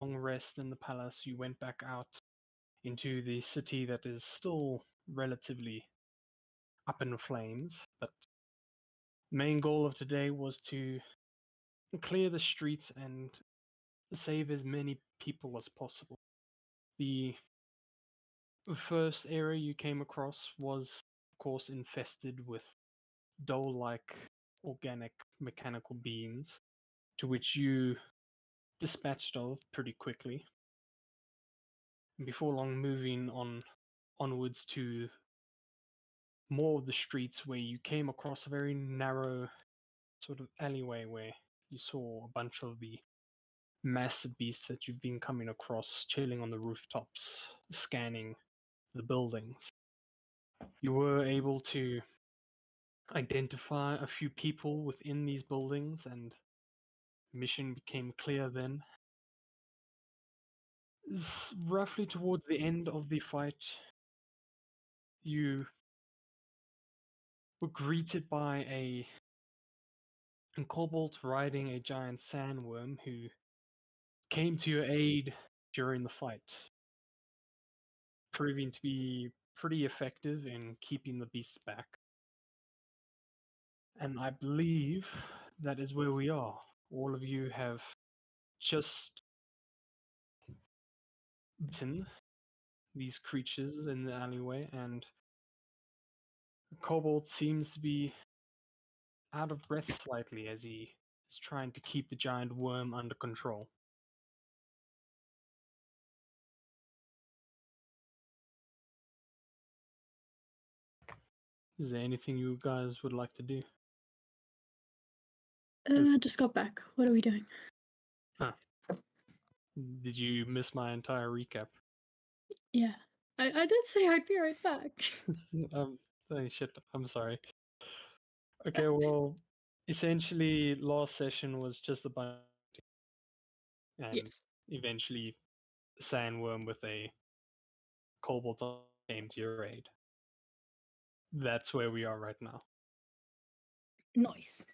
long rest in the palace, you went back out into the city that is still relatively up in flames. But the main goal of today was to clear the streets and save as many people as possible. The first area you came across was, of course, infested with dough-like organic mechanical beings, to which you dispatched of pretty quickly. Before long, moving onwards to more of the streets, where you came across a very narrow sort of alleyway where you saw a bunch of the massive beasts that you've been coming across chilling on the rooftops, scanning the buildings. You were able to identify a few people within these buildings, and mission became clear then. Roughly towards the end of the fight, you were greeted by a kobold riding a giant sandworm who came to your aid during the fight, proving to be pretty effective in keeping the beasts back. And I believe that is where we are. All of you have just beaten these creatures in the alleyway, and the kobold seems to be out of breath slightly as he is trying to keep the giant worm under control. Is there anything you guys would like to do? Just got back. What are we doing? Huh. Did you miss my entire recap? Yeah. I did say I'd be right back. Shit, I'm sorry. Okay, well, essentially, last session was just a bunch, and Yes. eventually, sandworm with a kobold came to your aid. That's where we are right now. Nice.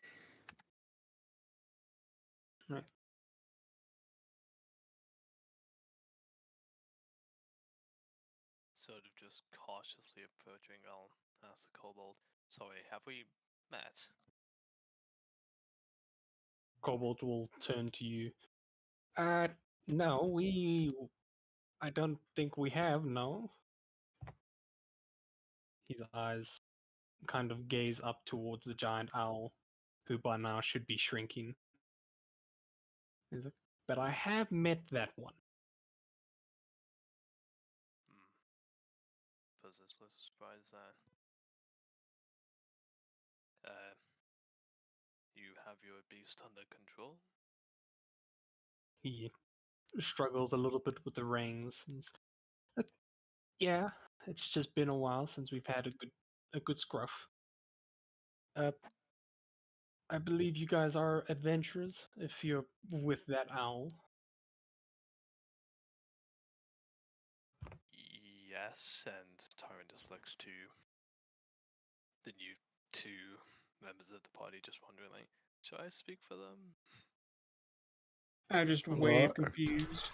Right. Sort of just cautiously approaching, I'll ask the kobold, sorry, have we met? Kobold will turn to you. No, I don't think we have, no. His eyes kind of gaze up towards the giant owl, who by now should be shrinking. He's like, but I have met that one. Suppose it's a little surprise that you have your beast under control. He struggles a little bit with the reins. Yeah, it's just been a while since we've had a good scruff. I believe you guys are adventurers if you're with that owl. Yes, and Tyrant just looks to the new two members of the party, just wondering, like, should I speak for them? I just wave confused.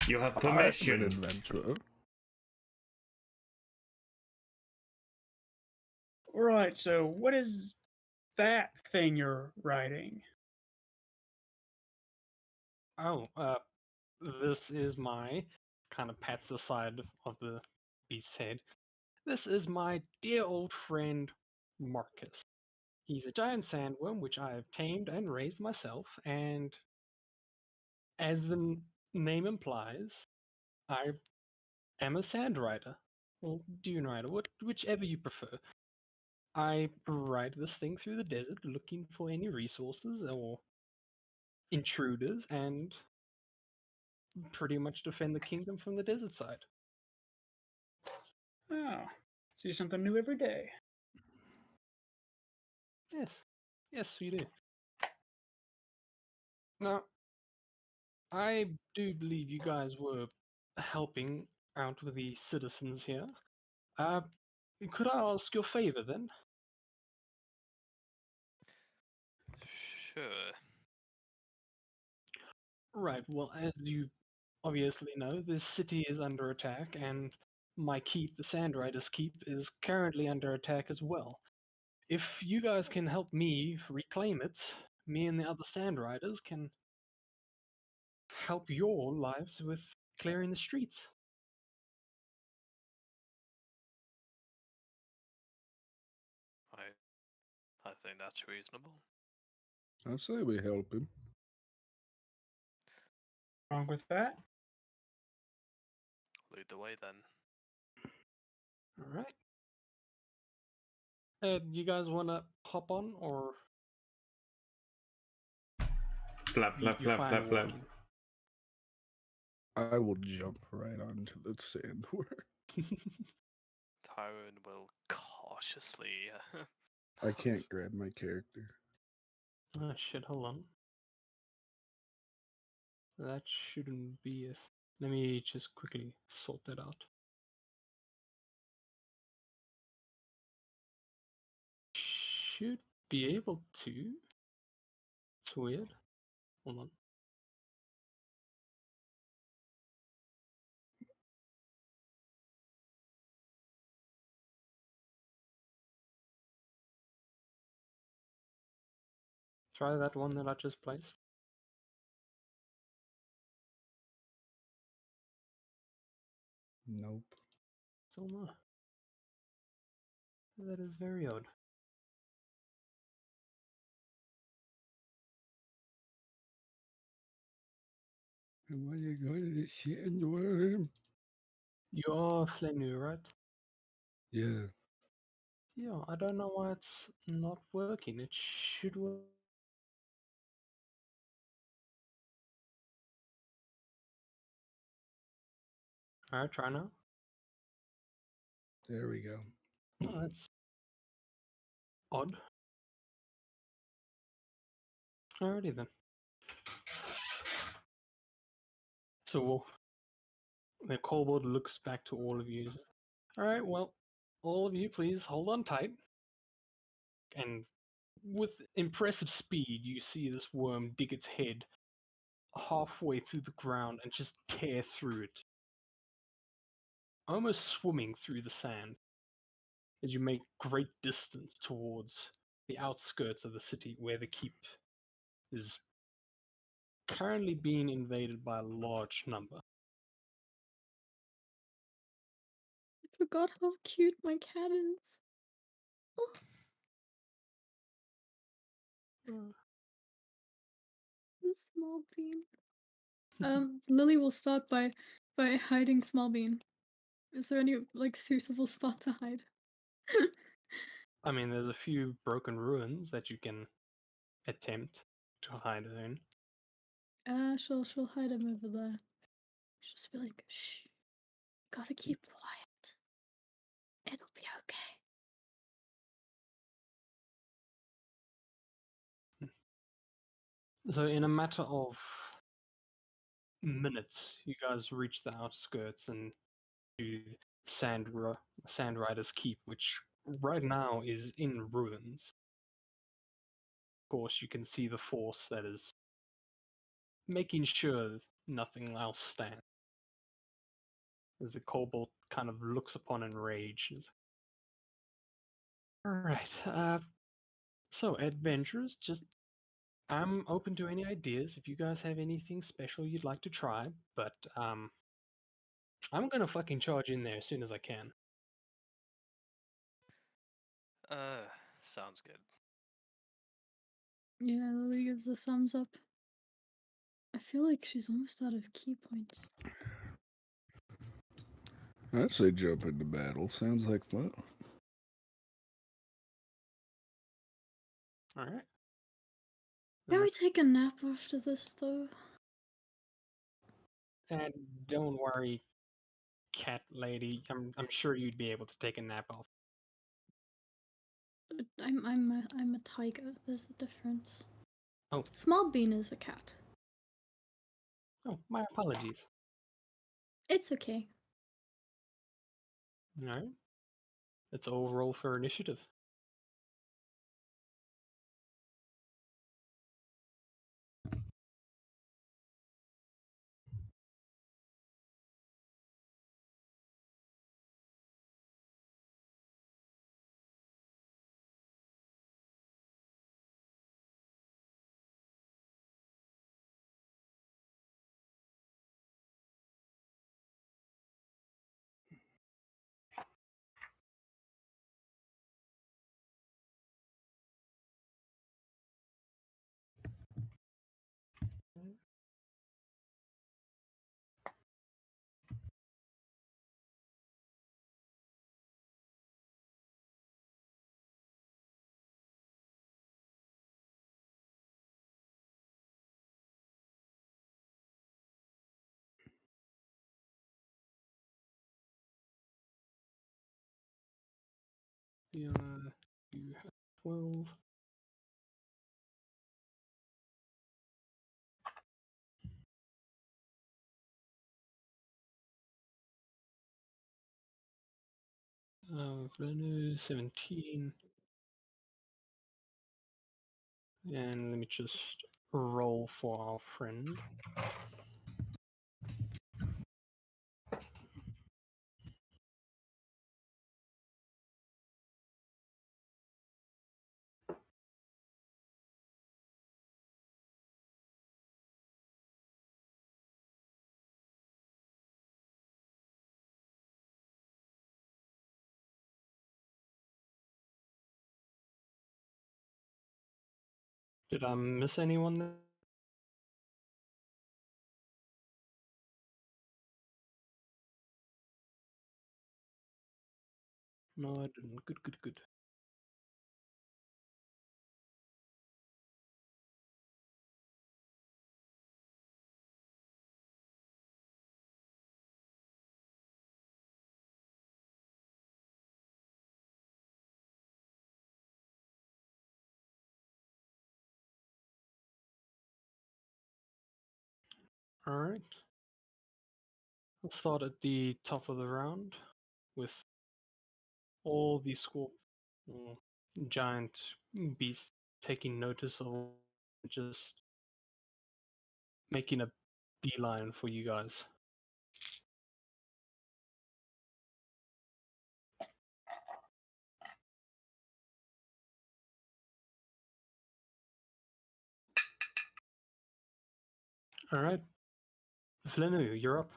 You have I'm permission. an adventurer. Right, so what is that thing you're riding? Oh, this is my, kind of pats the side of the beast's head. This is my dear old friend Marcus. He's a giant sandworm which I have tamed and raised myself, and as the name implies, I am a sand rider, or dune rider, whichever you prefer. I ride this thing through the desert looking for any resources or intruders, and pretty much defend the kingdom from the desert side. Oh, see something new every day. Yes, we do. Now, I do believe you guys were helping out with the citizens here. Could I ask your favor then? Sure. Right, well, as you obviously know, this city is under attack, and my keep, the Sandriders' keep, is currently under attack as well. If you guys can help me reclaim it, me and the other Sandriders can help your lives with clearing the streets. I think that's reasonable. I say we help him. Wrong with that? Lead the way then. All right. You guys want to hop on, or Flap, flap, you're flap, fine flap, flap. walking? I will jump right onto the sandworm. Tyrone will cautiously. I can't grab my character. Oh shit! Hold on. That shouldn't be a. Let me just quickly sort that out. Should be able to. It's weird. Hold on. Try that one that I just placed. Nope. Still not. That is very odd. And when you go to the sandworm? You are Flenu, right? Yeah. Yeah, I don't know why it's not working. It should work. Alright, try now. There we go. Oh, that's odd. Alrighty then. So the kobold looks back to all of you. Alright, well, all of you please hold on tight. And with impressive speed, you see this worm dig its head halfway through the ground and just tear through it. Almost swimming through the sand as you make great distance towards the outskirts of the city where the keep is currently being invaded by a large number. I forgot how cute my cat is. Oh, the small bean. Lily will start by hiding small bean. Is there any suitable spot to hide? I mean, there's a few broken ruins that you can attempt to hide in. She'll hide him over there. She'll just be like, shh, gotta keep quiet. It'll be okay. So in a matter of minutes, you guys reach the outskirts and to Sandrider's Keep, which right now is in ruins. Of course, you can see the force that is making sure nothing else stands. As the kobold kind of looks upon in rage. Alright, so adventurers, just I'm open to any ideas if you guys have anything special you'd like to try, but I'm gonna fucking charge in there as soon as I can. Sounds good. Yeah, Lily gives a thumbs up. I feel like she's almost out of key points. I'd say jump into battle. Sounds like fun. Alright. Can we take a nap after this, though? And don't worry, cat lady. I'm sure you'd be able to take a nap off. I'm a tiger. There's a difference. Oh. Small bean is a cat. Oh, my apologies. It's okay. Alright. Let's all roll for initiative. You have 12. Venu 17. And let me just roll for our friend. Did I miss anyone there? No, I didn't. Good, good, good. Alright. I'll start at the top of the round with all the giant beasts taking notice of just making a beeline for you guys. Alright. Flenu, you're up.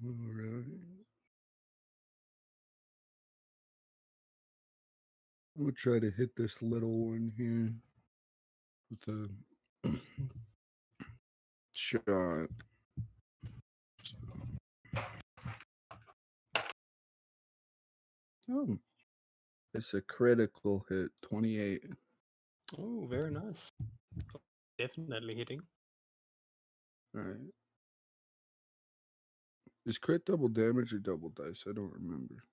Alright. I'm gonna try to hit this little one here with a shot. Oh, it's a critical hit, 28. Oh, very nice. Definitely hitting. All right. Is crit double damage or double dice? I don't remember.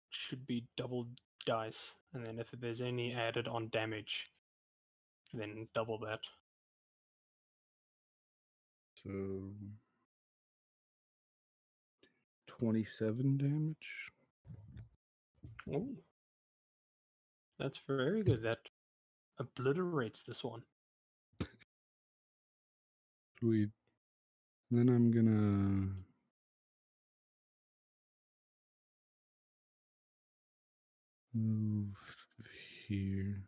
Should be double dice, and then if there's any added on damage, then double that. So 27 damage. Oh, that's very good. That obliterates this one. Sweet. Then I'm gonna move here.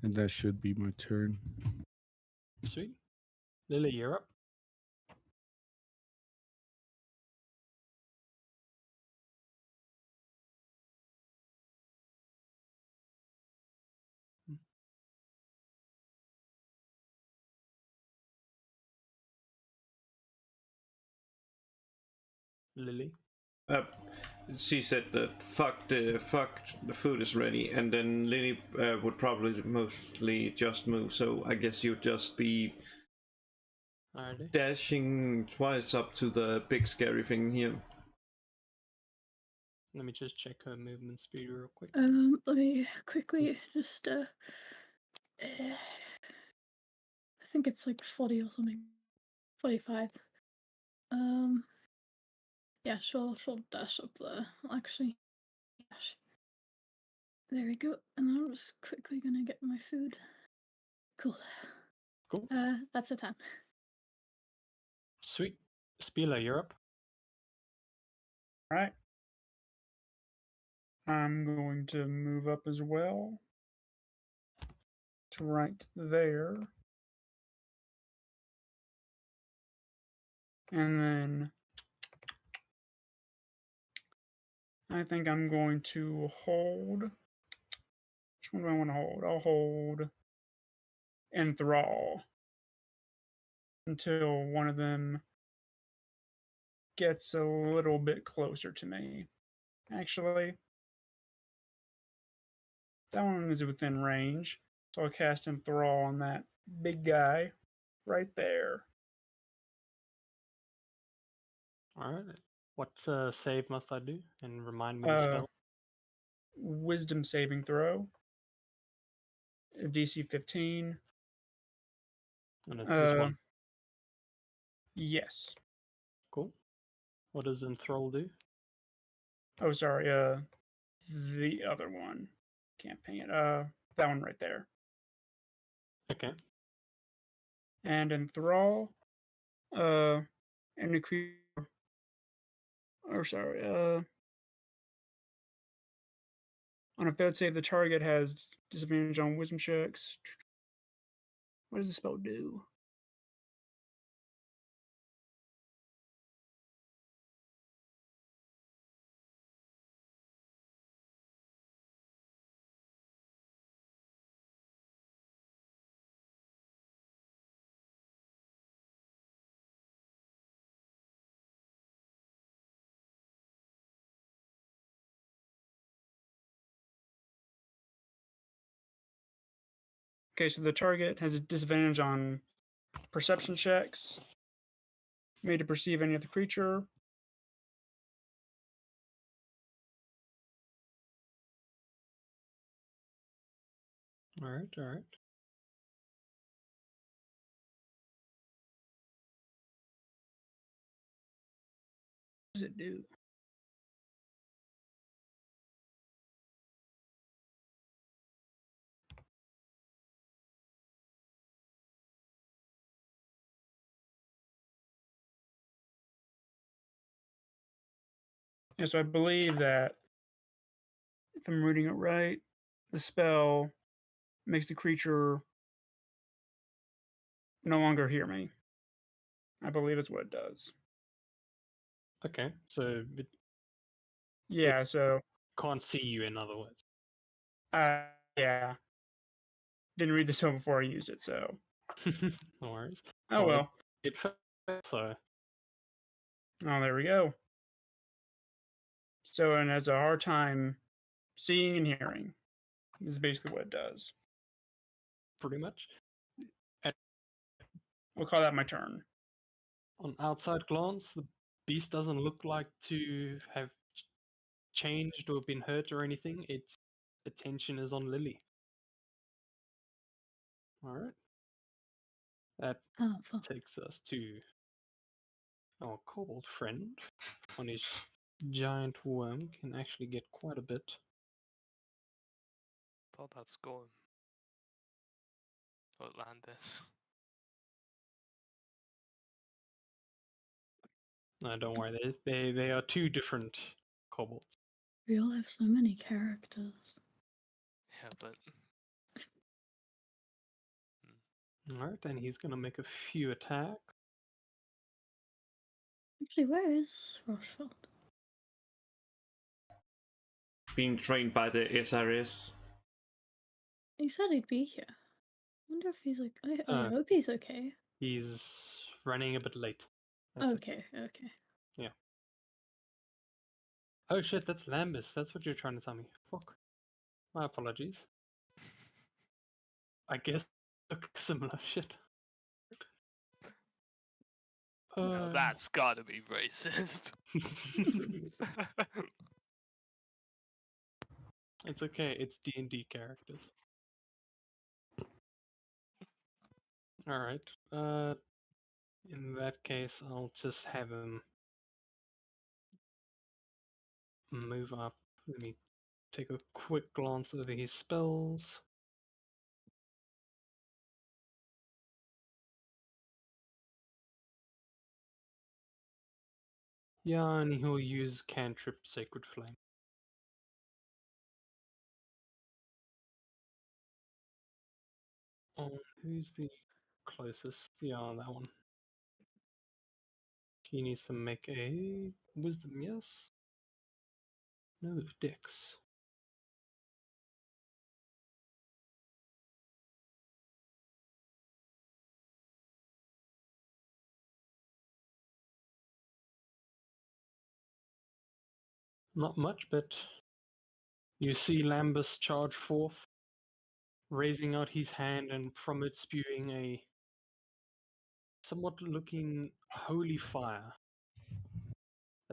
And that should be my turn. Sweet. Lily, you're up. Lily. She said that fuck the food is ready, and then Lily would probably mostly just move. So I guess you'd just be Alrighty. dashing twice up to the big scary thing here. Let me just check her movement speed real quick. Let me quickly just I think it's like 40 or something. 45. Yeah, she'll dash up there. Actually, dash. There we go. And then I'm just quickly gonna get my food. Cool. Cool. That's the time. Sweet. Spila, you're up. All right. I'm going to move up as well to right there. And then I think I'm going to hold. Which one do I want to hold? I'll hold Enthrall until one of them gets a little bit closer to me. Actually, that one is within range. So I'll cast Enthrall on that big guy right there. Alright. What save must I do? And remind me the spell. Wisdom saving throw. DC 15. And it's this one. Yes. Cool. What does Enthrall do? Oh, sorry. The other one. Can't ping it. That one right there. Okay. And enthrall. And the creature. Or sorry. On a failed save, the target has disadvantage on wisdom checks. What does the spell do? Okay, so the target has a disadvantage on perception checks made to perceive any other creature. Alright, alright. What does it do? Yeah, so I believe that if I'm reading it right, the spell makes the creature no longer hear me. I believe is what it does. Okay, so it Yeah, so can't see you, in other words. yeah. Didn't read the spell before I used it, so No worries. oh well. It failed, so Oh, there we go. So it has a hard time seeing and hearing. This is basically what it does. pretty much. We'll call that my turn. On outside glance, the beast doesn't look like to have changed or been hurt or anything. Its attention is on Lily. Alright. That Oh, fuck. takes us to our kobold friend. On his giant worm can actually get quite a bit. Thought that's gone. Atlantis. No, don't worry. They are two different kobolds. We all have so many characters. Yeah, but Alright, and he's gonna make a few attacks. Actually, where is Rochefort? Being trained by the SRS. He said he'd be here. Wonder if he's like. I Uh, hope he's okay. He's running a bit late. That's it. Okay, okay. Oh shit, that's Lambus. That's what you're trying to tell me. Fuck. My apologies. I guess look similar shit. now that's gotta be racist. It's okay. It's D&D characters. All right. In that case, I'll just have him move up. Let me take a quick glance over his spells. Yeah, and he'll use cantrip Sacred Flame. Oh, who's the closest? Yeah, that one. He needs to make a wisdom, yes? No, dex. Not much, but you see Lambus charge forth, raising out his hand and from it spewing a somewhat looking holy fire.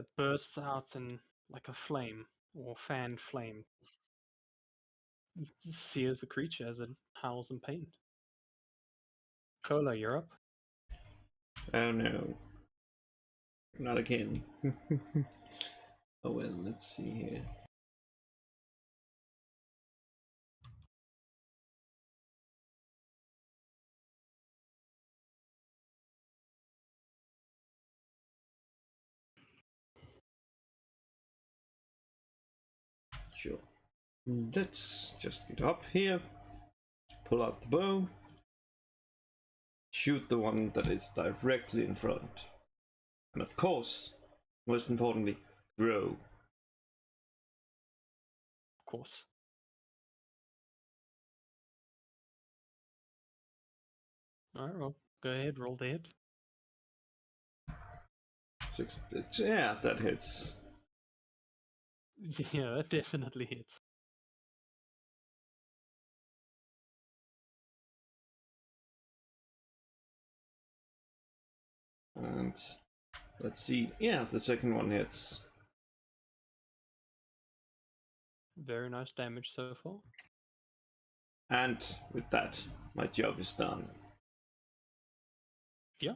that bursts out in like a flame or fan flame. It sears the creature as it howls in pain. Cola, you're up. Oh no. Not again. Oh well, let's see here. Sure. Let's just get up here, pull out the bow, shoot the one that is directly in front. And of course, most importantly, throw. Of course. Alright, well, go ahead, roll the hit. Yeah, that hits. Yeah, that definitely hits. And let's see. Yeah, the second one hits. Very nice damage so far. And with that, my job is done. Yeah.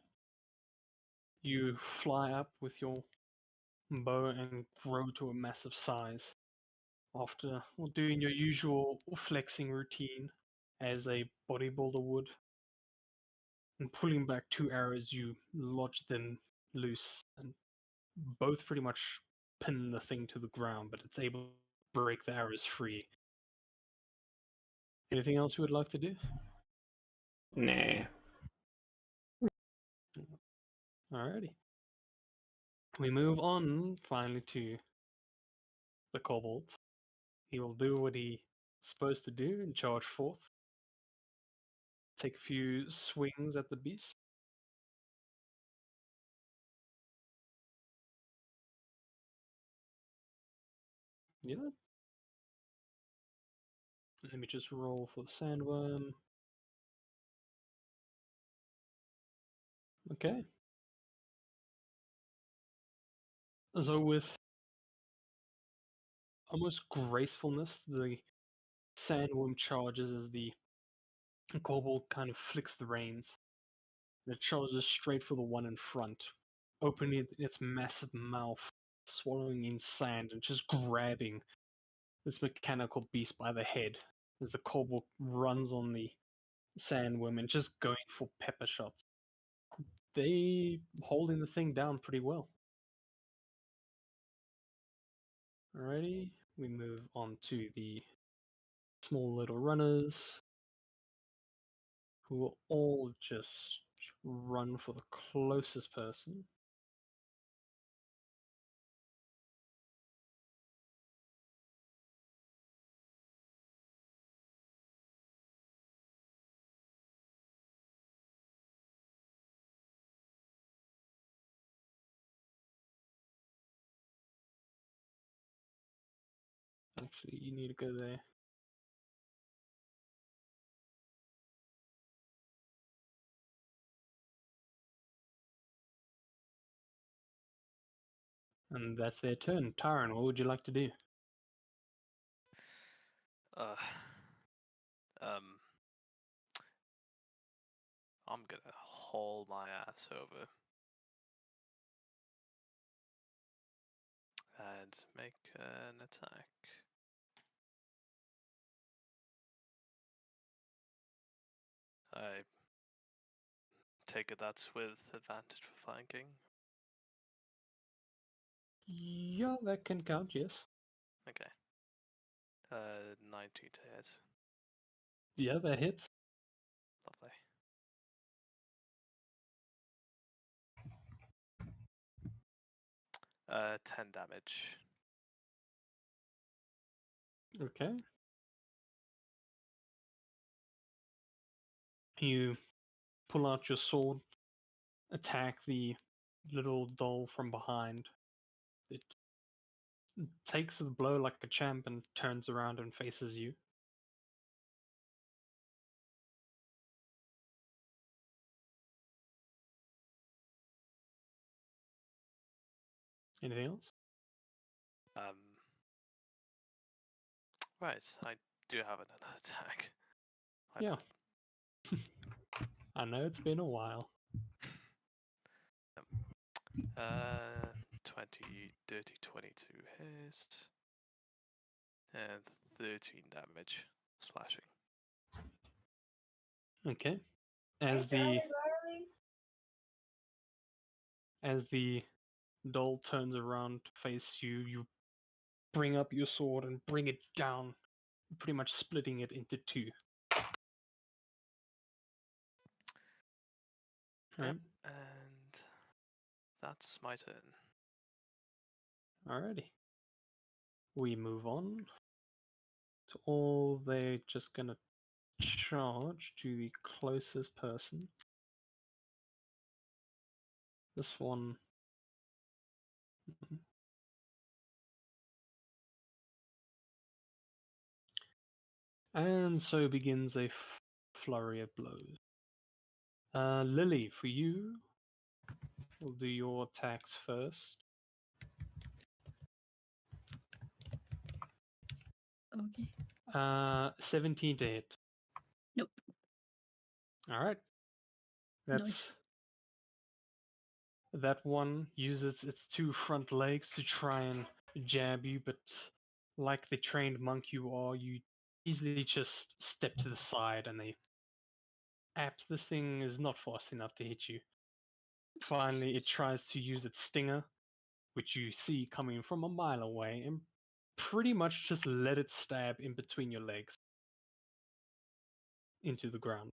You fly up with your bow and grow to a massive size. After doing your usual flexing routine as a bodybuilder would, and pulling back 2 arrows, you lodge them loose, and both pretty much pin the thing to the ground, but it's able to break the arrows free. Anything else you would like to do? Nah. Alrighty. We move on finally to the kobold. He will do what he's supposed to do and charge forth. Take a few swings at the beast. Yeah. Let me just roll for the sandworm. Okay. So with almost gracefulness, the sandworm charges as the kobold kind of flicks the reins. And it charges straight for the one in front, opening its massive mouth, swallowing in sand, and just grabbing this mechanical beast by the head as the kobold runs on the sandworm and just going for pepper shots. They holding the thing down pretty well. Alrighty, we move on to the small little runners who will all just run for the closest person. Actually, you need to go there. And that's their turn. Tyron, what would you like to do? Uh, um, I'm gonna haul my ass over and make an attack. I take it that's with advantage for flanking. Yeah, that can count, yes. Okay. 90 to hit. Yeah, that hits. Lovely. Uh, 10 damage. Okay. You pull out your sword, attack the little doll from behind. It takes the blow like a champ and turns around and faces you. Anything else? Right, I do have another attack. My Yeah. bad. I know it's been a while. 20, dirty 22 hits. And 13 damage. Slashing. Okay. As the doll turns around to face you, you bring up your sword and bring it down, pretty much splitting it into two. Yep, Alright. and that's my turn. Alrighty. We move on to all. They're just gonna charge to the closest person. This one. And so begins a flurry of blows. Lily, for you, we'll do your attacks first. Okay. 17 to hit. Nope. Alright. That's Nice. that one uses its two front legs to try and jab you, but like the trained monk you are, you easily just step to the side and they this thing is not fast enough to hit you. Finally, it tries to use its stinger, which you see coming from a mile away, and pretty much just let it stab in between your legs into the ground.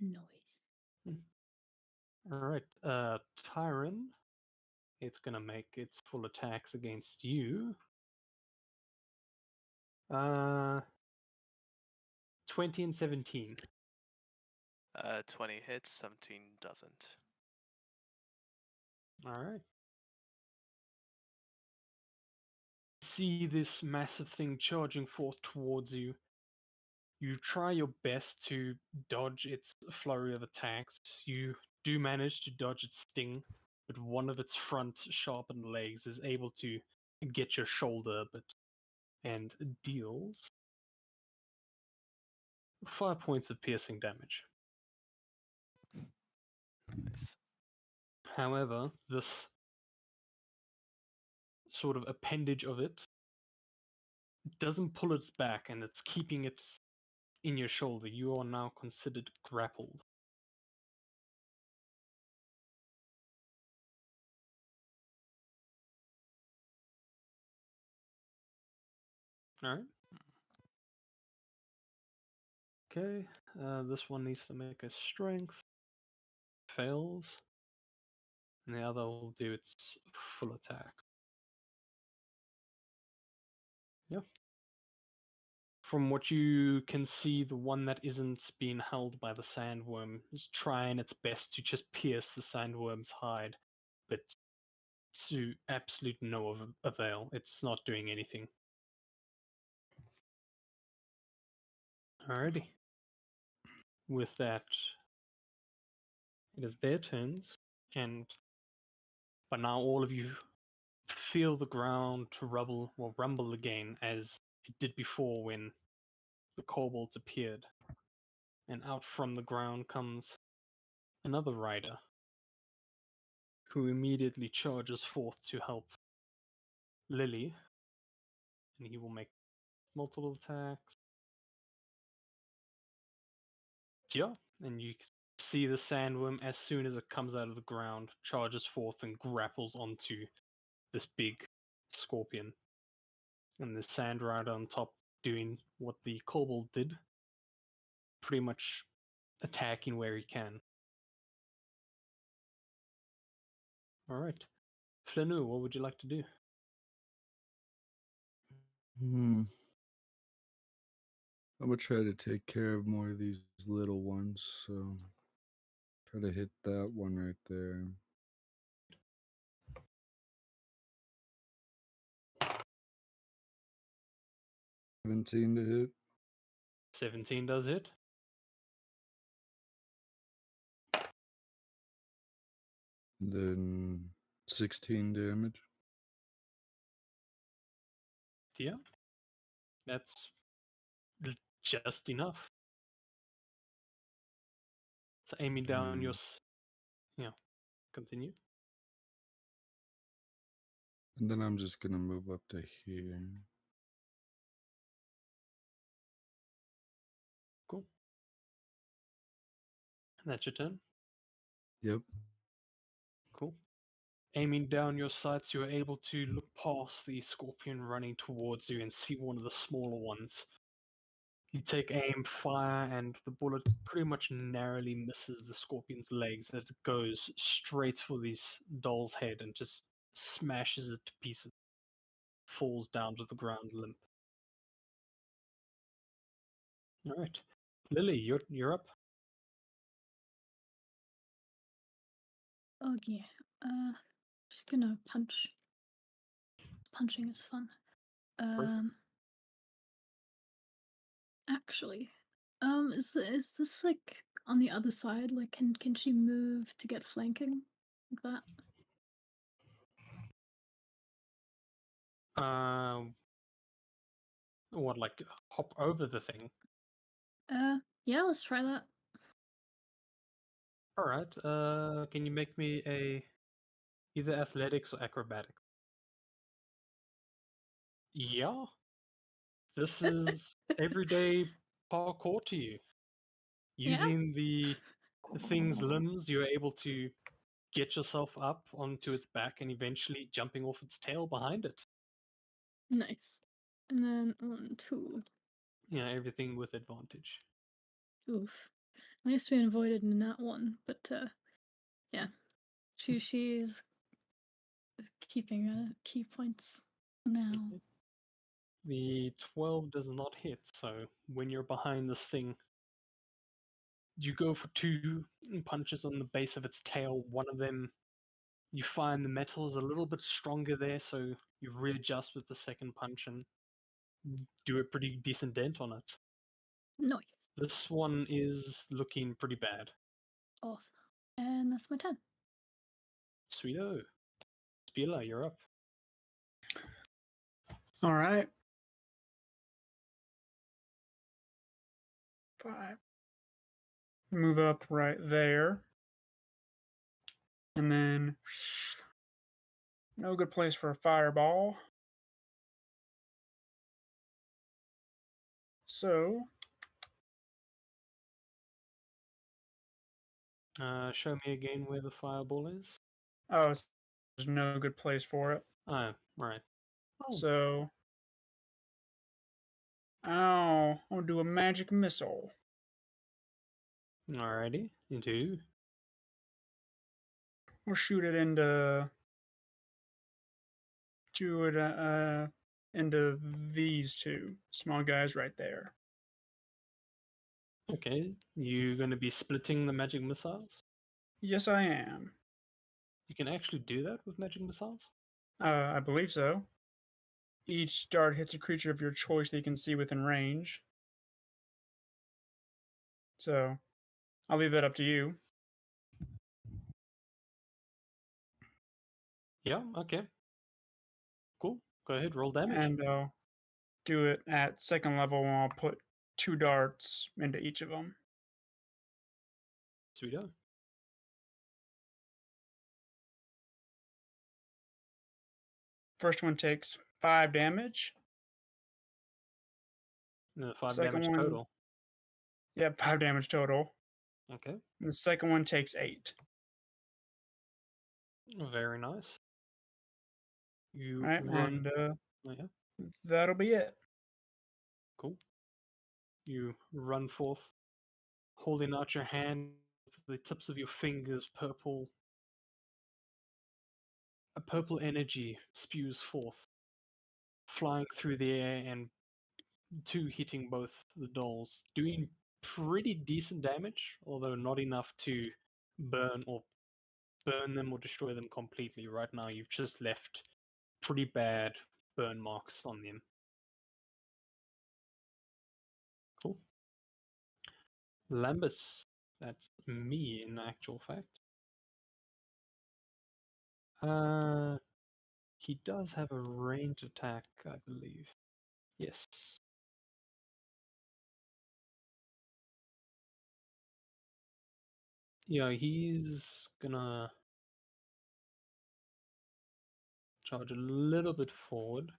Noise. Alright, Tyron, it's gonna make its full attacks against you. 20 and 17. 20 hits, 17 doesn't. Alright. See this massive thing charging forth towards you. You try your best to dodge its flurry of attacks. You do manage to dodge its sting, but one of its front sharpened legs is able to get your shoulder and deals 5 points of piercing damage. Nice. However, this sort of appendage of it doesn't pull its back and it's keeping it in your shoulder. You are now considered grappled. Alright. Okay, this one needs to make a strength. Fails. And the other will do its full attack. Yeah. From what you can see, the one that isn't being held by the sandworm is trying its best to just pierce the sandworm's hide, but to absolute no avail. It's not doing anything. Alrighty. With that, it is their turns, and by now all of you feel the ground to rumble again as it did before when the kobolds appeared. And out from the ground comes another rider, who immediately charges forth to help Lily, and he will make multiple attacks. Yeah, and you see the sandworm as soon as it comes out of the ground, charges forth and grapples onto this big scorpion. And the sand rider on top doing what the kobold did, pretty much attacking where he can. Alright. Flanu, what would you like to do? I'm gonna try to take care of more of these little ones, so try to hit that one right there. $17 to hit. 17 does hit. Then 16 damage. Yeah, that's just enough. So aiming down your, yeah, continue. And then I'm just gonna move up to here. Cool. That's your turn. Yep. Cool. Aiming down your sights, you are able to look past the scorpion running towards you and see one of the smaller ones. You take aim, fire, and the bullet pretty much narrowly misses the scorpion's legs as it goes straight for this doll's head and just smashes it to pieces. Falls down to the ground limp. Alright. Lily, you're up. Oh yeah. Just gonna punch. Punching is fun. Actually, is this like on the other side? Like, can she move to get flanking like that? What, like hop over the thing? Yeah, let's try that. Alright, can you make me either athletics or acrobatics? Yeah. This is everyday parkour to you. Yeah. Using the thing's limbs, you're able to get yourself up onto its back and eventually jumping off its tail behind it. Nice. And then 1, 2. Yeah, everything with advantage. Oof. Nice we avoided in that one, but yeah. She's keeping key points now. Okay. The 12 does not hit, so when you're behind this thing, you go for 2 punches on the base of its tail. One of them, you find the metal is a little bit stronger there, so you readjust with the second punch and do a pretty decent dent on it. Nice. This one is looking pretty bad. Awesome. And that's my turn. Sweeto. Spila, you're up. All right. 5. Move up right there. And then no good place for a fireball. So Show me again where the fireball is. there's no good place for it. Oh, right. Oh, So I'll do a magic missile. alrighty. Into. We'll shoot it into these two small guys right there. Okay, you going to be splitting the magic missiles? Yes, I am. You can actually do that with magic missiles? I believe so. Each dart hits a creature of your choice that you can see within range. So I'll leave that up to you. Yeah, okay. Cool. Go ahead, roll damage. And I'll do it at second level, and I'll put 2 darts into each of them. Sweeto. First one takes 5 damage. 5 Second damage one- total. Yeah, 5 damage total. Okay, And the second one takes 8. very nice. You Right, run. and Oh, yeah, that'll be it. cool. You run forth, holding out your hand with the tips of your fingers, a purple energy spews forth, flying through the air and 2 hitting both the dolls, doing pretty decent damage, although not enough to burn them or destroy them completely. Right now, you've just left pretty bad burn marks on them. Cool. Lambus, that's me in actual fact. He does have a range attack, I believe. Yes. Yeah, he's gonna charge a little bit forward.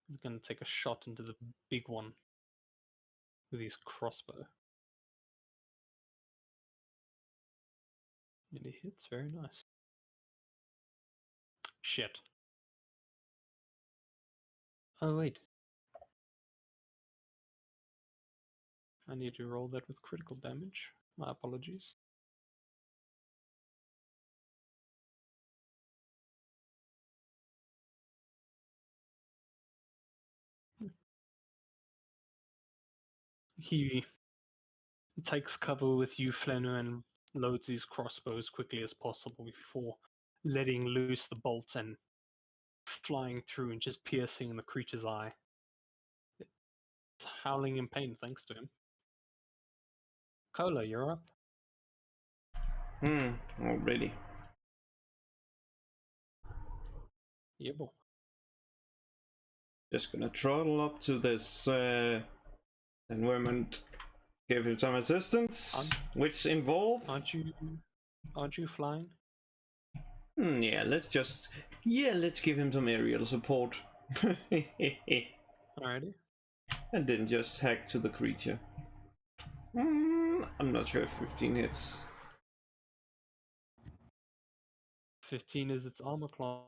He's gonna take a shot into the big one with his crossbow. And he hits, very nice. Shit. Oh wait. I need to roll that with critical damage. My apologies. He takes cover with you, Flenner, and loads his crossbow as quickly as possible before letting loose the bolts and flying through and just piercing the creature's eye. It's howling in pain thanks to him. Cola, you're up. Already. Yeah, boy. Just gonna throttle up to this environment, give him some assistance, which involve. Aren't you flying? Yeah, let's give him some aerial support. Alrighty. And then just hack to the creature. I'm not sure if 15 hits. 15 is its armor class.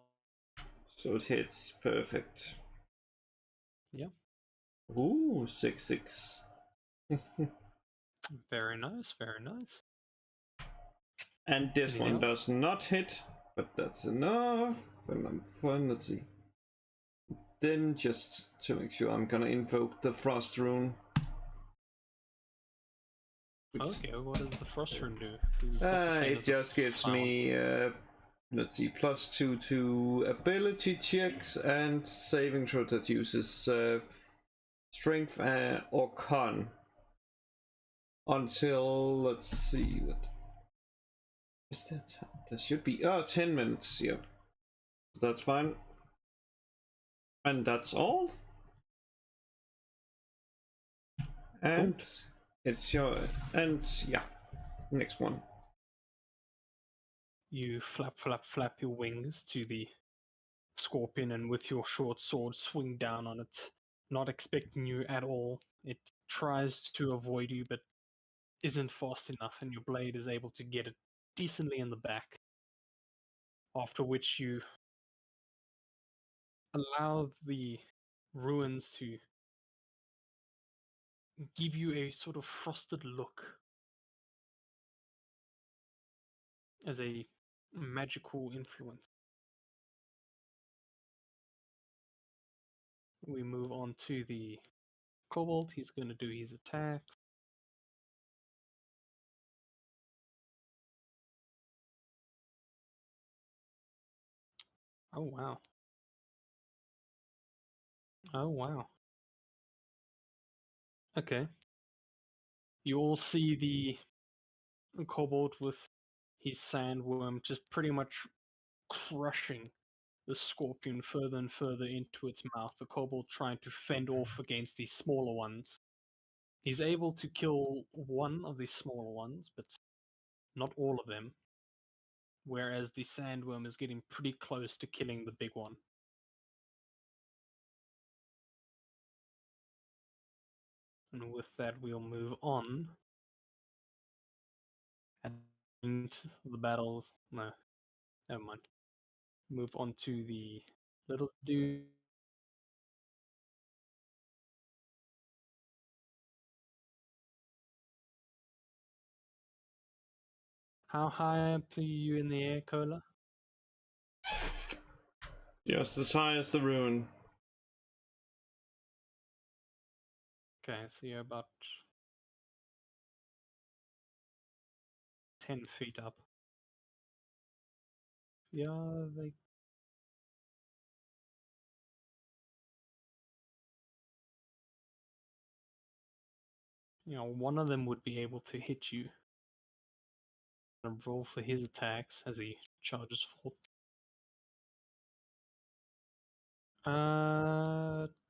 So it hits perfect. Yeah. Ooh, 6/6. Very nice, very nice. And this Anything one else? does not hit, but that's enough. And I'm fine, let's see. Then just to make sure, I'm gonna invoke the frost rune. Okay, what does the frost rune do? Is not the same It as the just gives fire one. me let's see, +2 to ability checks and saving throw that uses strength or con until, let's see, what is that? That should be 10 minutes. Yep, that's fine. And that's all. And it's your yeah, next one. You flap your wings to the scorpion, and with your short sword swing down on it, not expecting you at all. It tries to avoid you, but isn't fast enough, and your blade is able to get it decently in the back. After which you allow the ruins to give you a sort of frosted look as a magical influence. We move on to the kobold. He's going to do his attacks. Oh wow. Oh wow. Okay. You all see the kobold with his sandworm just pretty much crushing the scorpion further and further into its mouth. The kobold trying to fend off against these smaller ones. He's able to kill one of these smaller ones, but not all of them. Whereas the sandworm is getting pretty close to killing the big one. And with that, we'll move on. And the battles. No, never mind. Move on to the little dude. How high up are you in the air, Cola? Just as high as the rune. Okay, so you're about 10 feet up. Yeah, they. One of them would be able to hit you. to roll for his attacks as he charges forth.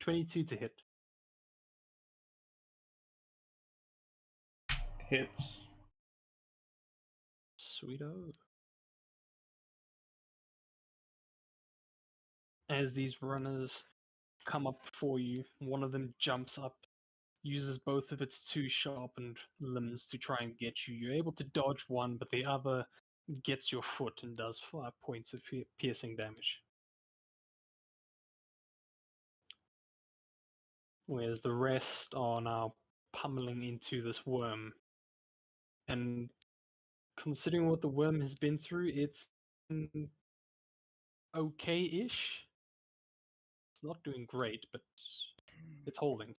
22 to hit. Hits. Sweeto. As these runners come up for you, one of them jumps up, uses both of its two sharpened limbs to try and get you. You're able to dodge one, but the other gets your foot and does 5 points of piercing damage. Whereas the rest are now pummeling into this worm. And considering what the worm has been through, it's okay-ish. It's not doing great, but it's holding.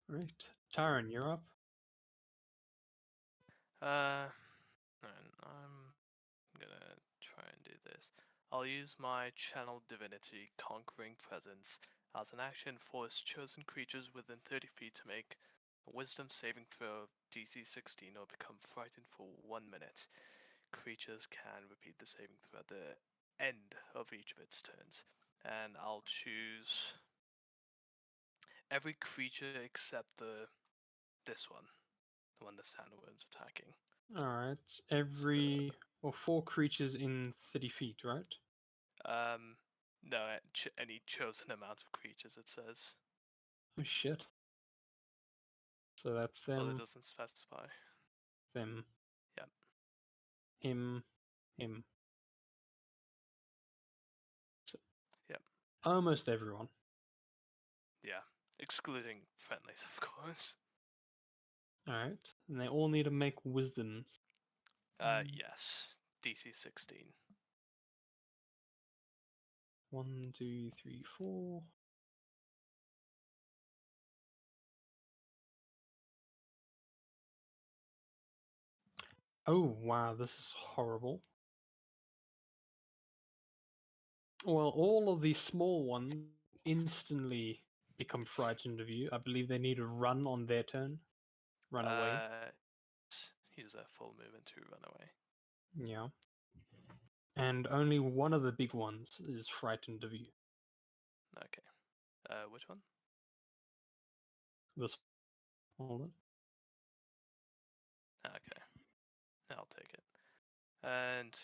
Right. Taran, you're up. And I'm gonna try and do this. I'll use my Channel Divinity Conquering Presence as an action, force chosen creatures within 30 feet to make a Wisdom saving throw of DC 16 or become frightened for 1 minute. Creatures can repeat the saving throw at the end of each of its turns. And I'll choose every creature except this one, the one the sandworm's attacking. Alright. Every... or 4 creatures in 30 feet, right? No, any chosen amount of creatures, it says. Oh shit. So that's Well, them, it doesn't specify. them. Yep. Him, him. So, Yep. almost everyone. Yeah, excluding friendlies, of course. Alright. And they all need to make wisdoms. Yes, DC 16. 1, 2, 3, 4. Oh wow, this is horrible. Well, all of these small ones instantly become frightened of you. I believe they need to run on their turn. Run away. He has a full movement to run away. Yeah. And only one of the big ones is frightened of you. Okay. Which one? This one. Okay. I'll take it. And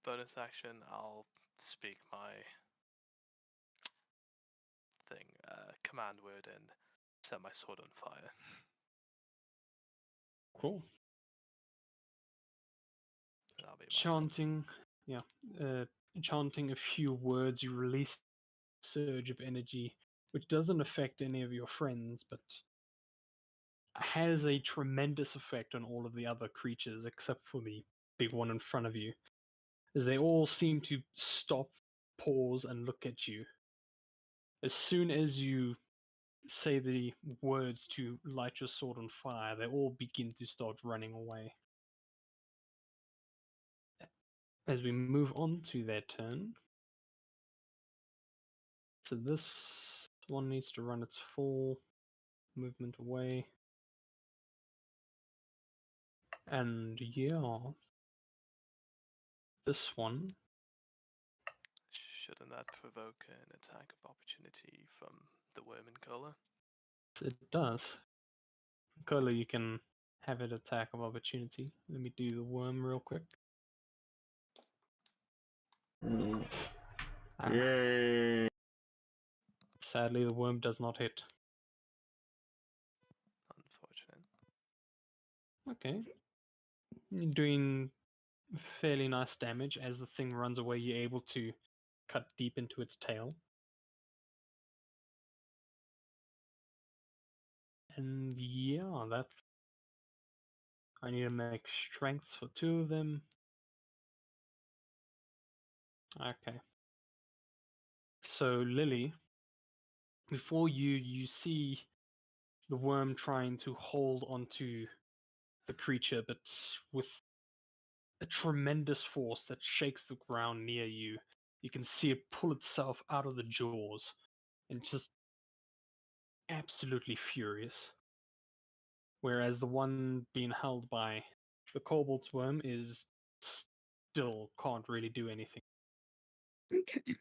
bonus action, I'll speak my thing, command word, and set my sword on fire. Cool. That'll be my turn. Chanting, yeah, chanting a few words, you release a surge of energy, which doesn't affect any of your friends, but has a tremendous effect on all of the other creatures except for the big one in front of you, as they all seem to stop, pause, and look at you. As soon as you say the words to light your sword on fire, they all begin to start running away. As we move on to their turn, so this one needs to run its full movement away. And yeah, this one, Shouldn't that provoke an attack of opportunity from the worm in color? it does. Cola, you can have an attack of opportunity. Let me do the worm real quick. Ah, Yay! sadly, the worm does not hit. Unfortunate. Okay. You're doing fairly nice damage. As the thing runs away, you're able to cut deep into its tail. And yeah, that's... I need to make strength for 2 of them. Okay. So Lily, before you see the worm trying to hold onto the creature, but with a tremendous force that shakes the ground near you. You can see it pull itself out of the jaws and just absolutely furious. whereas the one being held by the kobold's worm is still can't really do anything. Okay.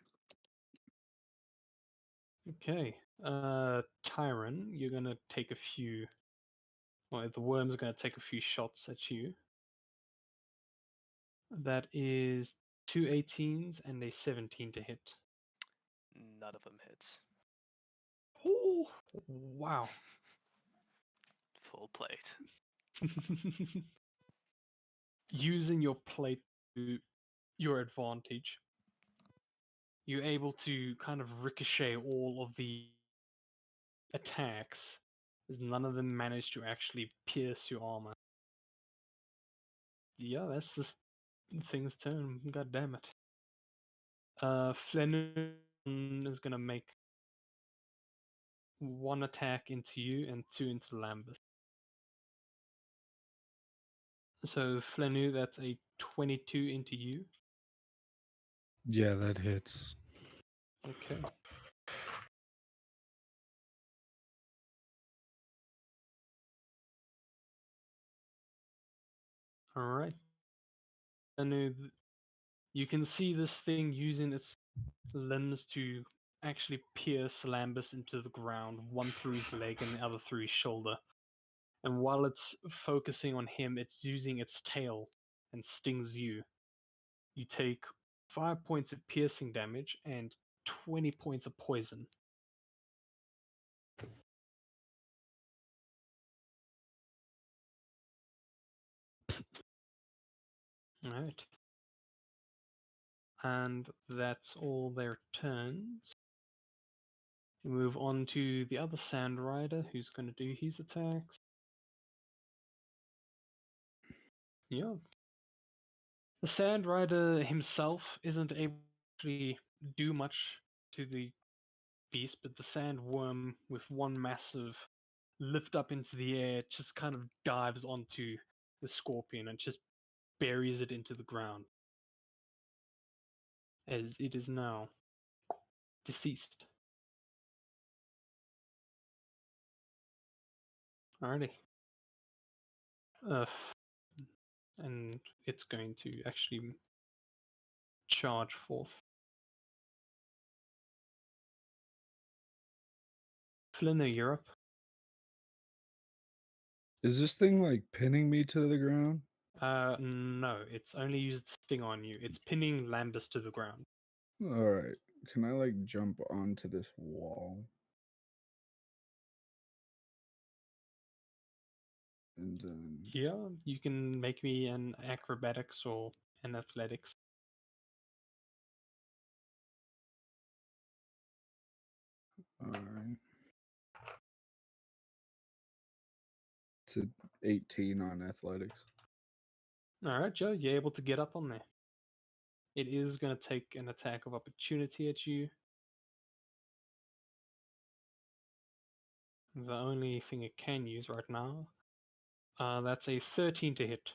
Okay, Tyron, you're gonna take a few. Well, the worm's gonna take a few shots at you. That is 2 18s and a 17 to hit. None of them hits. Oh, wow. Full plate. Using your plate to your advantage, you're able to kind of ricochet all of the attacks, as none of them manage to actually pierce your armor. Yeah, that's this thing's turn. God damn it. Flenn is gonna make one attack into you and two into Lambus. So Flenu, that's a 22 into you. Yeah, that hits. Okay. All right. Flenu, you can see this thing using its limbs to actually pierce Lambus into the ground, one through his leg and the other through his shoulder. And while it's focusing on him, it's using its tail and stings you. You take 5 points of piercing damage and 20 points of poison. Alright. And that's all their turns. We move on to the other Sand Rider who's going to do his attacks. Yeah. The Sand Rider himself isn't able to actually do much to the beast, but the sandworm, with one massive lift up into the air, just kind of dives onto the scorpion and just buries it into the ground, as it is now deceased. Alrighty. And it's going to actually charge forth. Flinner, you're up. Is this thing like pinning me to the ground? No, it's only used sting on you. It's pinning Lambus to the ground. Alright. Can I like jump onto this wall? And then Yeah, you can make me an acrobatics or an athletics. alright. It's a 18 on athletics. Alright, Joe, you're able to get up on there. It is going to take an attack of opportunity at you. The only thing it can use right now. That's a 13 to hit.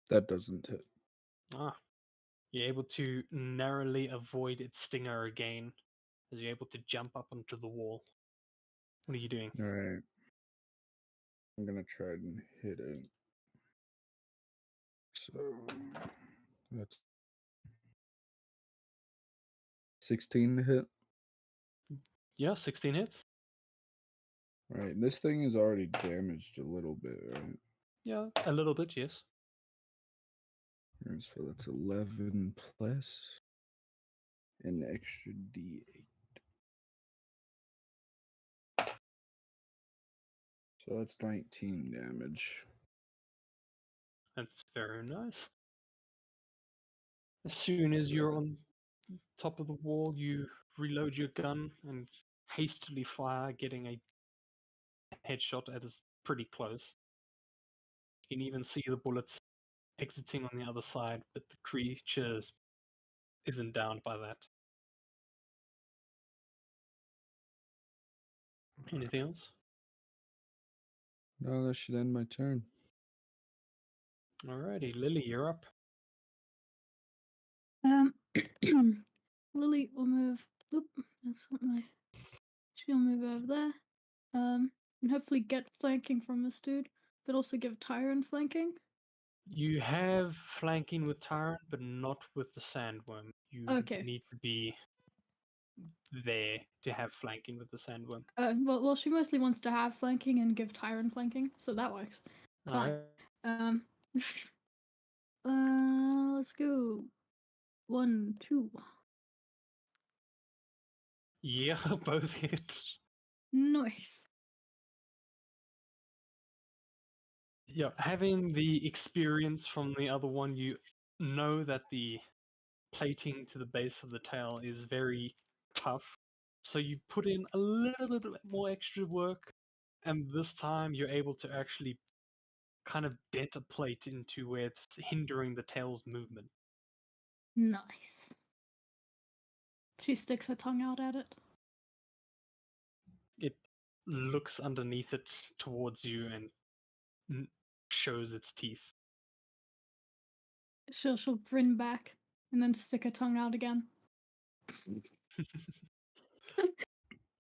That doesn't hit. Ah, you're able to narrowly avoid its stinger again, as you're able to jump up onto the wall. What are you doing? Alright. I'm gonna try and hit it. So that's 16 to hit. Yeah, 16 hits. Right. This thing is already damaged a little bit, right? Yeah, a little bit, yes. Alright, so that's 11 plus an extra D8. So that's 19 damage. That's very nice. As soon as you're on top of the wall, you reload your gun and hastily fire, getting a headshot that is pretty close. You can even see the bullets exiting on the other side, but the creature isn't downed by that. Anything else? No, that should end my turn. Alrighty, Lily, you're up. Lily will move. Oop, that's not my. She'll move over there. and hopefully get flanking from this dude, but also give Tyrant flanking. You have flanking with Tyrant, but not with the Sandworm. You Okay. need to be there to have flanking with the Sandworm. Well, she mostly wants to have flanking and give Tyrant flanking, so that works. Fine. Alright. Let's go. 1, 2. Yeah, both hit. Nice. Yeah, having the experience from the other one, you know that the plating to the base of the tail is very tough. So you put in a little bit more extra work, and this time you're able to actually kind of dent a plate into where it's hindering the tail's movement. Nice. She sticks her tongue out at it. It looks underneath it towards you and shows its teeth. She'll grin back and then stick her tongue out again.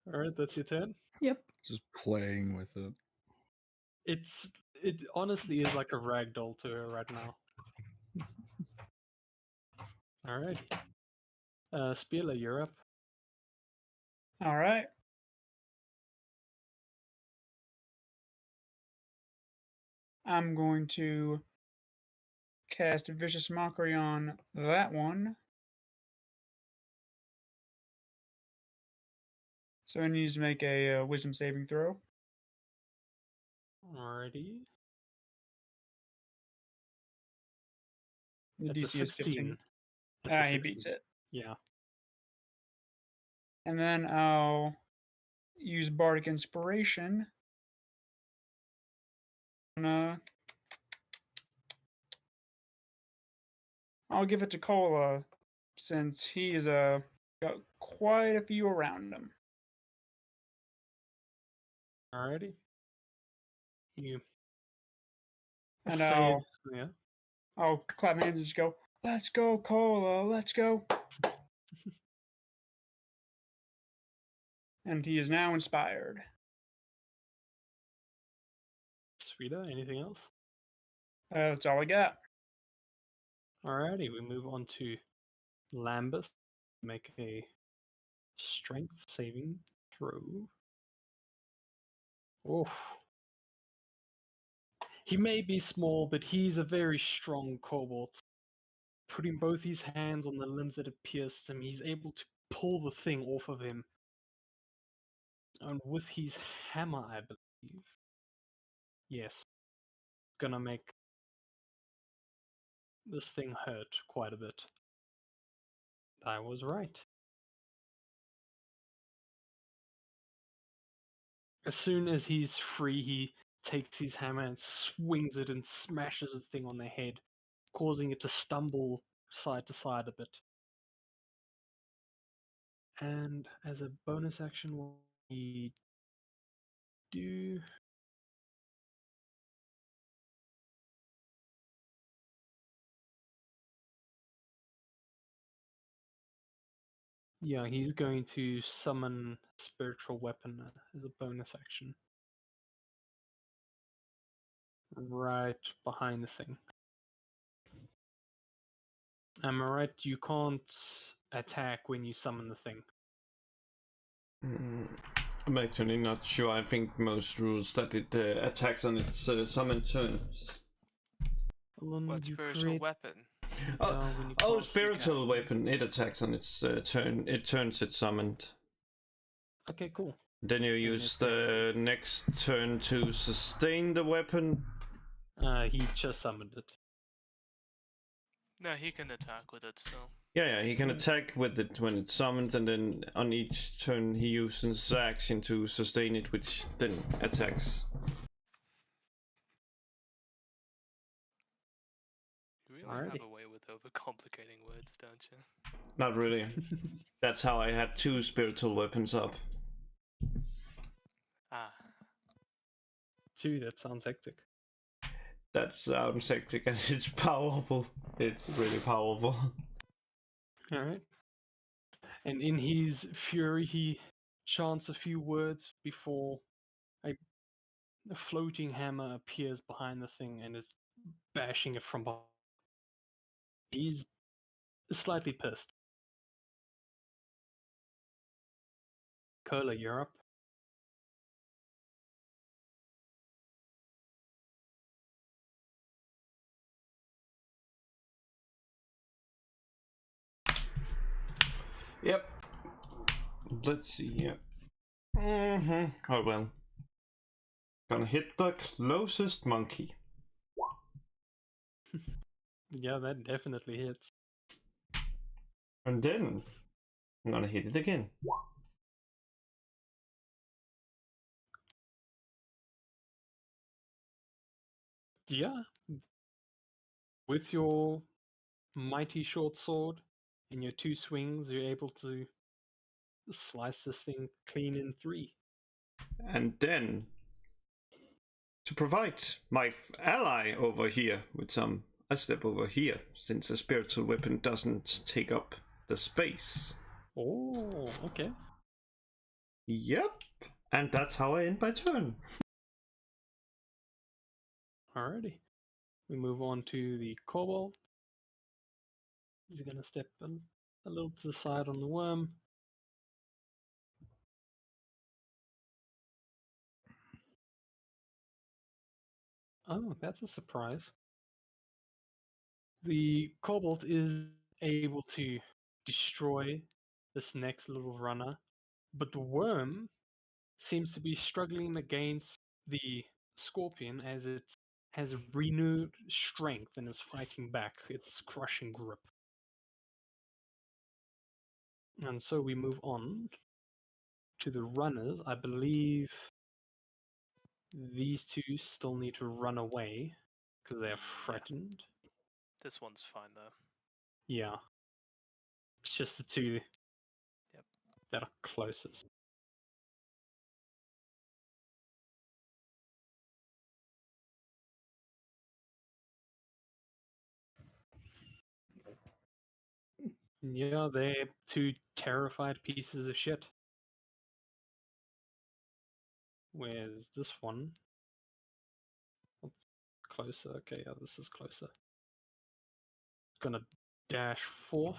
Alright, that's your turn. Yep. Just playing with it. It honestly is like a ragdoll to her right now. Alrighty. Spieler, you're up. All right. I'm going to cast a Vicious Mockery on that one. So it needs to make a Wisdom saving throw. Alrighty. The That's a DC is 15. 16. That's a He 16. beats it. Yeah. And then I'll use Bardic Inspiration. And, I'll give it to Cola, since he's got quite a few around him. Alrighty. You And save. Yeah. I'll clap my hands and just go, "Let's go, Cola, let's go." And he is now inspired. Sweeter, anything else? That's all I got. Alrighty, we move on to Lambus. Make a strength saving throw. Oh. He may be small, but he's a very strong kobold. Putting both his hands on the limbs that have pierced him, he's able to pull the thing off of him. And with his hammer, I believe. Yes. Gonna make this thing hurt quite a bit. I was right. As soon as he's free, he takes his hammer and swings it and smashes the thing on the head, causing it to stumble side to side a bit. And as a bonus action, what we do... Yeah, he's going to summon Spiritual Weapon as a bonus action. Right behind the thing. Am I right? You can't attack when you summon the thing. I'm actually not sure. I think most rules that it attacks on its summon turns. What spiritual weapon? Oh, spiritual weapon. It attacks on its turn. It turns it summoned. Okay, cool. Then you use the next turn to sustain the weapon. He just summoned it. No, he can attack with it, so... Yeah, he can attack with it when it's summoned, and then on each turn he uses his action to sustain it, which then attacks. You really have a way with overcomplicating words, don't you? Not really. That's how I had 2 spiritual weapons up. Ah. 2, that sounds hectic. That sounds hectic and it's powerful. It's really powerful. Alright. And in his fury, he chants a few words before a floating hammer appears behind the thing and is bashing it from behind. He's slightly pissed. Cola, you're up. Yep. Let's see here. Oh well. Gonna hit the closest monkey. Yeah, that definitely hits. And then I'm gonna hit it again. Yeah. With your mighty short sword and your 2 swings, you're able to slice this thing clean in 3. And then, to provide my ally over here with some, I step over here, since a spiritual weapon doesn't take up the space. Oh, okay. Yep. And that's how I end my turn. Alrighty. We move on to the kobold. He's gonna step a little to the side on the worm. Oh, that's a surprise. The kobold is able to destroy this next little runner, but the worm seems to be struggling against the scorpion as it has renewed strength and is fighting back its crushing grip. And so we move on to the runners. I believe these two still need to run away because they're Yeah. frightened. This one's fine though. Yeah. It's just the two Yep. that are closest. Yeah, they're two terrified pieces of shit. Where's this one? What's closer? Okay, yeah, this is closer. Gonna dash forth.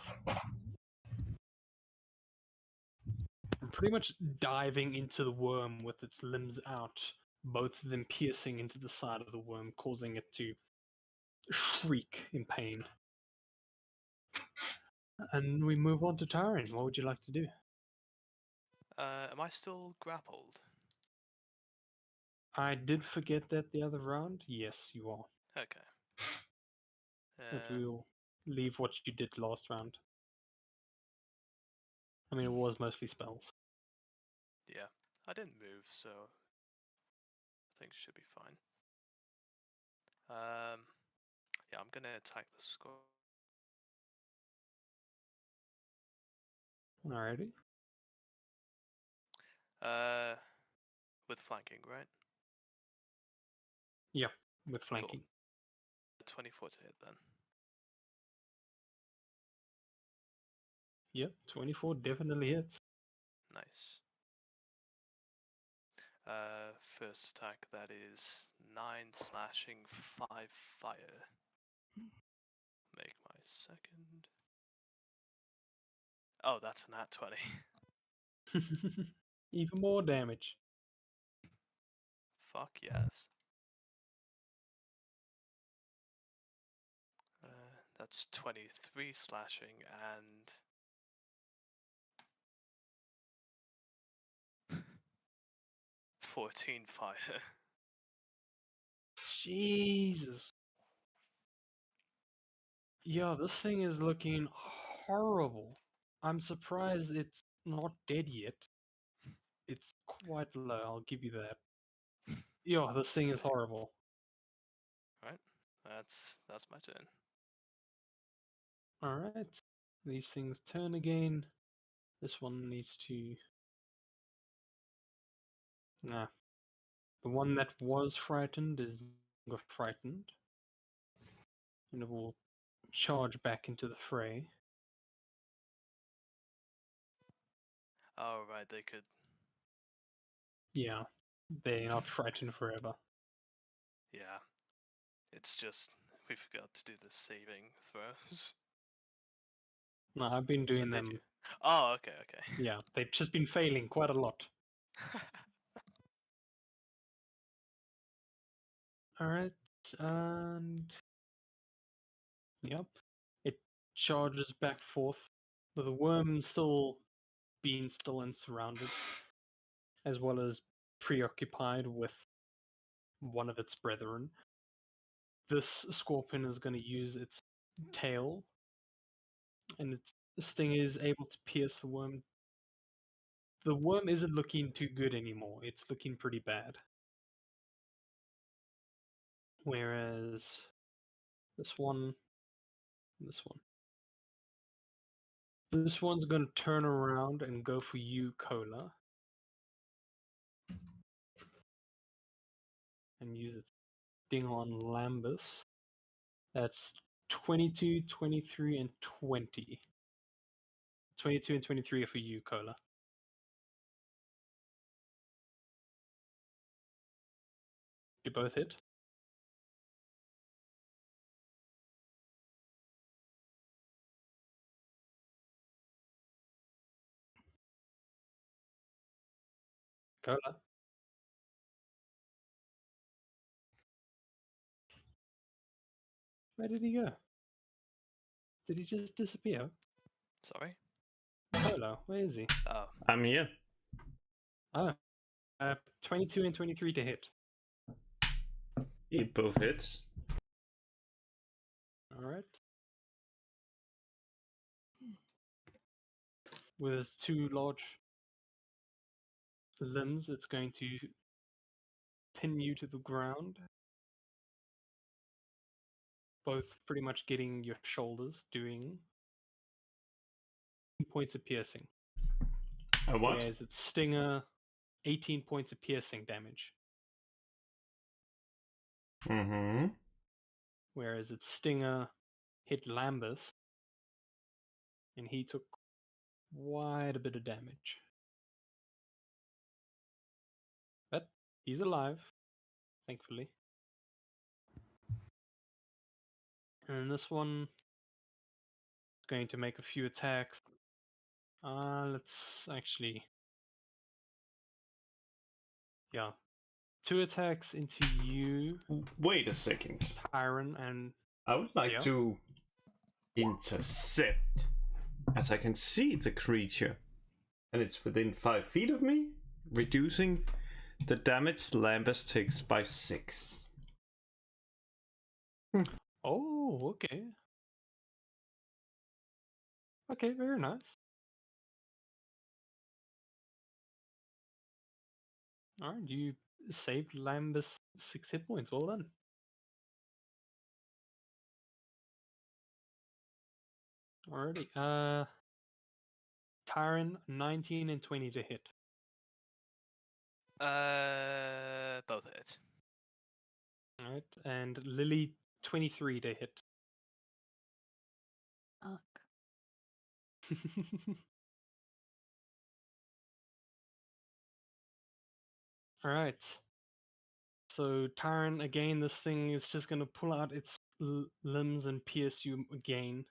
And pretty much diving into the worm with its limbs out, both of them piercing into the side of the worm, causing it to shriek in pain. And we move on to Tyrion. What would you like to do? Am I still grappled? I did forget that the other round. Yes, you are. Okay. But we'll leave what you did last round. I mean, it was mostly spells. Yeah, I didn't move, so I think it should be fine. Yeah, I'm gonna attack the score. Alrighty. With flanking, right? Yeah, with flanking. 24 to hit then. Yep, 24 definitely hits. Nice. First attack, that is 9 slashing, 5 fire. Make my second. Oh, that's a nat 20. Even more damage. Fuck yes. That's 23 slashing and 14 fire. Jesus. Yeah, this thing is looking horrible. I'm surprised it's not dead yet. It's quite low, I'll give you that. Yeah, this thing is Sick. horrible. Right, that's my turn. Alright. These things turn again. This one needs to... Nah. The one that was frightened is no longer frightened. And it will charge back into the fray. Oh right, they could. Yeah. they're not frightened forever. Yeah. It's just we forgot to do the saving throws. No, I've been Or doing did them. you? Oh, okay, okay. Yeah, they've just been failing quite a lot. Alright, and yep, it charges back forth with the worm still being still and surrounded, as well as preoccupied with one of its brethren. This scorpion is going to use its tail, and its sting is able to pierce the worm. The worm isn't looking too good anymore, it's looking pretty bad. Whereas this one, this one. This one's gonna turn around and go for you, Cola. And use its sting on Lambus. That's 22, 23, and 20. 22 and 23 are for you, Cola. You both hit? Cola? Where did he go? Did he just disappear? Sorry? Cola, where is he? Oh. I'm here. Oh, 22 and 23 to hit. It both hits. Alright. With its two large limbs, it's going to pin you to the ground. Both pretty much getting your shoulders, doing points of piercing. A what? Whereas its stinger, 18 points of piercing damage. Mm-hmm. Whereas its stinger hit Lambus, and he took quite a bit of damage. But he's alive, thankfully. And this one is going to make a few attacks. Let's actually... Yeah. 2 attacks into you, Wait a second. Tyron, and... I would like Yeah. to intercept, as I can see the creature, and it's within 5 feet of me, reducing the damage Lambus takes by 6. Oh, okay. Okay, very nice. Alright, you saved Lambus 6 hit points. Well done. Alrighty. Tyron, 19 and 20 to hit. Both hit. Alright, and Lily, 23 to hit. Fuck. Alright. So, Tyron, again, this thing is just gonna pull out its limbs and pierce you again.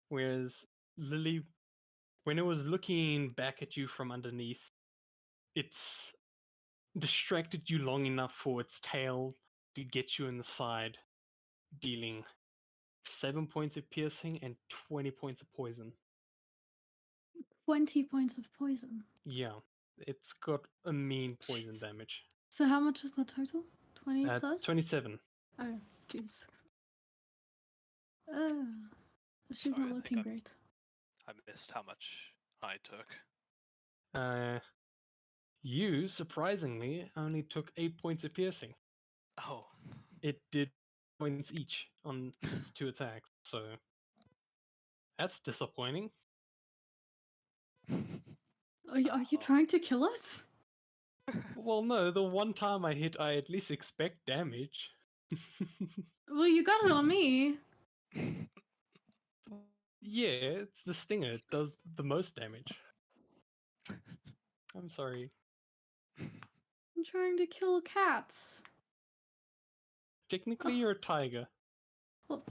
Whereas Lily, when it was looking back at you from underneath, it's distracted you long enough for its tail to get you in the side, dealing 7 points of piercing and 20 points of poison. 20 points of poison. Yeah, it's got a mean poison Jeez. damage. So how much is the total? 20 plus? 27. Oh, jeez. She's Sorry, I not think looking I'm- great. I missed how much I took. You, surprisingly, only took 8 points of piercing. Oh. It did points each on its 2 attacks, so that's disappointing. Are you Oh. trying to kill us? Well, no, the one time I hit, I at least expect damage. Well, you got it on me. Yeah, it's the stinger. It does the most damage. I'm sorry. I'm trying to kill cats. Technically, you're a tiger. Well,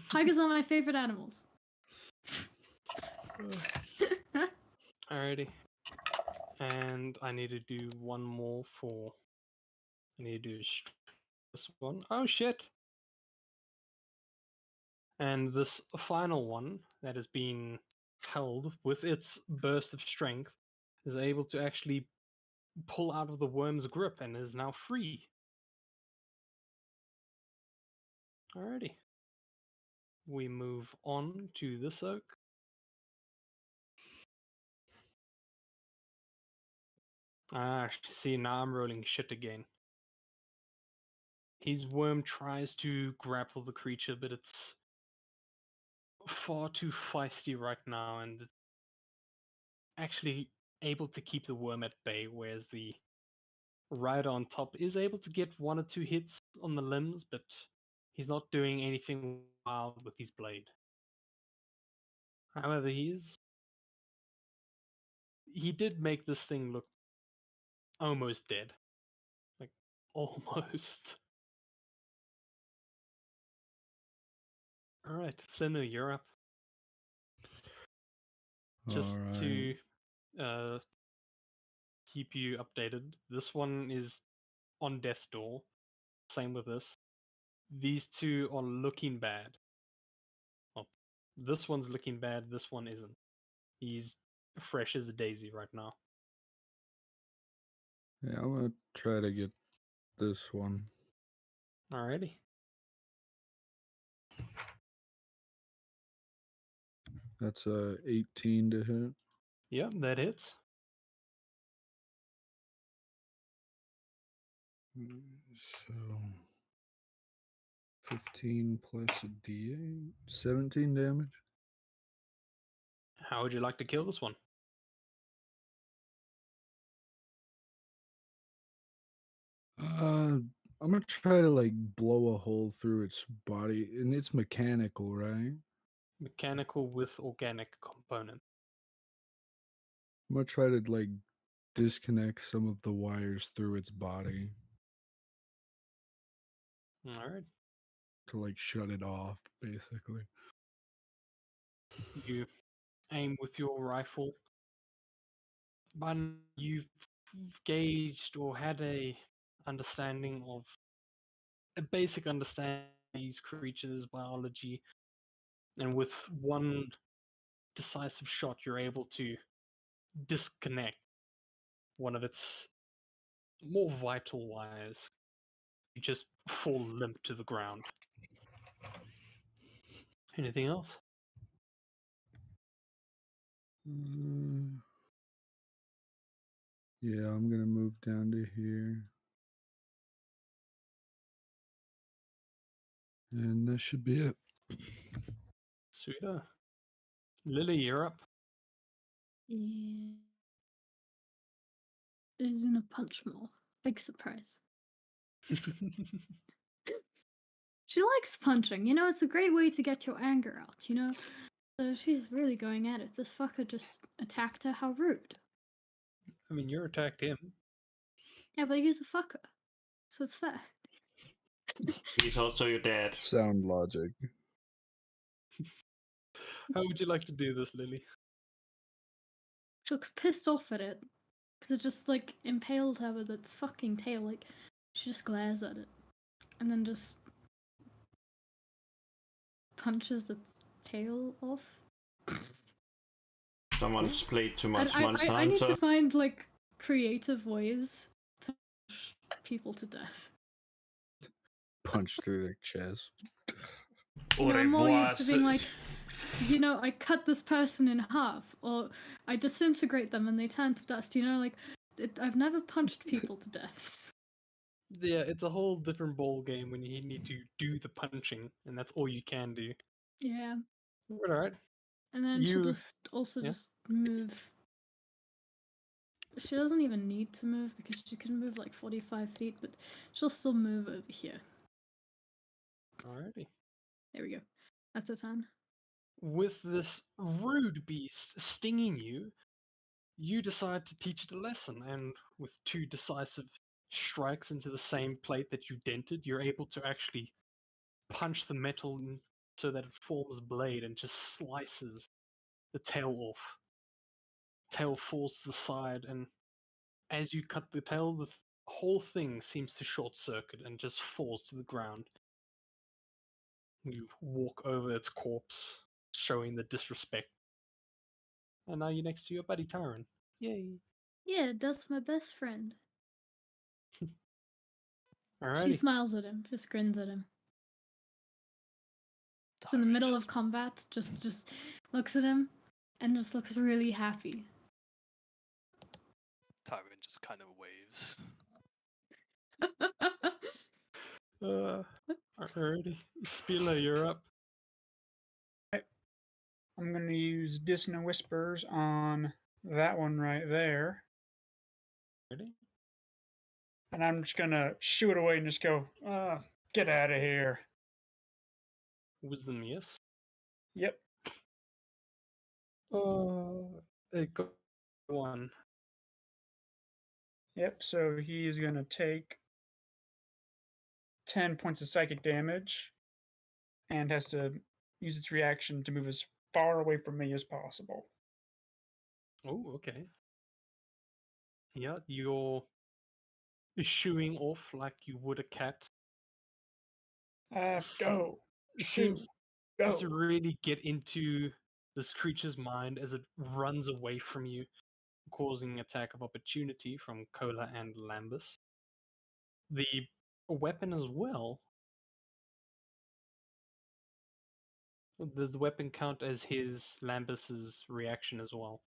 tigers are my favorite animals. Alrighty. And I need to do one more for. I need to do this one. Oh shit! And this final one that has been held with its burst of strength is able to actually pull out of the worm's grip and is now free. Alrighty. We move on to this oak. Ah, see, now I'm rolling shit again. His worm tries to grapple the creature, but it's far too feisty right now, and it's actually able to keep the worm at bay, whereas the rider on top is able to get 1 or 2 hits on the limbs, but he's not doing anything wild with his blade. However, he did make this thing look almost dead. Like, almost. Alright, Flinu, you're up. Just Alright. to keep you updated, this one is on death's door. Same with this. These two are looking bad. Well, this one's looking bad, this one isn't. He's fresh as a daisy right now. Yeah, I'm gonna try to get this one. Alrighty. That's a 18 to hit. Yep, that hits. So 15 plus a D8, 17 damage. How would you like to kill this one? I'm gonna try to like blow a hole through its body, and it's mechanical, right? Mechanical with organic component. I'm gonna try to like disconnect some of the wires through its body Alright. to like shut it off, basically. You aim with your rifle. But you've gauged or had a understanding of a basic understanding of these creatures' biology, and with one decisive shot, you're able to disconnect one of its more vital wires. You just fall limp to the ground. Anything else? Yeah, I'm gonna move down to here. And that should be it. Sweeter. Lily, you're up. Yeah. Is in a punch more. Big surprise. She likes punching, you know, it's a great way to get your anger out, you know? So she's really going at it. This fucker just attacked her, how rude. I mean, you attacked him. Yeah, but he's a fucker. So it's fair. He's also your dad. Sound logic. How would you like to do this, Lily? She looks pissed off at it. Because it just, like, impaled her with its fucking tail. Like, she just glares at it. And then just punches its tail off. Someone's played too much I Monster need Hunter. to find, like, creative ways to push people to death. Punch through their chest. You know, I'm more used to being like, you know, I cut this person in half, or I disintegrate them and they turn to dust. You know, like, I've never punched people to death. Yeah, it's a whole different ball game when you need to do the punching, and that's all you can do. Yeah. Alright. And then she'll just also just move. She doesn't even need to move because she can move like 45 feet, but she'll still move over here. Alrighty. There we go. That's her turn. With this rude beast stinging you, you decide to teach it a lesson, and with 2 decisive strikes into the same plate that you dented, you're able to actually punch the metal so that it forms a blade and just slices the tail off. Tail falls to the side, and as you cut the tail, the whole thing seems to short circuit and just falls to the ground. You walk over its corpse, showing the disrespect. And now you're next to your buddy Tyron. Yay! Yeah, that's my best friend. Alrighty. She smiles at him, just grins at him. It's in the Tyron middle just- of combat, just looks at him and just looks really happy. Tyron just kind of waves. Alrighty. Spiller, you're up. I'm going to use Dissonant Whispers on that one right there. Ready? And I'm just going to shoo it away and just go, get out of here. Wisdom, yes. Yep. Go on. Yep, so he is going to take 10 points of psychic damage and has to use its reaction to move as far away from me as possible. Oh, okay. Yeah, you're shooing off like you would a cat. Go. It Shoot. seems Go. to really get into this creature's mind as it runs away from you, causing attack of opportunity from Cola and Lambus. The weapon as well. Does the weapon count as his Lambus's reaction as well?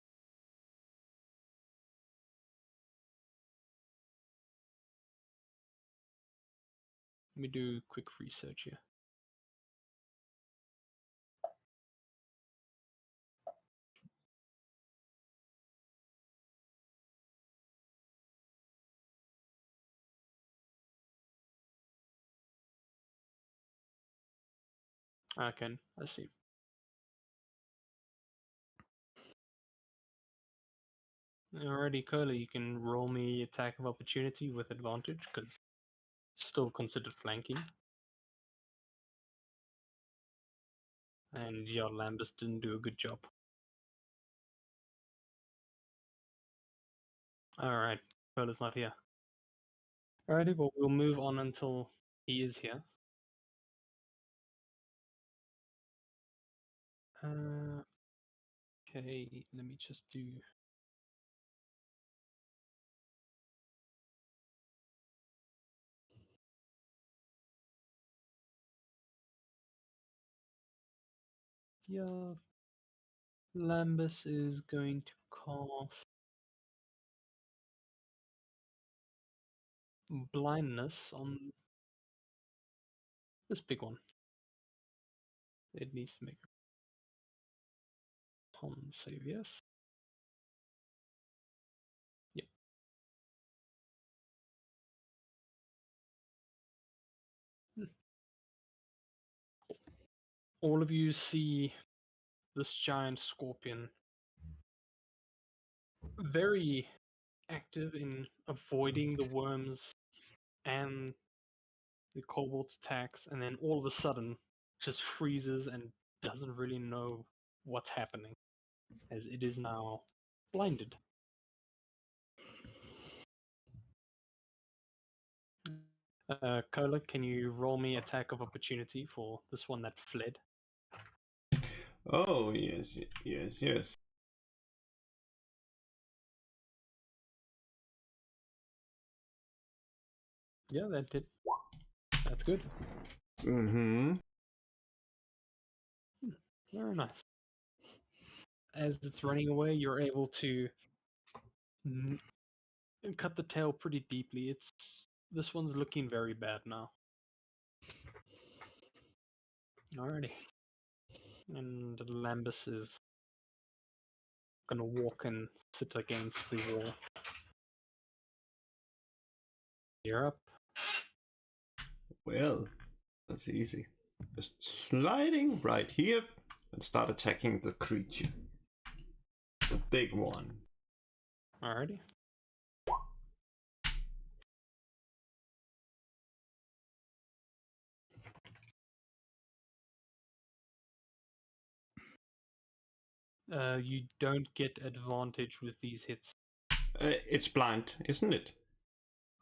Let me do quick research here. Okay, I see. Alrighty, Cola, you can roll me attack of opportunity with advantage, because still considered flanking. And your Lambus didn't do a good job. Alright, Cola's not here. Alrighty, well, we'll move on until he is here. Okay, let me just do... Yeah, Lambus is going to cast blindness on this big one. It needs to make a con save, yes. Yep. All of you see this giant scorpion very active in avoiding the worms and the kobold's attacks, and then all of a sudden just freezes and doesn't really know what's happening, as it is now blinded. Cola, can you roll me attack of opportunity for this one that fled? Oh, yes, yes, yes. Yeah, that did. That's good. Mm-hmm. Very nice. As it's running away, you're able to cut the tail pretty deeply. This one's looking very bad now. Alrighty. And Lambus is gonna walk and sit against the wall. You're up. Well, that's easy. Just sliding right here and start attacking the creature. The big one. Alrighty. You don't get advantage with these hits. It's blind, isn't it?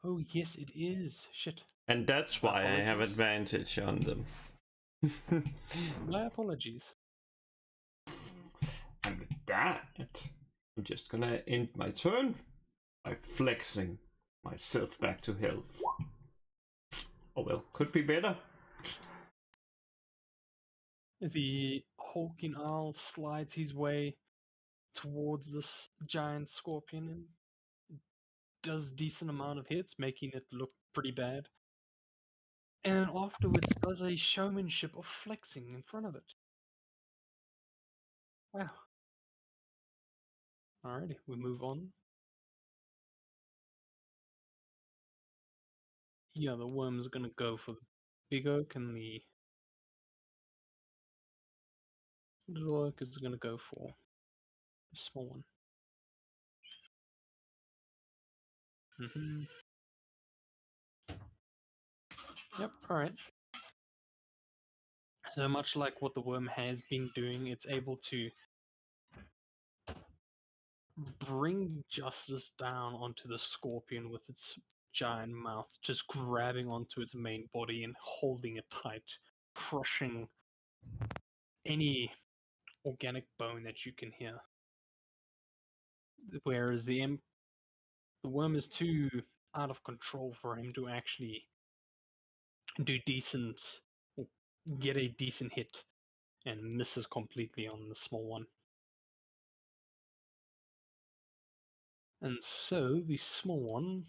Oh yes, it is. Shit. And that's why I have Apologies. advantage on them. My apologies. And with that, I'm just gonna end my turn by flexing myself back to health. Oh well, could be better. The hulking owl slides his way towards this giant scorpion and does decent amount of hits, making it look pretty bad. And afterwards does a showmanship of flexing in front of it. Wow. Alrighty, we move on. Yeah, the worm's gonna go for the big oak, and the little oak is gonna go for the small one. Yep, alright. So much like what the worm has been doing, it's able to bring justice down onto the scorpion with its giant mouth, just grabbing onto its main body and holding it tight, crushing any organic bone that you can hear. Whereas the worm is too out of control for him to actually do decent, get a decent hit, and misses completely on the small one. And so the small one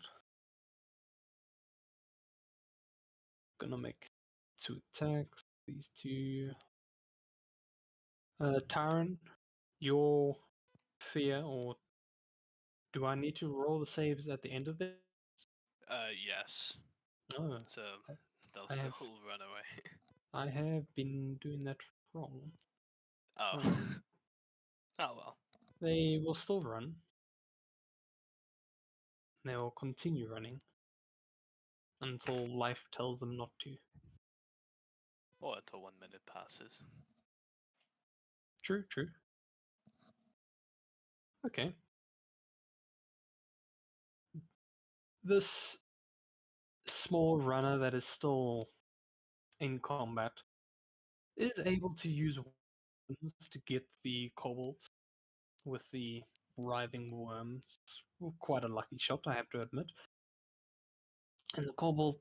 gonna make 2 attacks. These two. Taran, your fear, or do I need to roll the saves at the end of this? Yes. Oh, So they'll I still have- run away. I have been doing that wrong. Oh. Oh. Oh well. They will still run. They will continue running until life tells them not to. Or until 1 minute passes. True, true. Okay. This small runner that is still in combat is able to use weapons to get the kobold with the writhing worms. Quite a lucky shot, I have to admit. And the kobold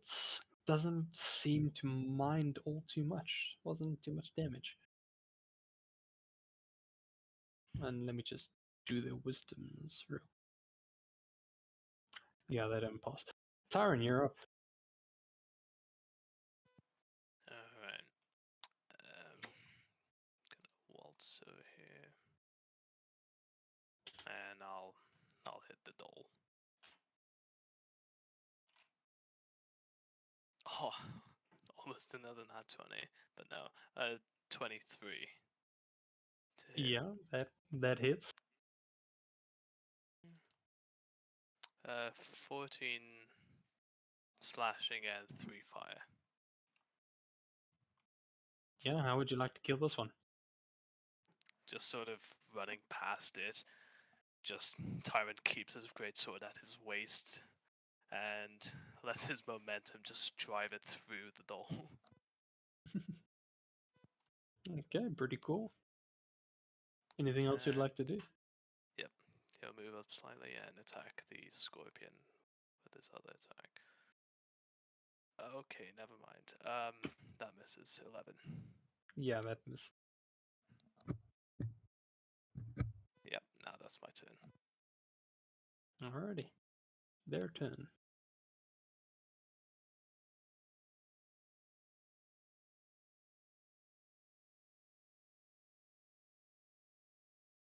doesn't seem to mind all too much. Wasn't too much damage. And let me just do the wisdoms real. Yeah, they don't pass. Tyron, you're up. Alright. Gonna waltz over here. And I'll hit the doll. Oh, almost another nat 20, but no, 23. To hit. Yeah, that hits. 14 slashing and 3 fire. Yeah, how would you like to kill this one? Just sort of running past it. Just Tyrant keeps his greatsword at his waist and lets his momentum just drive it through the doll. Okay, pretty cool. Anything else you'd like to do? Yep, he'll move up slightly and attack the scorpion with his other attack. Okay, never mind. That misses 11. Yeah, that is. Yep, now that's my turn. Alrighty. Their turn.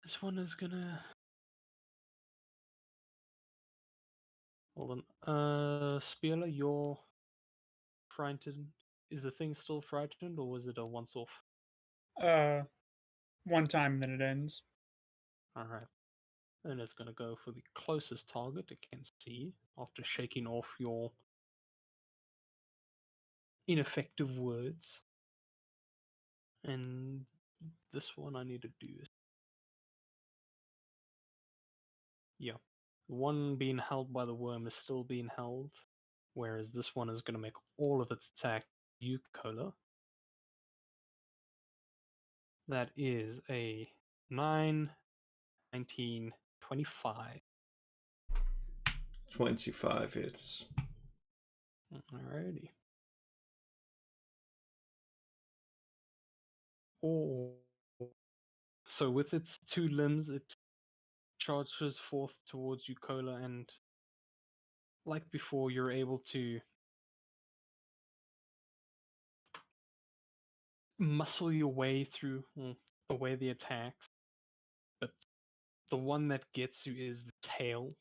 This one is gonna... Hold on. Spieler, you're frightened. Is the thing still frightened, or was it a once-off? 1 time, then it ends. Alright. and it's going to go for the closest target it can see after shaking off your ineffective words. And this one I need to do is, yeah, the one being held by the worm is still being held, whereas this one is going to make all of its attack you, Cola. That is a 9, 19, 25. 25 hits. Alrighty. Oh. So with its two limbs, it charges forth towards you, Cola, and like before, you're able to muscle your way through away the attacks. But the one that gets you is the tail.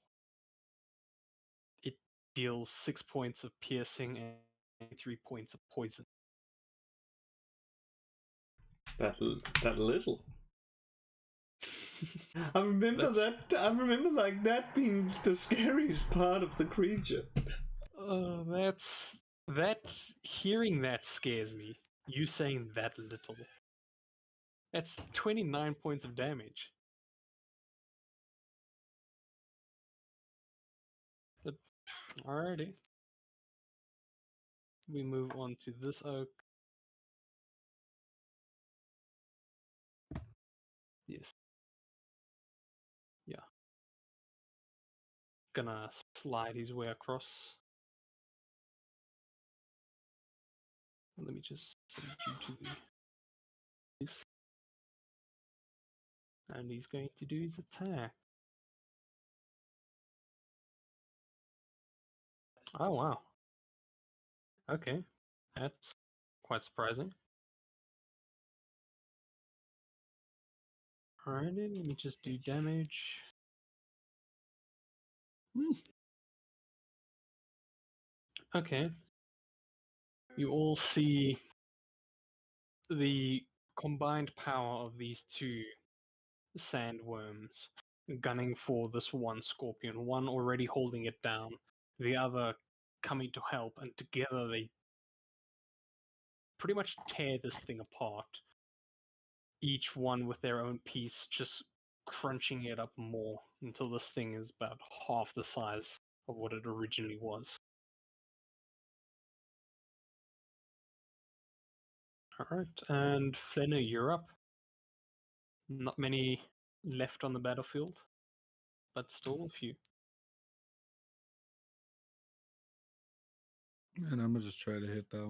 It deals 6 points of piercing and 3 points of poison. That little. I remember That's- that. I remember like that being the scariest part of the creature. Hearing that scares me. You saying that little. That's 29 points of damage. But, alrighty. We move on to this oak. Yes. Yeah. Gonna slide his way across. Let me just send you to this. And he's going to do his attack. Oh wow. Okay. That's quite surprising. Alrighty, let me just do damage. Okay. You all see the combined power of these two sandworms gunning for this one scorpion, one already holding it down, the other coming to help, and together they pretty much tear this thing apart. Each one with their own piece, just crunching it up more until this thing is about half the size of what it originally was. Alright, and Flenner, you're up. Not many left on the battlefield, but still a few. And I'm gonna just try to hit that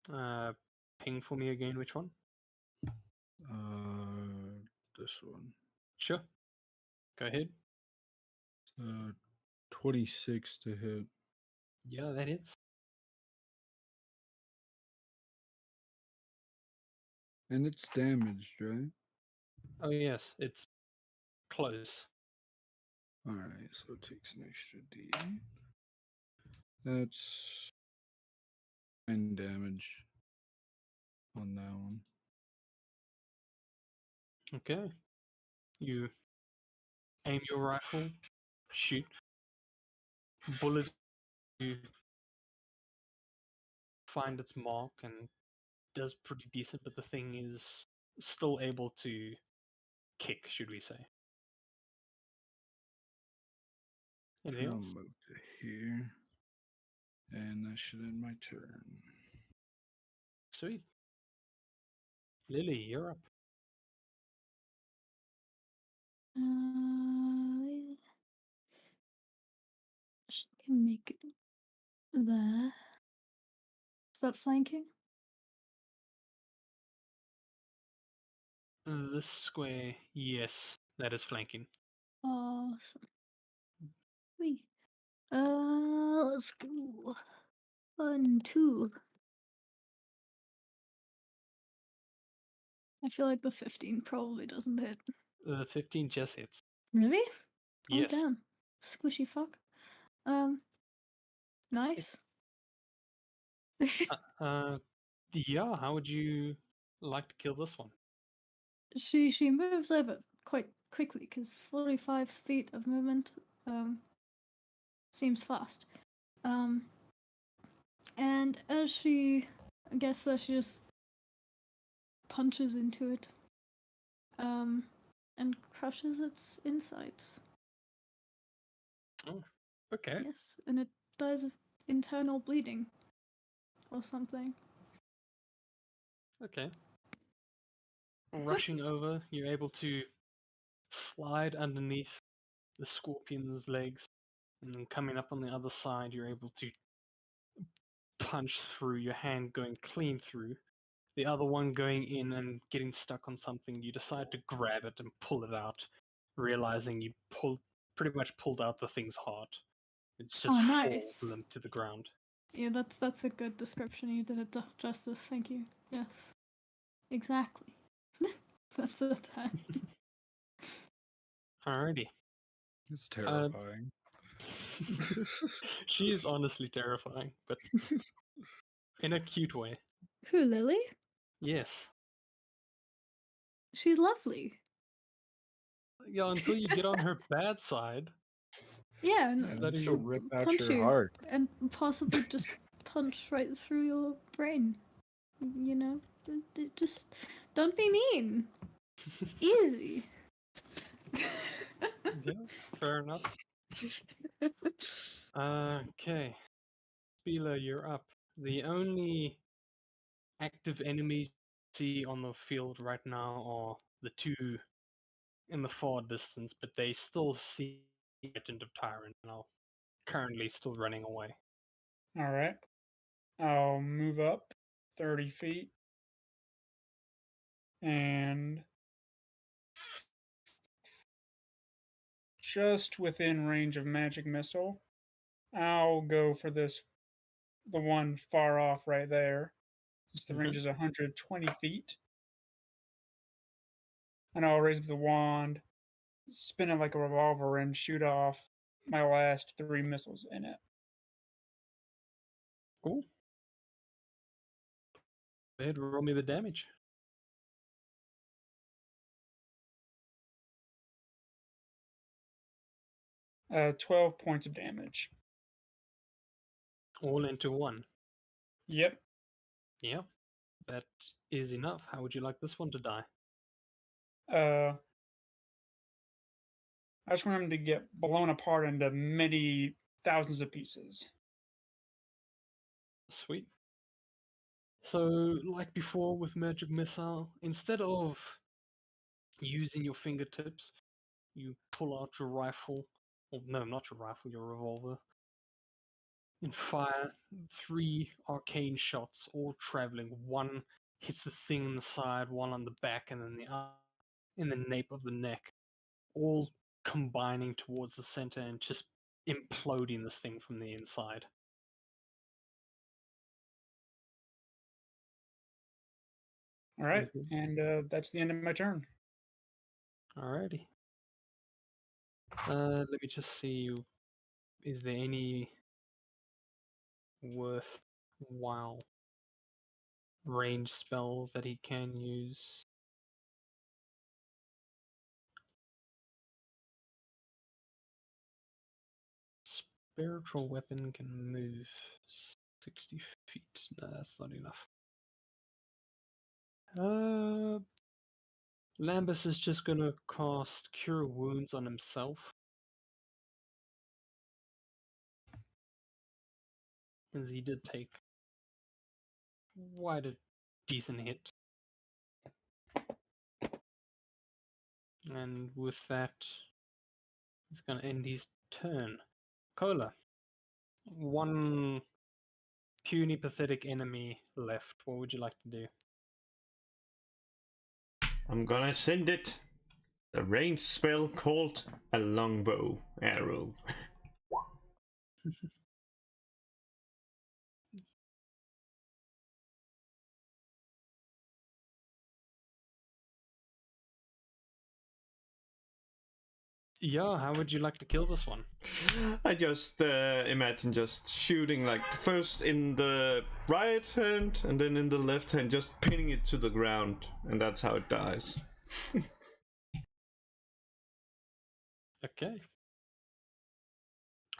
one. Ping for me again, which one? This one. Sure. Go ahead. 26 to hit. Yeah, that hits. And it's damaged, right? Oh yes, it's close. Alright, so it takes an extra D8. That's 9 damage on that one. Okay. You aim your rifle, shoot. Bullet, you find its mark and does pretty decent, but the thing is still able to kick, should we say. Anything I'll else? move to here. And that should end my turn. Sweet. Lily, you're up. She can make it there. Is that flanking? This square, yes, that is flanking. Awesome. Wait. Let's go. 1, 2. I feel like the 15 probably doesn't hit. The 15 just hits. Really? Yes. Oh damn. Squishy fuck. Nice. Yeah, how would you like to kill this one? She moves over quite quickly because 45 feet of movement seems fast. And as she, I guess that she just punches into it, and crushes its insides. Oh, okay. Yes, and it dies of internal bleeding or something. Okay. Rushing over, you're able to slide underneath the scorpion's legs, and then coming up on the other side, you're able to punch through, your hand going clean through, the other one going in and getting stuck on something. You decide to grab it and pull it out, realizing you pretty much pulled out the thing's heart. It just falls nice. limp to the ground. Yeah, that's a good description. You did it justice. Thank you. Yes, exactly. That's a 10. Alrighty. It's terrifying. She is honestly terrifying, but in a cute way. Who, Lily? Yes. She's lovely. Yeah, until you get on her bad side. Yeah, and Yeah, That is she'll your rip out punch your you heart. and possibly just punch right through your brain. You know, just don't be mean. Easy. Yeah, fair enough. Okay. Spieler, you're up. The only active enemies you see on the field right now are the two in the far distance, but they still see the Legend of Tyrant and are currently still running away. All right. I'll move up 30 feet. And just within range of magic missile, I'll go for the one far off right there, since the range is 120 feet. And I'll raise the wand, spin it like a revolver, and shoot off my last 3 missiles in it. Cool. Go ahead, roll me the damage. Uh, 12 points of damage. All into one. Yep. Yep. That is enough. How would you like this one to die? I just want him to get blown apart into many thousands of pieces. Sweet. So, like before with Magic Missile, instead of using your fingertips, you pull out your rifle, or no, not your rifle, your revolver, and fire 3 arcane shots, all traveling. One hits the thing on the side, one on the back, and then the other in the nape of the neck, all combining towards the center and just imploding this thing from the inside. All right. And that's the end of my turn. Alrighty. Let me just see. Is there any worthwhile range spells that he can use? Spiritual weapon can move 60 feet. No, that's not enough. Lambus is just gonna cast Cure Wounds on himself. As he did take quite a decent hit. And with that, he's gonna end his turn. Cola. One puny, pathetic enemy left. What would you like to do? I'm gonna send it a ranged spell called a longbow arrow. Yeah, how would you like to kill this one? I just imagine just shooting like first in the right hand and then in the left hand, just pinning it to the ground, and that's how it dies. Okay.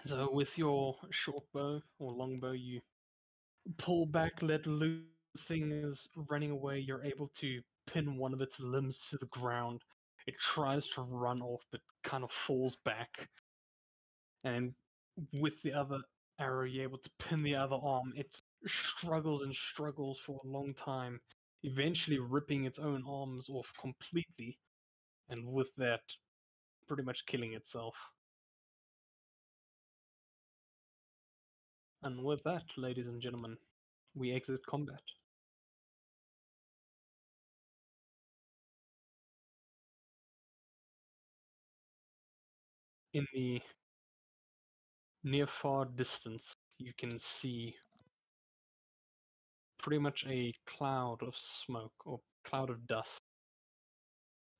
So with your short bow or long bow, you pull back, let loose. The thing is running away. You're able to pin one of its limbs to the ground. It tries to run off, but kind of falls back. And with the other arrow, you're able to pin the other arm. It struggles and struggles for a long time, eventually ripping its own arms off completely, and with that, pretty much killing itself. And with that, ladies and gentlemen, we exit combat. In the near far distance, you can see pretty much a cloud of smoke or cloud of dust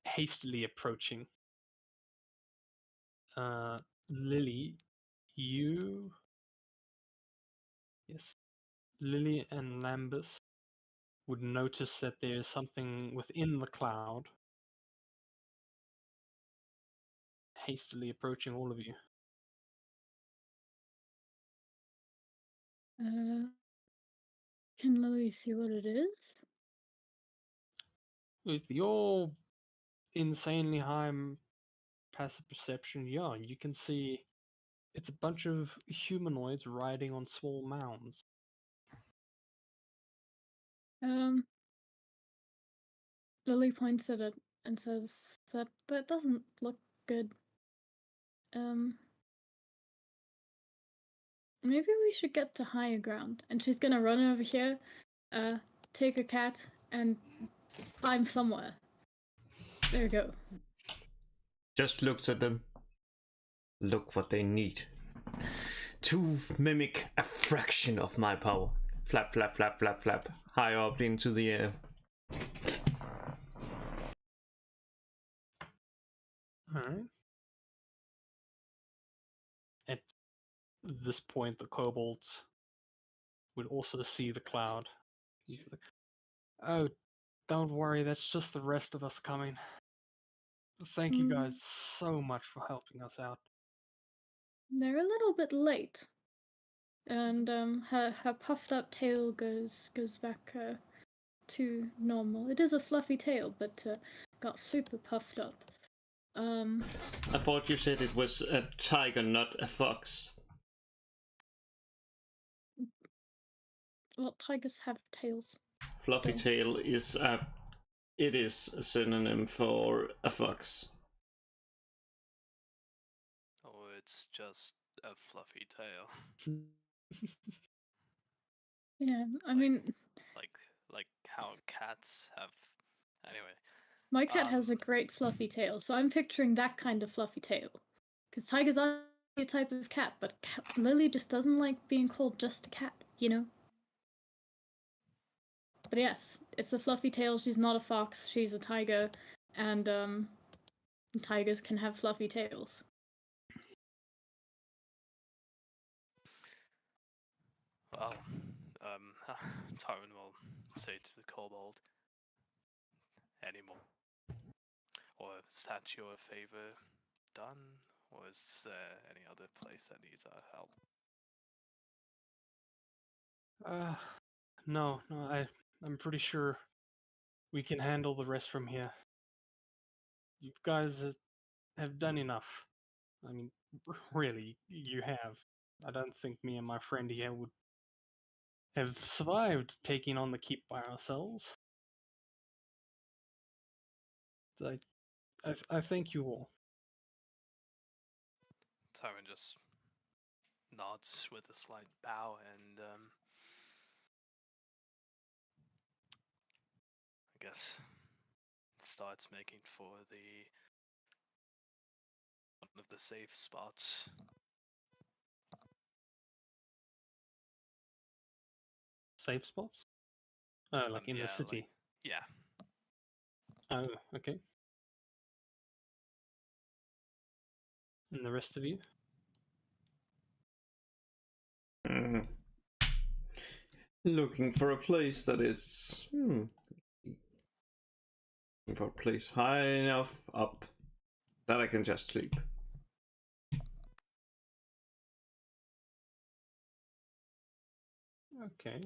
hastily approaching. Lily, you. Yes. Lily and Lambus would notice that there is something within the cloud hastily approaching all of you. Can Lily see what it is? With your insanely high passive perception, yeah, you can see it's a bunch of humanoids riding on small mounds. Lily points at it and says that doesn't look good. Maybe we should get to higher ground. And she's gonna run over here, take a cat, and climb somewhere. There we go. Just looked at them. Look what they need. To mimic a fraction of my power. Flap, flap, flap, flap, flap. High up into the air. Alright. At this point, the kobolds would also see the cloud. He's like, oh, don't worry, that's just the rest of us coming. Thank you guys so much for helping us out. They're a little bit late. And her puffed up tail goes back to normal. It is a fluffy tail, but got super puffed up. I thought you said it was a tiger, not a fox. Well, tigers have tails. Fluffy tail is a synonym for a fox. Or it's just a fluffy tail. Yeah, I mean, like how cats have. Anyway, my cat has a great fluffy tail, so I'm picturing that kind of fluffy tail. Because tigers are a type of cat, but Lily just doesn't like being called just a cat, you know? But yes, it's a fluffy tail. She's not a fox. She's a tiger, and tigers can have fluffy tails. well, Tyrone will say to the kobold, anymore. Or is that your favor done? Or is there any other place that needs our help? No, I'm pretty sure we can handle the rest from here. You guys have done enough. I mean, really, you have. I don't think me and my friend here would have survived taking on the keep by ourselves. I thank you all. Tyrone just nods with a slight bow and I guess starts making for one of the safe spots. Safe spots? Oh, like in the Yeah, city? Yeah. Oh, okay. And the rest of you? Looking for a place that is looking for a place high enough up that I can just sleep. Okay.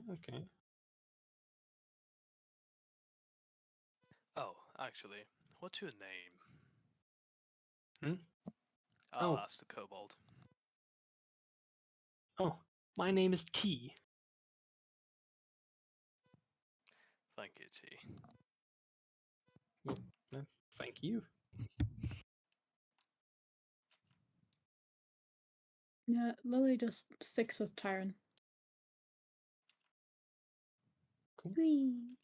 Oh, actually, what's your name? Hmm? I'll Oh. ask the kobold. Oh, my name is T. Thank you, T. Thank you. Yeah, Lily just sticks with Tyron. Cool. Whee.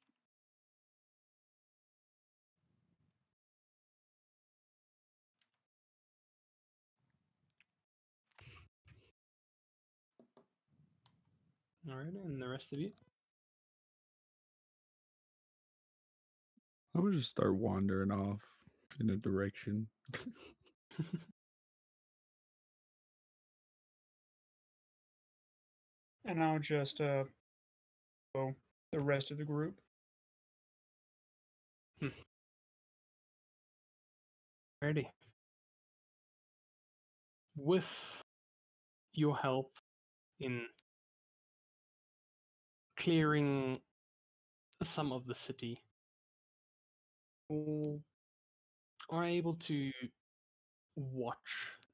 Alright, and the rest of you? I would just start wandering off in a direction. And I'll just go the rest of the group. Ready. With your help in clearing some of the city, you are able to watch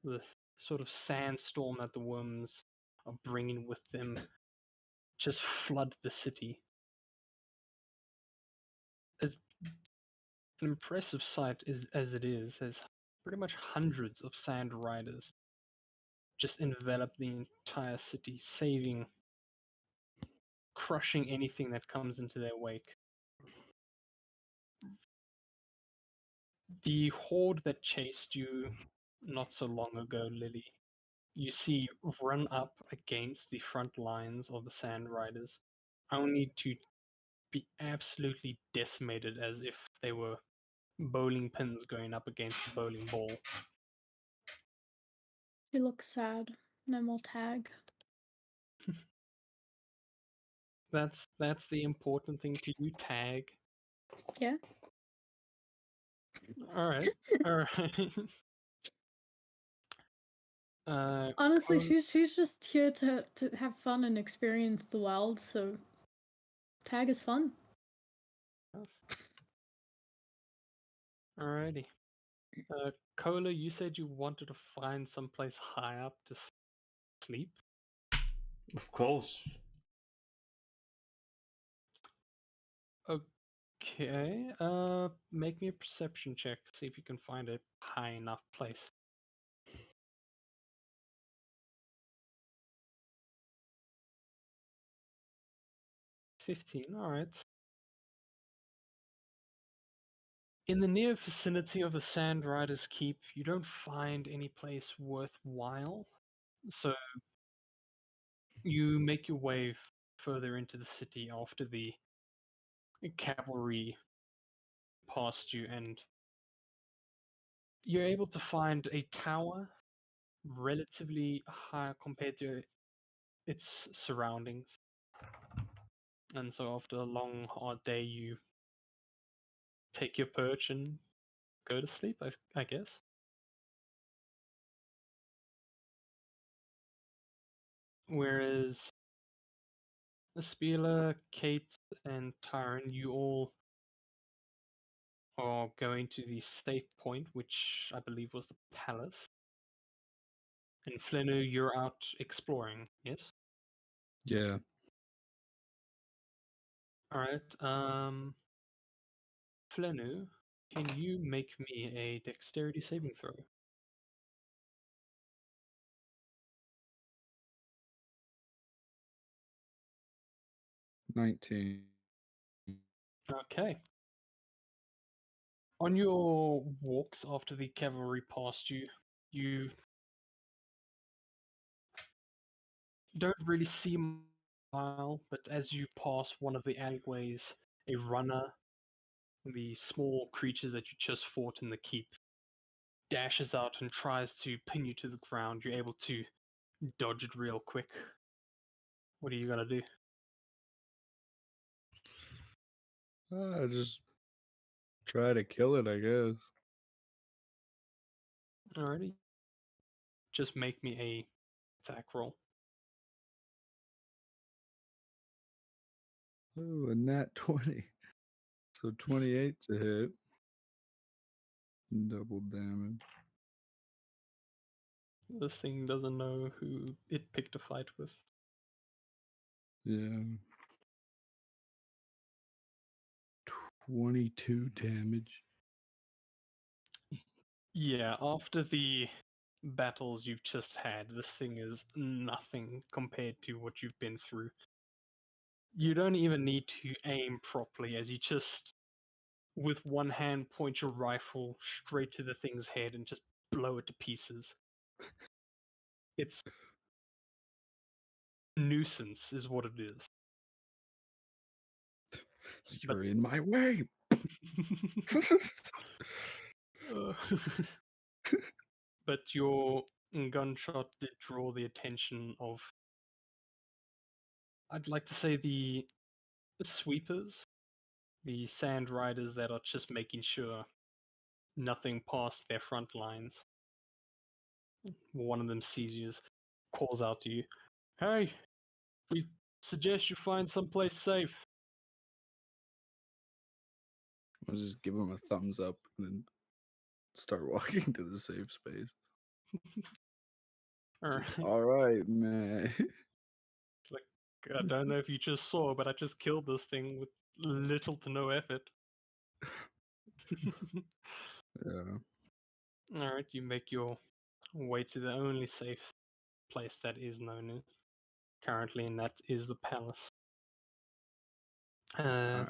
the sort of sandstorm that the worms are bringing with them just flood the city. As an impressive sight as it is, there's pretty much hundreds of sand riders just envelop the entire city, crushing anything that comes into their wake. The horde that chased you not so long ago, Lily, you see run up against the front lines of the Sand Riders, only to be absolutely decimated as if they were bowling pins going up against a bowling ball. She looks sad. No more tag. That's the important thing to you, Tag. Yeah. Alright. Alright. Honestly, Cole- she's just here to have fun and experience the world. So tag is fun. Alrighty. Cola, you said you wanted to find someplace high up to sleep? Of course. Okay, make me a perception check, see if you can find a high enough place. Alright. In the near vicinity of the Sand Riders Keep, you don't find any place worthwhile, so you make your way further into the city after the cavalry passed you, and you're able to find a tower relatively high compared to its surroundings. And so after a long, hard day, you take your perch and go to sleep, I guess. Whereas Spila, Kate, and Tyron, you all are going to the safe point, which I believe was the palace. And Flenu, you're out exploring, yes? Yeah. Alright, Flenu, can you make me a dexterity saving throw? 19. Okay. On your walks after the cavalry passed you, you don't really see a mile, but as you pass one of the alleyways, a runner, the small creatures that you just fought in the keep, dashes out and tries to pin you to the ground. You're able to dodge it real quick. What are you gonna do? Just try to kill it, I guess. Alrighty. Just make me a attack roll. Oh, a nat 20. So 28 to hit. Double damage. This thing doesn't know who it picked a fight with. Yeah. 22 damage. Yeah, after the battles you've just had, this thing is nothing compared to what you've been through. You don't even need to aim properly, as you just, with one hand, point your rifle straight to the thing's head and just blow it to pieces. It's nuisance, is what it is. You're in my way. Uh, but your gunshot did draw the attention of, I'd like to say, the sweepers, the sand riders that are just making sure nothing past their front lines. One of them sees you, calls out to you, "Hey, we suggest you find someplace safe." I'll just give him a thumbs up and then start walking to the safe space. All right, man. Like, I don't know if you just saw, but I just killed this thing with little to no effort. Yeah. Alright, you make your way to the only safe place that is known currently, and that is the palace. Alright.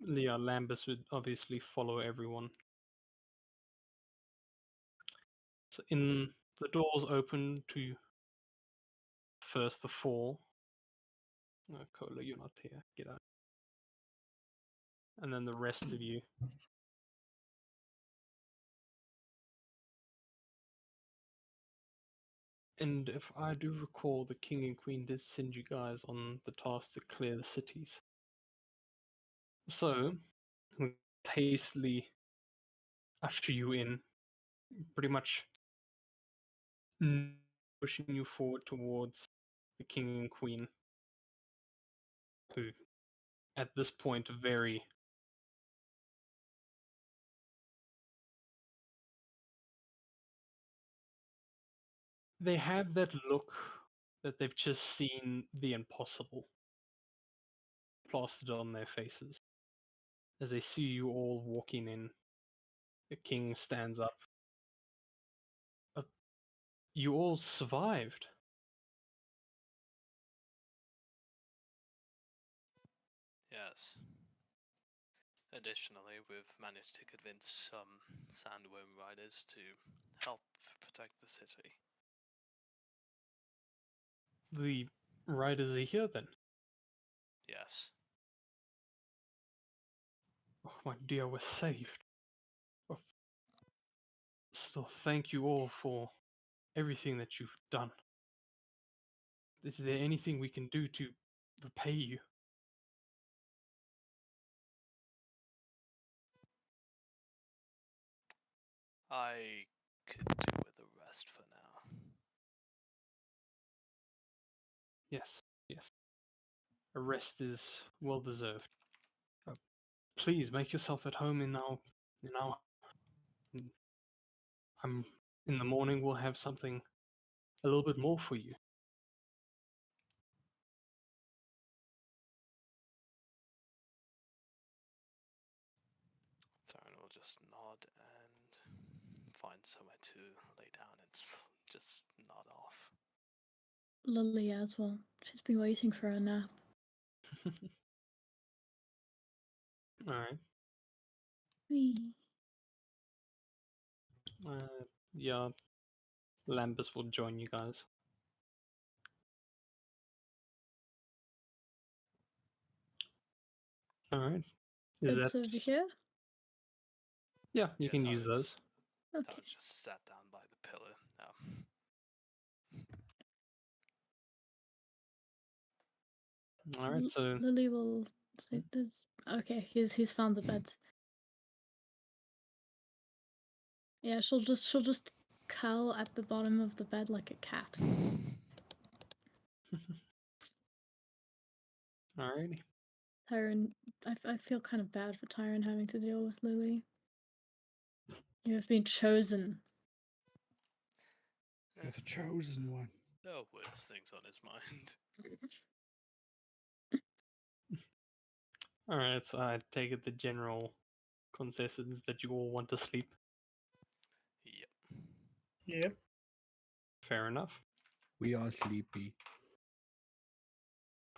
Yeah, Lambus would obviously follow everyone. So the doors open to first the four. Cola, you're not here. Get out. And then the rest of you. And if I do recall, the king and queen did send you guys on the task to clear the cities. So, we hastily usher you in, pretty much pushing you forward towards the king and queen, who, at this point, very they have that look that they've just seen the impossible plastered on their faces. As they see you all walking in, the king stands up. You all survived. Yes. Additionally, we've managed to convince some sandworm riders to help protect the city. The riders are here then. Yes. Oh, my dear, we're saved. Oh, still, thank you all for everything that you've done. Is there anything we can do to repay you? I could do with a rest for now. Yes, yes. A rest is well deserved. Please make yourself at home in our. I'm in the morning. We'll have something a little bit more for you. Taryn will just nod and find somewhere to lay down and just nod off. Lily as well. She's been waiting for a nap. Alright. Whee. Yeah, Lambus will join you guys. Alright. Is It's that. over here? Yeah, you can use those. Okay. Taryn just sat down by the pillar. Alright, so. Lily will say this. Okay, he's found the bed. Yeah, she'll just curl at the bottom of the bed like a cat. Alrighty. Tyron, I feel kind of bad for Tyron having to deal with Lily. You have been chosen. You're the chosen one. There are worse things on his mind. Alright, so I take it the general consensus is that you all want to sleep. Yep. Yep. Fair enough. We are sleepy.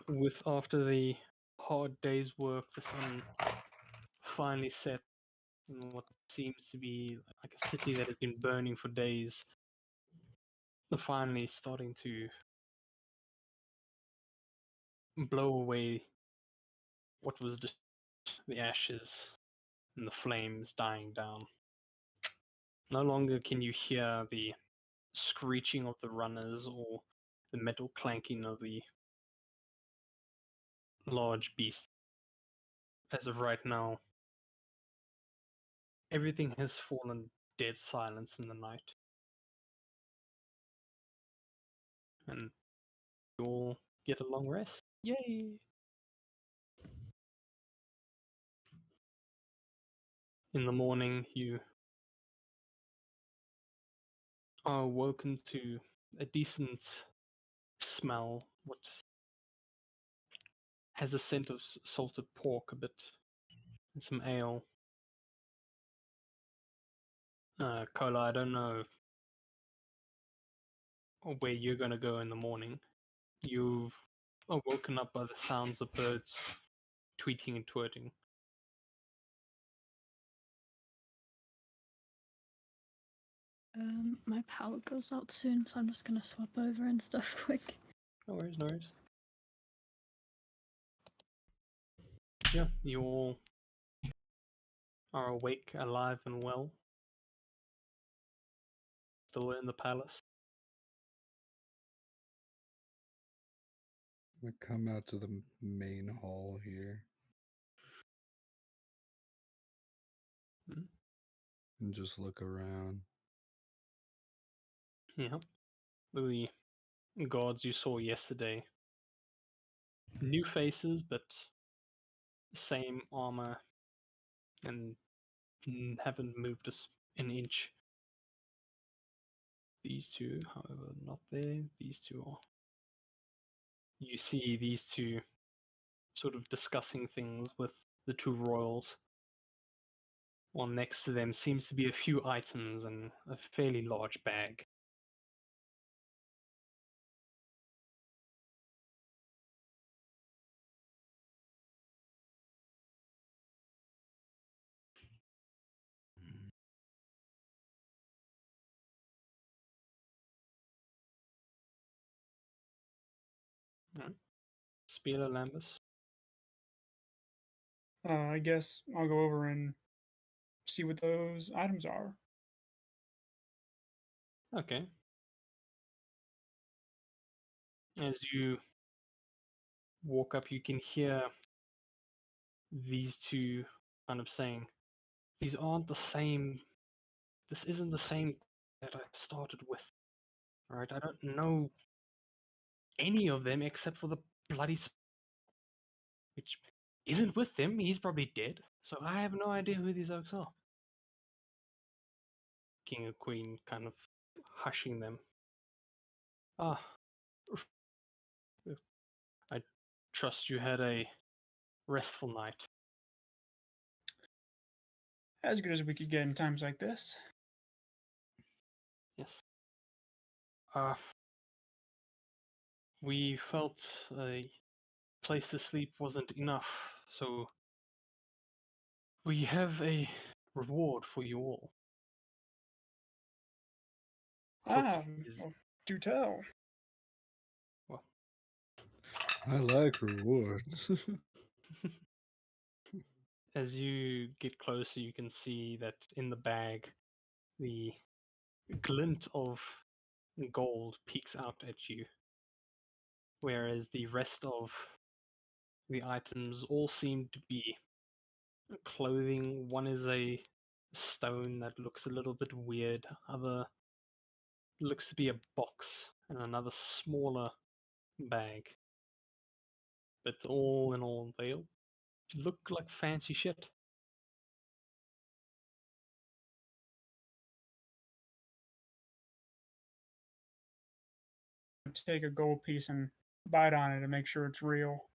With after the hard day's work, the sun finally set in what seems to be like a city that has been burning for days. They're finally starting to blow away what was just the ashes and the flames dying down. No longer can you hear the screeching of the runners or the metal clanking of the large beast. As of right now, everything has fallen dead silence in the night. And you all get a long rest. Yay! In the morning, you are awoken to a decent smell, what has a scent of salted pork a bit, and some ale. Kola, I don't know where you're gonna go in the morning. You've woken up by the sounds of birds tweeting and twerting. My power goes out soon, so I'm just gonna swap over and stuff quick. No worries, no worries. Yeah, you all are awake, alive, and well. Still in the palace. I come out to the main hall here. Hmm? And just look around. Yeah. The guards you saw yesterday. New faces, but same armor, and haven't moved us an inch. These two, however, not there. These two are. You see these two sort of discussing things with the two royals. While next to them seems to be a few items and a fairly large bag. Right. Spieler Lambus. I guess I'll go over and see what those items are. Okay. As you walk up, you can hear these two kind of saying, "These aren't the same. This isn't the same that I started with. Alright, I don't know any of them except for the bloody which isn't with them. He's probably dead. So I have no idea who these oaks are." King and Queen kind of hushing them. Ah, I trust you had a restful night. As good as we could get in times like this. Yes. We felt a place to sleep wasn't enough, so we have a reward for you all. Ah, Hopefully is- well, do tell. well, I like rewards. as you get closer, you can see that in the bag, the glint of gold peeks out at you, whereas the rest of the items all seem to be clothing. One is a stone that looks a little bit weird. Other looks to be a box, and another smaller bag. But all in all, You look like fancy shit. Take a gold piece and bite on it to make sure it's real.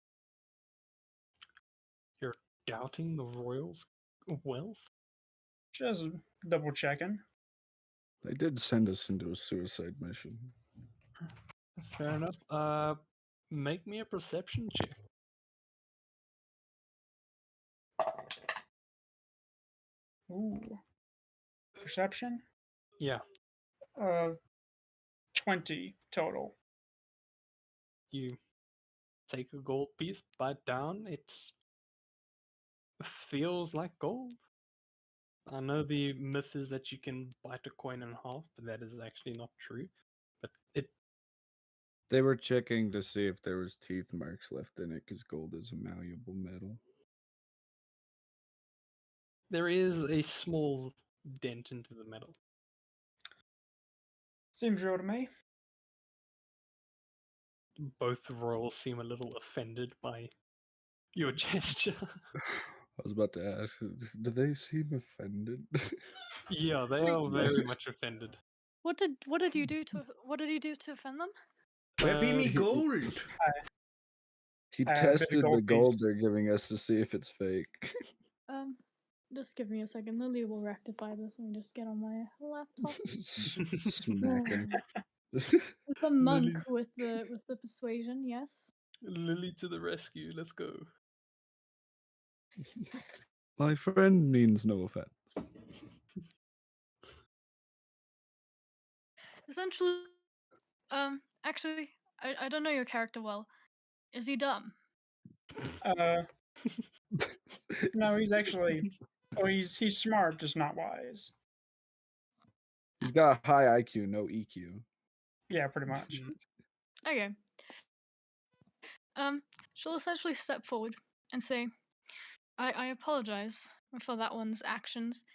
You're doubting the royals' wealth? Just double checking. They did send us into a suicide mission. Fair enough. Make me a perception check. Ooh. Perception? Yeah, 20 total. you take a gold piece, bite down. It feels like gold. I know the myth is that you can bite a coin in half, but that is actually not true. But They were checking to see if there was teeth marks left in it because gold is a malleable metal. there is a small dent into the metal. Seems real to me. Both royals seem a little offended by your gesture. I was about to ask, do they seem offended? Yeah, they Wait, are very much offended. What did you do to offend them? Where be me he- gold? He bit of tested the gold gold piece. they're giving us to see if it's fake. Just give me a second. Lily will rectify this. Let me just get on my laptop. Smack him. The monk with the persuasion, yes. Lily to the rescue, let's go. My friend means no offense. Essentially, actually, I don't know your character well. Is he dumb? No, he's actually. Oh, he's smart, just not wise. He's got high IQ, no EQ. Yeah, pretty much. Okay. She'll essentially step forward and say, I apologize for that one's actions.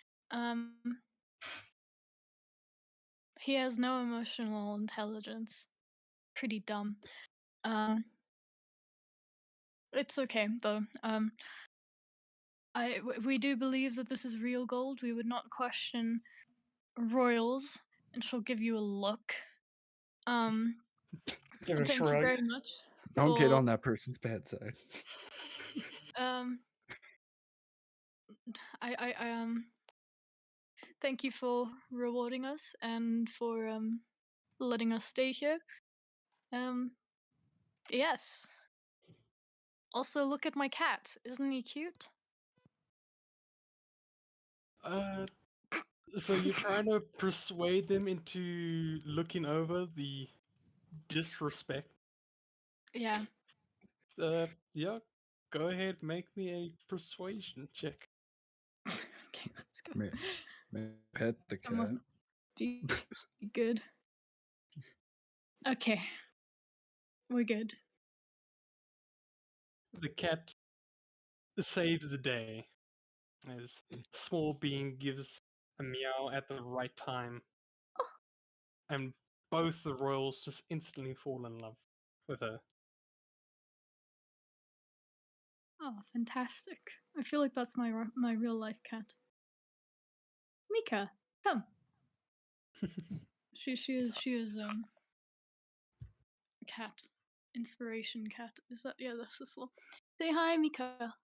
He has no emotional intelligence. Pretty dumb. It's okay though. We do believe that this is real gold. We would not question royals, and she'll give you a look. Give a Thank you shrug. very much. Don't get for- on that person's bad side. I thank you for rewarding us and for letting us stay here. Yes. Also, look at my cat. Isn't he cute? So you're trying to persuade them into looking over the disrespect. Yeah. Yeah, go ahead, make me a persuasion check. Okay, let's go. May pet the Come cat. on. Be good. Okay. We're good. The cat saves the day as small being gives a meow at the right time, and both the royals just instantly fall in love with her. Oh, fantastic. I feel like that's my real life cat. Mika, come. She is a cat. Inspiration cat. Is that yeah, that's the floor. Say hi, Mika.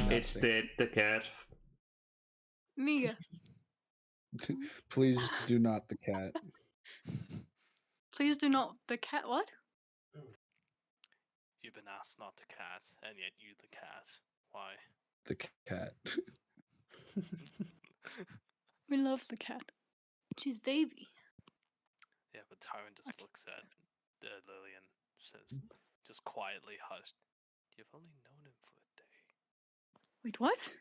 It's dead, the cat. Mika. Please do not the cat. Please do not the cat what? You've been asked not to cat, and yet you the cat. Why? The cat. We love the cat. She's baby. Yeah, but Tyron just looks at Lily and says, just quietly hushed, "You've only known him for a day." Wait, what?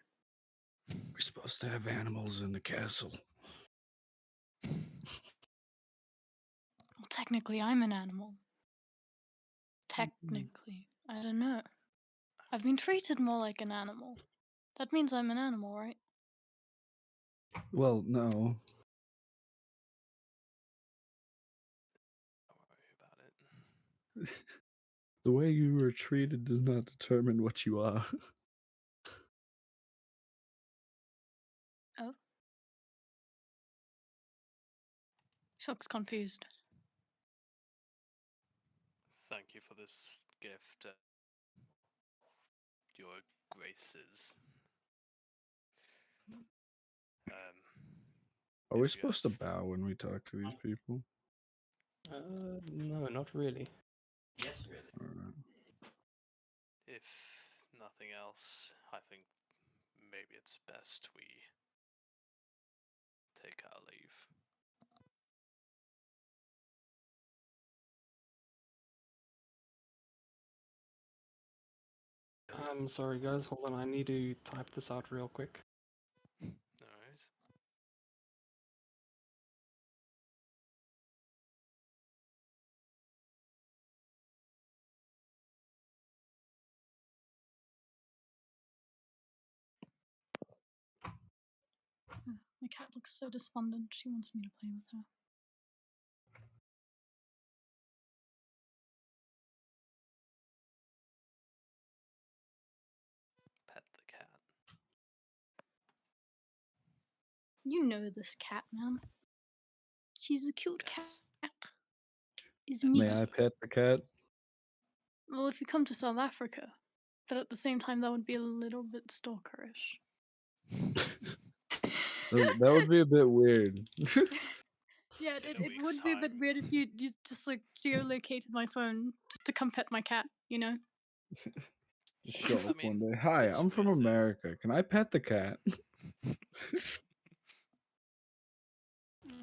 We're supposed to have animals in the castle. Well, technically, I'm an animal. Technically. I don't know. I've been treated more like an animal. That means I'm an animal, right? Well, no. Don't worry about it. The way you were treated does not determine what you are. Oh. Shock's confused. Thank you for this gift, Your Graces. Are we if you supposed to have- bow when we talk to these people? No, not really. Alright. If nothing else, I think maybe it's best we take our leave. I'm sorry, guys. Hold on. I need to type this out real quick. Alright. My cat looks so despondent. She wants me to play with her. Pet the cat. You know this cat, man. She's a cute Yes. cat. Is me. May I pet the cat? Well, if you come to South Africa, but at the same time, that would be a little bit stalkerish. That would be a bit weird. Yeah, In it a would week's be a bit time. weird if you just like geolocated my phone to come pet my cat, you know? Just show I up mean, one day. Hi, it's I'm from weird, though. America. Can I pet the cat?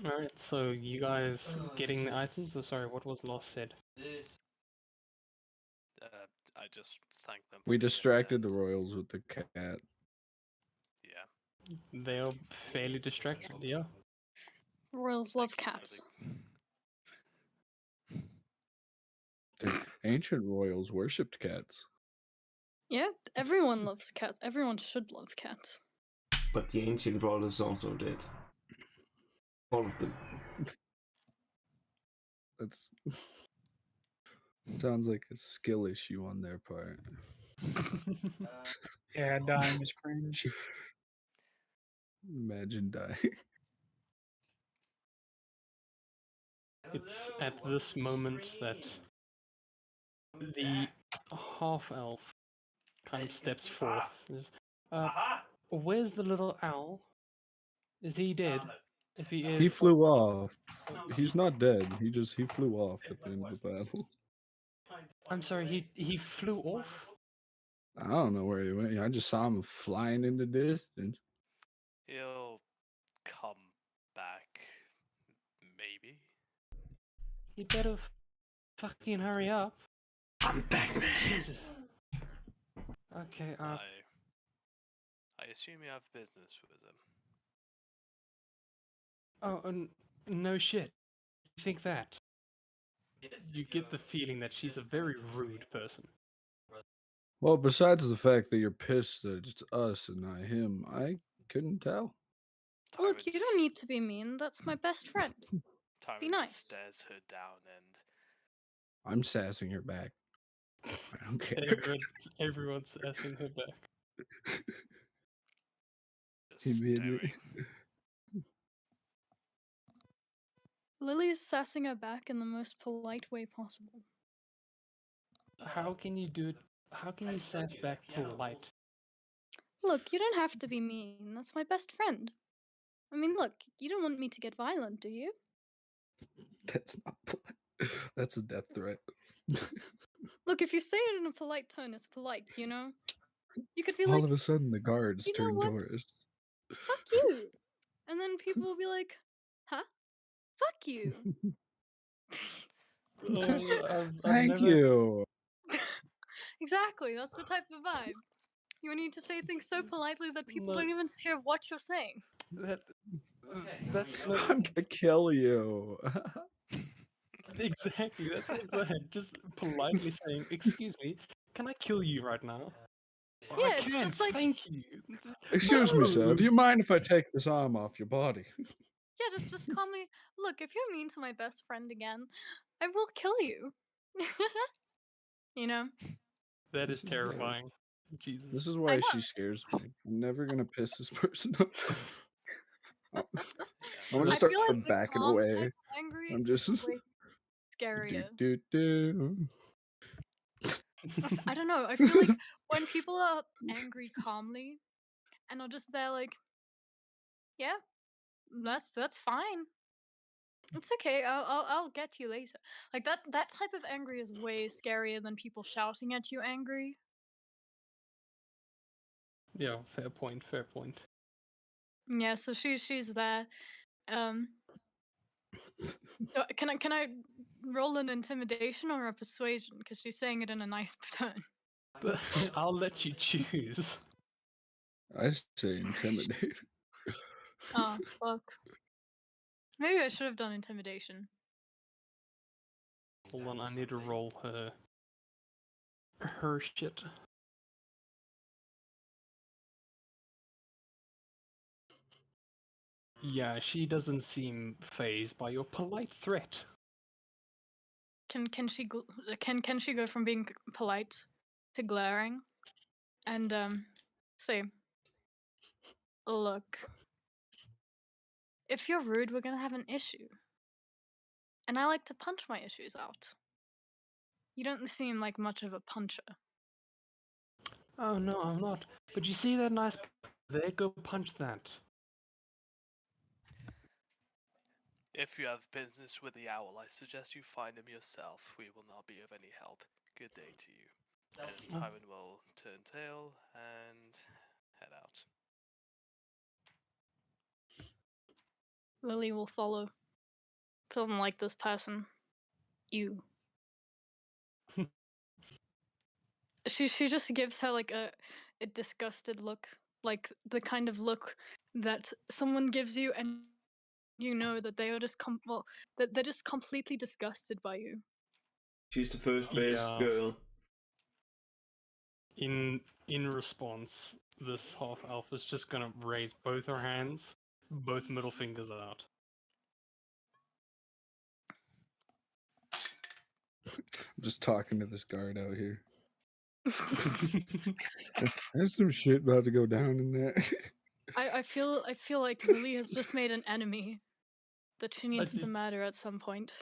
Alright, so you guys getting the items? Or sorry, what was last said? I just thank them. We for the gift distracted the and- royals with the cat. Yeah. They are fairly distracted, yeah. Royals love Thank you for cats. The ancient royals worshipped cats. Yeah, everyone loves cats. Everyone should love cats. But the ancient rollers also did. All of them. That's sounds like a skill issue on their part. Yeah, dying is cringe. Imagine dying. It's at this moment that the half elf kind of steps forth. Where's the little owl? Is he dead? If he is, He flew off. He's not dead. He flew off at the end of the battle. I'm sorry, he flew off? I don't know where he went. I just saw him flying in the distance. He'll come back, maybe. You better fucking hurry up. I'm back, man. Jesus. Okay, I assume you have business with him. no shit. You think that? You get the feeling that she's a very rude person. Well, besides the fact that you're pissed that it's us and not him, I couldn't tell. Look, you don't need to be mean. That's my best friend. Tyron nice. just stares her down and I'm sassing her back. I don't care. Everyone's asking her back. just Immediately. staring. Lily's sassing her back in the most polite way possible. How can you do it? How can you sass back polite? Look, you don't have to be mean. That's my best friend. I mean, look, you don't want me to get violent, do you? That's not polite. That's a death threat. Look, if you say it in a polite tone, it's polite, you know? You could be All like, of a sudden, the guards "You know turn what? tourists. Fuck you." And then people will be like, "Huh? Fuck you." I've Thank never, you. Exactly, that's the type of vibe. You need to say things so politely that people No. don't even hear what you're saying. That's I'm gonna kill you. exactly. That's what I'm saying. Just politely saying, "Excuse me, can I kill you right now?" Yeah, I it's- can. it's like- Thank you. Excuse me, sir. No. Do you mind if I take this arm off your body? Yeah, just call me. Look, if you're mean to my best friend again, I will kill you. You know? That This is is terrifying. Jesus. This is I why know. she scares me. I'm never gonna piss this person off. I'm gonna I start feel like the backing calm type away. of angry I'm is just way scarier. do. I don't know. I feel like when people are angry calmly and are just there like, yeah, that's fine. It's okay. I'll get to you later. Like that type of angry is way scarier than people shouting at you angry. Yeah, fair point. Fair point. Yeah, so she's there. Um can I roll an intimidation or a persuasion because she's saying it in a nice tone. But I'll let you choose. I say intimidate. Oh, fuck. Maybe I should have done intimidation. Hold on, I need to roll her shit. Yeah, she doesn't seem phased by your polite threat. Can she can she go from being polite to glaring? And say, look, if you're rude, we're gonna have an issue. And I like to punch my issues out. You don't seem like much of a puncher. Oh no, I'm not. But you see that nice there? Go punch that. If you have business with the owl, I suggest you find him yourself. We will not be of any help. Good day to you. And Tywin will turn tail and head out. Lily will follow. Doesn't like this person. You. She just gives her like a disgusted look, like the kind of look that someone gives you, and you know that they are just that they're just completely disgusted by you. She's the first best Yeah. girl. In response, this half elf is just gonna raise both her hands, both middle fingers out. I'm just talking to this guard out here. There's some shit about to go down in there. I feel like Lily has just made an enemy that she needs to did- murder at some point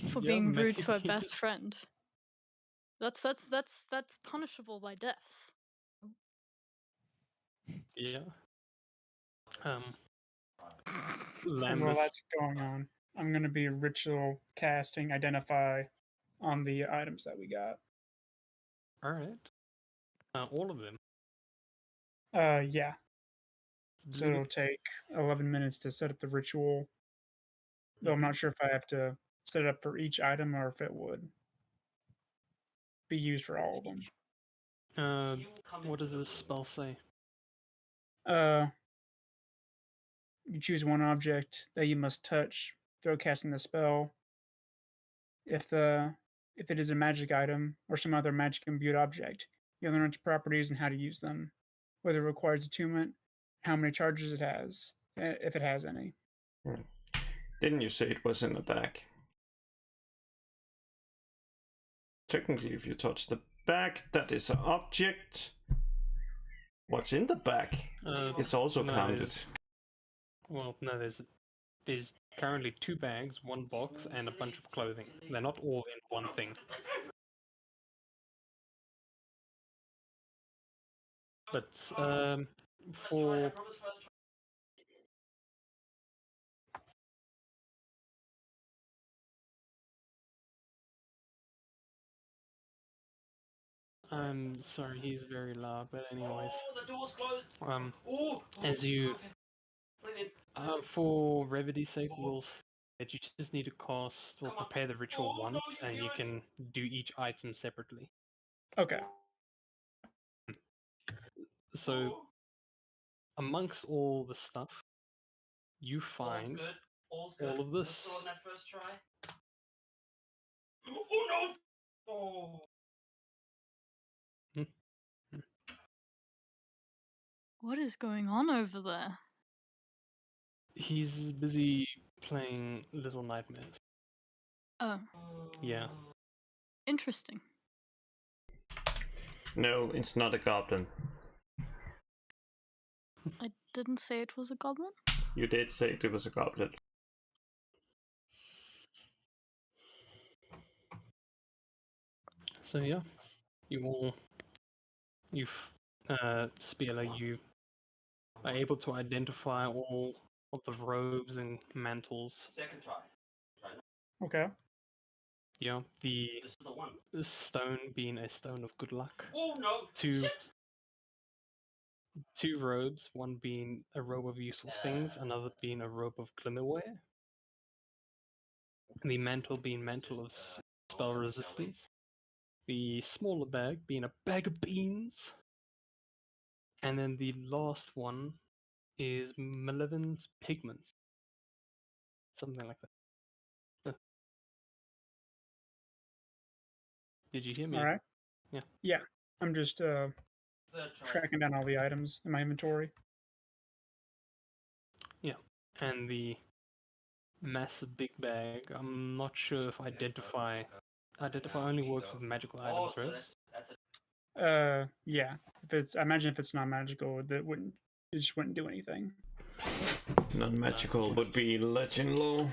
for Yeah, being rude to her maybe. best friend. That's punishable by death. Yeah. And while Lambus. that's going on, I'm gonna be ritual casting identify on the items that we got. Alright. All of them. Yeah. So it'll take 11 minutes to set up the ritual. Though I'm not sure if I have to set it up for each item or if it would be used for all of them. What does this spell say? You choose one object that you must touch through casting the spell. If it is a magic item or some other magic imbued object, you learn its properties and how to use them, whether it requires attunement, how many charges it has, if it has any. Didn't you say it was in the back? Technically, if you touch the back, that is an object. What's in the back is also no, counted. Well, no, there's currently 2 bags, 1 box, and a bunch of clothing. They're not all in one thing. But for I'm sorry, he's very loud. But anyways, as you for brevity's sake, that you just need to cast or prepare the ritual once, and you can do each item separately. Okay. So, amongst all the stuff, you find all of this. What is going on over there? He's busy playing Little Nightmares. Oh, Yeah. interesting. No, it's not a goblin. I didn't say it was a goblin. You did say it was a goblin. So yeah, Spieler, you are able to identify all of the robes and mantles. Okay. Yeah, the stone being a stone of good luck. Two robes, one being a robe of useful things, another being a robe of glimmerware. The mantle being mantle of spell resistance. The smaller bag being a bag of beans. And then the last one is Malevolence Pigments. Something like that. Did you hear me? All right. Yeah. Yeah. I'm just tracking down all the items in my inventory. Yeah. And the massive big bag, I'm not sure if identify only works with magical items, right? Yeah. I imagine if it's not magical, it just wouldn't do anything. Non-magical would be legend lore.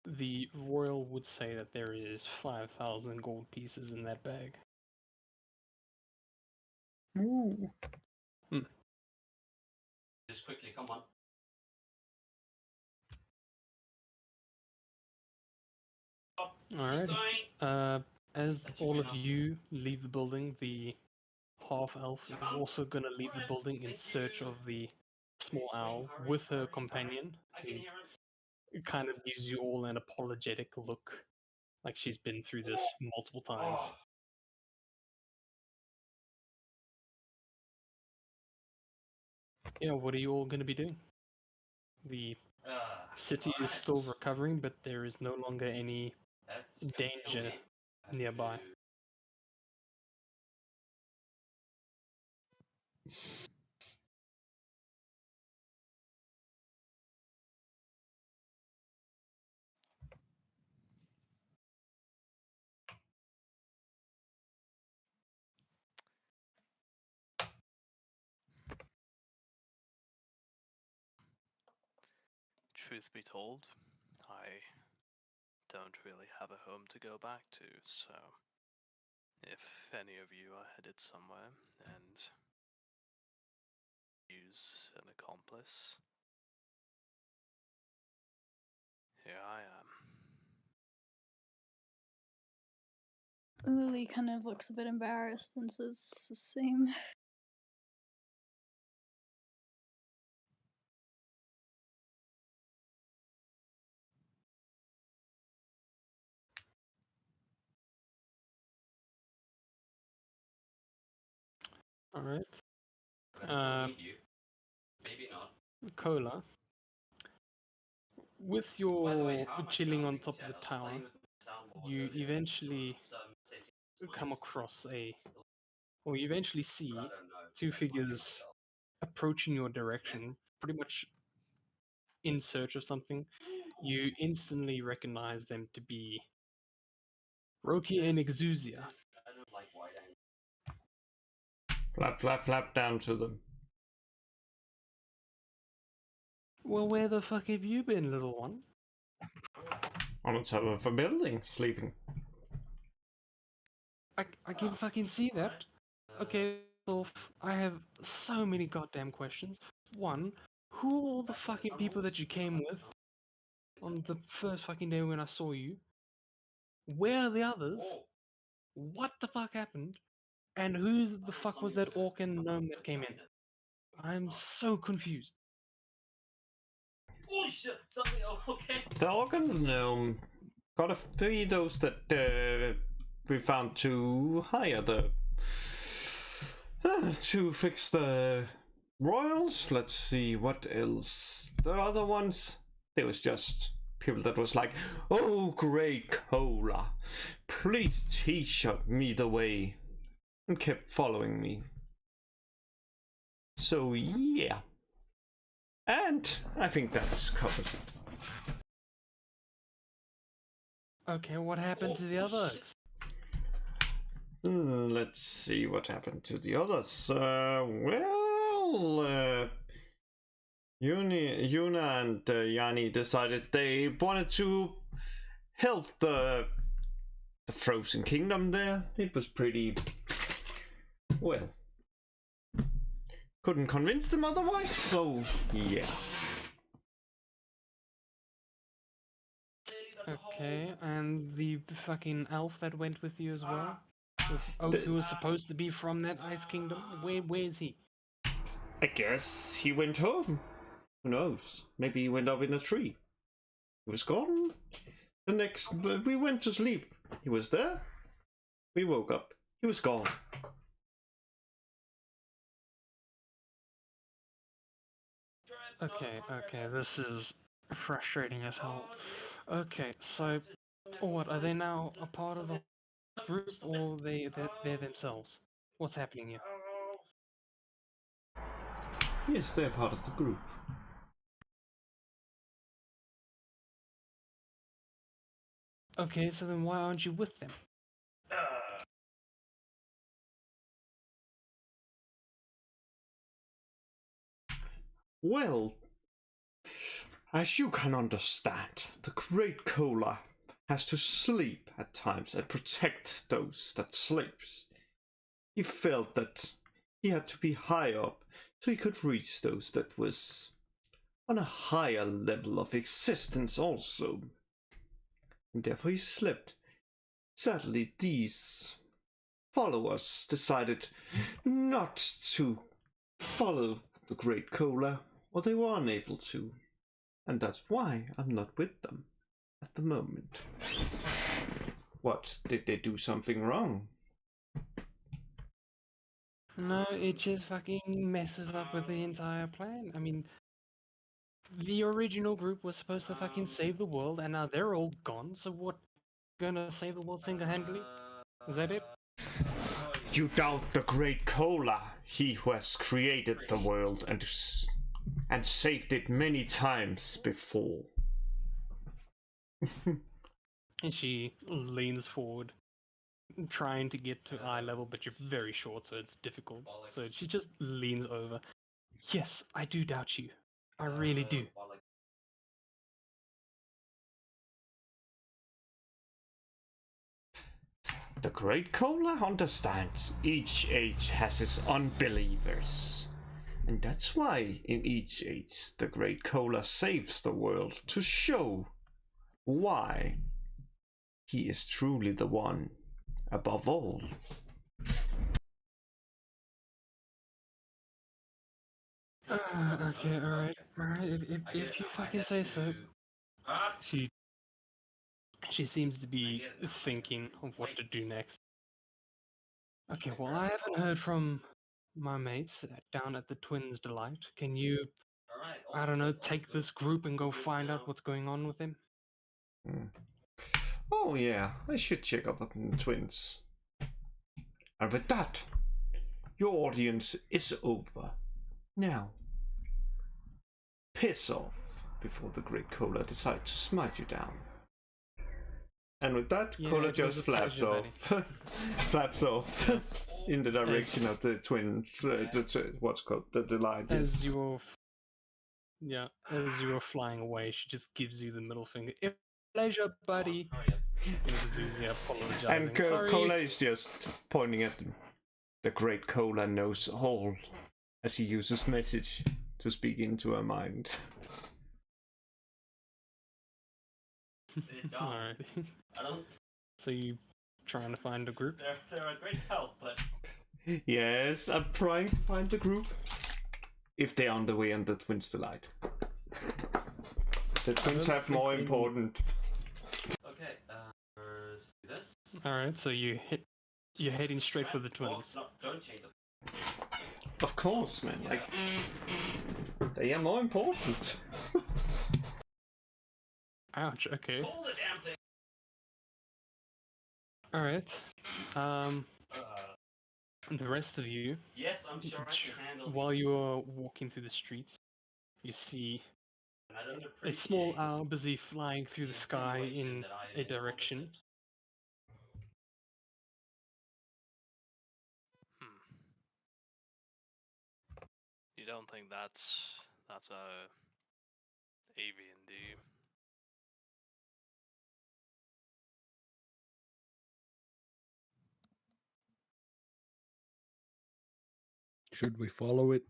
The royal would say that there is 5,000 gold pieces in that bag. Ooh. Just quickly, come on. Alright. As all of you leave the building, the half-elf is also going to leave the building in search of the small owl with her companion, who kind of gives you all an apologetic look, like she's been through this multiple times. Yeah, what are you all going to be doing? The city is still recovering, but there is no longer any danger nearby. Truth be told, I don't really have a home to go back to, so if any of you are headed somewhere and use an accomplice, here I am. Lily kind of looks a bit embarrassed and says the same. Alright. Maybe not. Cola. With your chilling on top of the tower, you eventually come across you eventually see two figures approaching your direction, pretty much in search of something. You instantly recognize them to be Roki and Exuzia. Flap, flap, flap down to them. Well, where the fuck have you been, little one? On the top of a building, sleeping. I can fucking see that. Okay, so I have so many goddamn questions. One, who are all the fucking people that you came with on the first fucking day when I saw you? Where are the others? What the fuck happened? And who the fuck was that orc and gnome that came in? I'm so confused. Oh shit, something, okay. The organ gnome got three those that we found to hire to fix the royals. Let's see what else. The other ones, there was just people that was like, "Oh, great Cola, please teach me the way," and kept following me. So yeah, and I think that's covers it. Okay, what happened to the others? Let's see what happened to the others. Yuna and Yanni decided they wanted to help the Frozen Kingdom there. It was pretty... well... couldn't convince them otherwise, so yeah. Okay, and the fucking elf that went with you as well? Who was supposed to be from that Ice Kingdom? Where is he? I guess he went home. Who knows? Maybe he went up in a tree. He was gone. We went to sleep. He was there. We woke up. He was gone. Okay, this is frustrating as hell. Okay, so what, are they now a part of the group, or they're themselves? What's happening here? Yes, they're part of the group. Okay, so then why aren't you with them? Well, as you can understand, the Great Cola has to sleep at times and protect those that sleeps. He felt that he had to be high up so he could reach those that was on a higher level of existence also. And therefore he slept. Sadly, these followers decided not to follow the Great Cola, or they were unable to. And that's why I'm not with them at the moment. What, did they do something wrong? No, it just fucking messes up with the entire plan. I mean, the original group was supposed to fucking save the world, and now they're all gone, so what, gonna save the world single-handedly? Is that it? You doubt the Great Cola, he who has created the world and saved it many times before. And she leans forward, trying to get to eye level, but you're very short, so it's difficult. So she just leans over. Yes, I do doubt you. I really do. The Great Cola understands each age has its unbelievers. And that's why in each age the Great Cola saves the world to show why he is truly the one above all. Okay, alright. If you fucking say so. She seems to be thinking of what to do next. Okay, well, I haven't heard from my mates down at the Twins Delight. Can you, I don't know, take this group and go find out what's going on with him? Oh yeah, I should check up on the Twins. And with that, your audience is over. Now, piss off before the Great Cola decides to smite you down. And with that, Yeah, Cola it just was a flaps pleasure, off, flaps off in the direction of the Twins. What's called the Delight. As you're flying away, she just gives you the middle finger. Pleasure, buddy. And Cola is just pointing at them. The Great Cola knows all, as he uses message to speak into her mind. Alright. So you trying to find a group? They're a great help, but Yes, I'm trying to find the group. If they're on the way on the Twins Delight. The Twins have more important. okay. Let's do this. Alright, so you're heading straight for the Twins. No, don't change them. Of course, man. Like, they are more important. Ouch, okay. Pull the damn thing. Alright. The rest of you, Yes, I'm sure I can handle. while you are walking through the streets, you see I don't a small appreciate owl busy flying through the sky in insinuation that I a am direction. incompetent. Hmm. You don't think that's avian, do you? Should we follow it?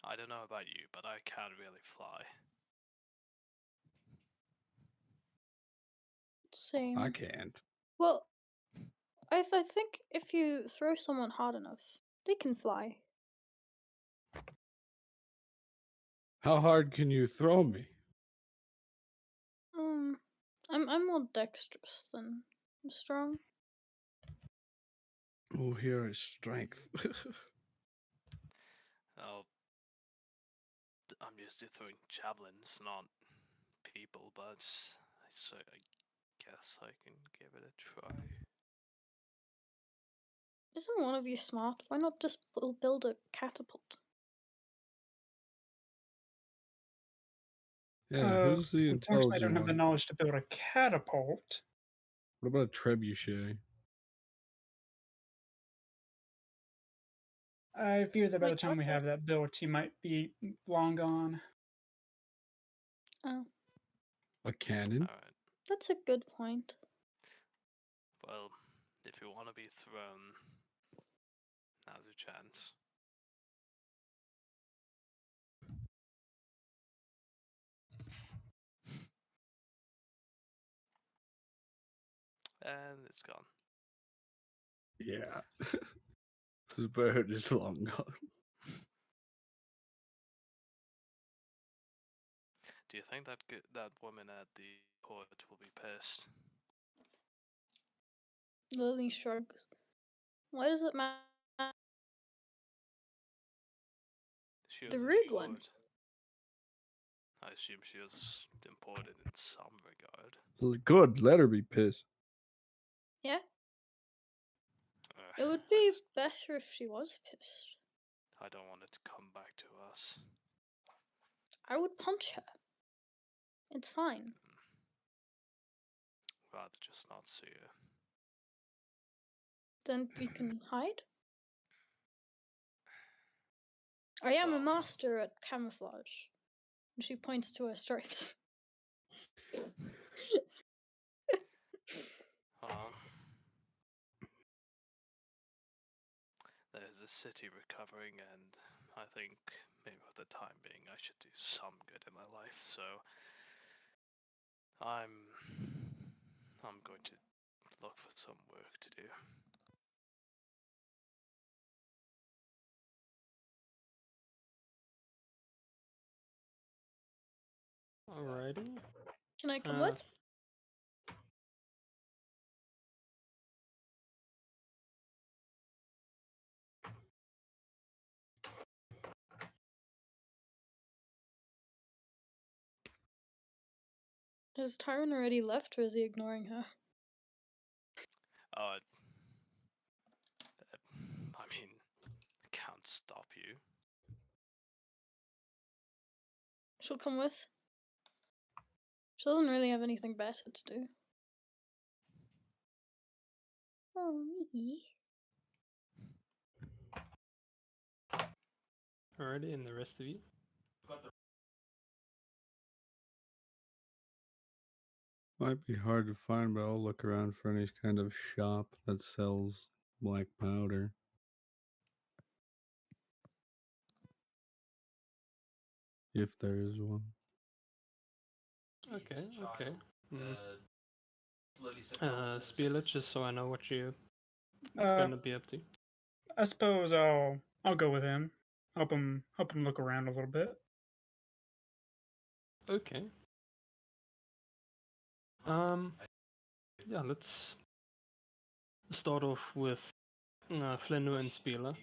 I don't know about you, but I can't really fly. Same. I can't. Well, I think if you throw someone hard enough, they can fly. How hard can you throw me? I'm more dexterous than strong. Oh, here is strength. Oh, I'm used to throwing javelins, not people, but so I guess I can give it a try. Isn't one of you smart? Why not just build a catapult? Yeah, who's the Unfortunately, I don't intelligent have the one? knowledge to build a catapult. What about a trebuchet? I fear that by the Wait, time we what? have that built, he might be long gone. Oh, A cannon? Alright. that's a good point. Well, if you want to be thrown, now's your chance. And it's gone. Yeah. This bird is long gone. Do you think that that woman at the port will be pissed? Lily shrugs. Why does it matter? She The was rude one. assured. I assume she was important in some regard. Good, let her be pissed. Yeah, Uh, it would I be just- better if she was pissed. I don't want it to come back to us. I would punch her. It's fine. Rather just not see her. Then we can hide. I am a Well- master at camouflage. And she points to her stripes. Well, there's a city recovering, and I think maybe for the time being I should do some good in my life, so I'm going to look for some work to do. Alrighty. Can I come Uh, with? Has Tyron already left or is he ignoring her? I mean, I can't stop you. She'll come with. She doesn't really have anything better to do. Oh, me. alrighty, and the rest of you? Might be hard to find, but I'll look around for any kind of shop that sells black powder. If there is one. Okay, okay. Slowly succumb to the Spearlet, just so I know what you're Uh, gonna be up to. I suppose I'll go with him. Help him look around a little bit. Okay. Yeah, let's start off with Flenno and Spieler.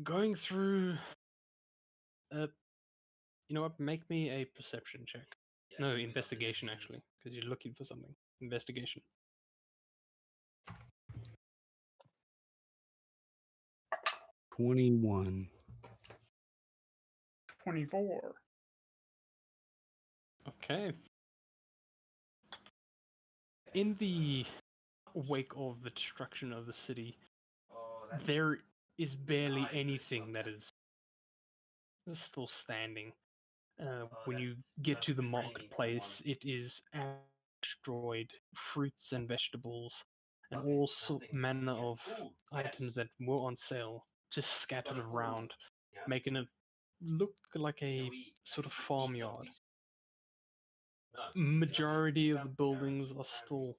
Going through. You know what? Make me a perception check. No, investigation actually, because you're looking for something. Investigation. 21. 24. Okay. In the wake of the destruction of the city, there is barely anything that is still standing. When you get to the marketplace, it is destroyed. Fruits and vegetables, and all manner of items that were on sale just scattered around, making it look like a sort of farmyard. Majority of the buildings are still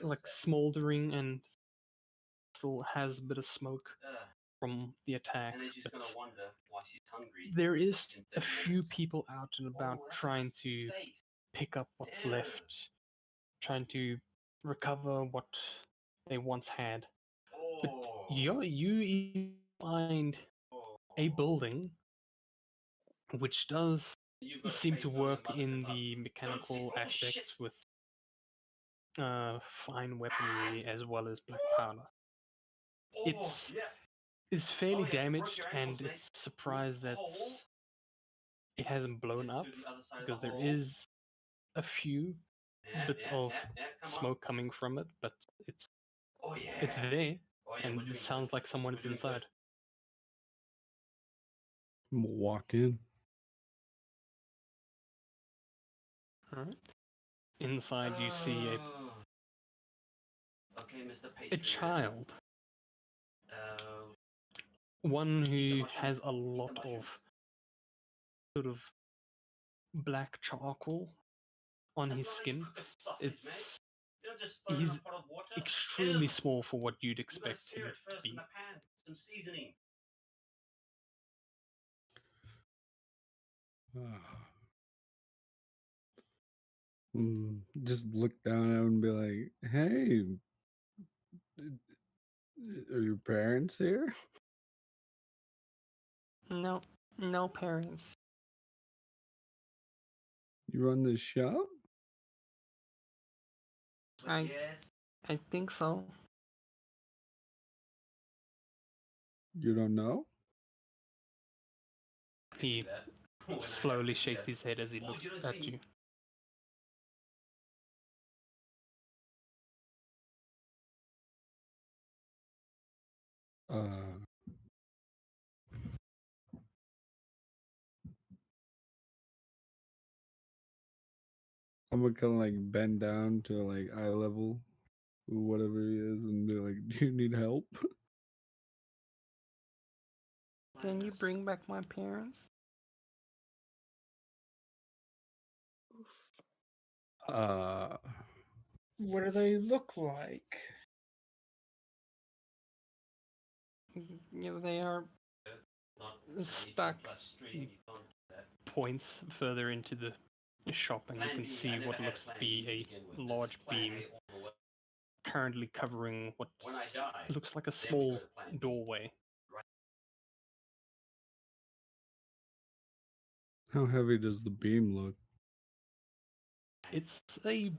like smoldering and still has a bit of smoke from the attack, but there is a few people out and about trying to pick up what's left, trying to recover what they once had. But you find a building which does seem to work in the mechanical aspects with fine weaponry as well as black powder. It's is fairly damaged, and it's surprised that it hasn't blown up because there is a few bits of smoke coming from it, but it's there, and it sounds like someone is inside. Walk in. All right. Inside, you see a child, one who has a lot of sort of black charcoal on his skin. He's extremely small for what you'd expect him to be. Just look down at him and be like, "Hey, are your parents here?" No, no parents. You run this shop? I think so. You don't know? He slowly shakes his head as he looks at you. Uh, I'm gonna kind of like bend down to like eye level, whatever he is, and be like, "Do you need help?" Can you bring back my parents? What do they look like? They are stuck. He points further into the shop, and you can see what looks to be a large beam currently covering what looks like a small doorway. How heavy does the beam look? It's a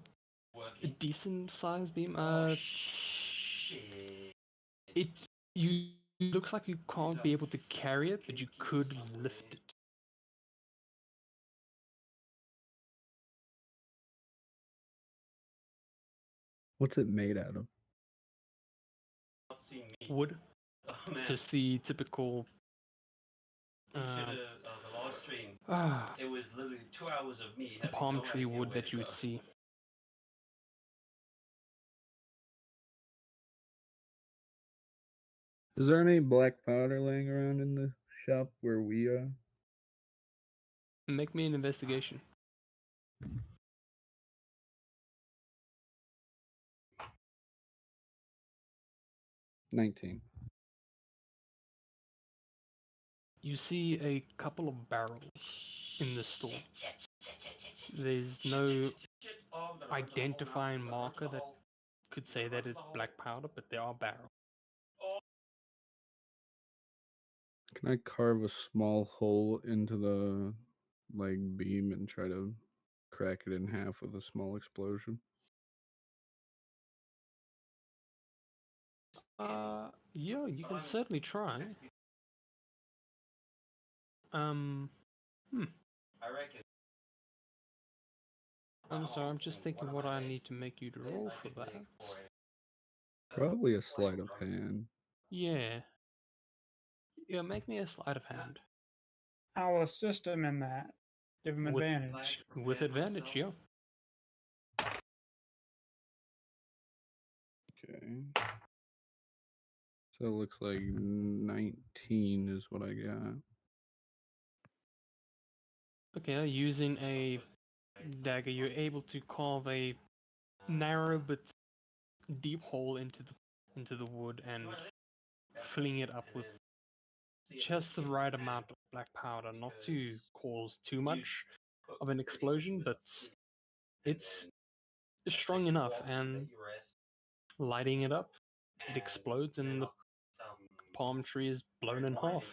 decent sized beam. It you looks like you can't be able to carry it, but you could lift it. What's it made out of? Wood, just the typical. It was literally 2 hours of me. Palm tree wood that you would see. Is there any black powder laying around in the shop where we are? Make me an investigation. 19. You see a couple of barrels in the store. There's no identifying marker that could say that it's black powder, but there are barrels. Can I carve a small hole into the like beam and try to crack it in half with a small explosion? Yeah, you can certainly try. Um, hmm. I reckon. I'm sorry, I'm just thinking what I need to make you to roll for that. Probably a sleight of hand. Yeah. Yeah, make me a sleight of hand. I'll assist him in that. Give him With- advantage. With advantage, yeah. Okay. So it looks like 19 is what I got. Okay, using a dagger, you're able to carve a narrow but deep hole into the wood and filling it up with just the right amount of black powder, not to cause too much of an explosion, but it's strong enough, and lighting it up, it explodes and the palm tree is blown in half.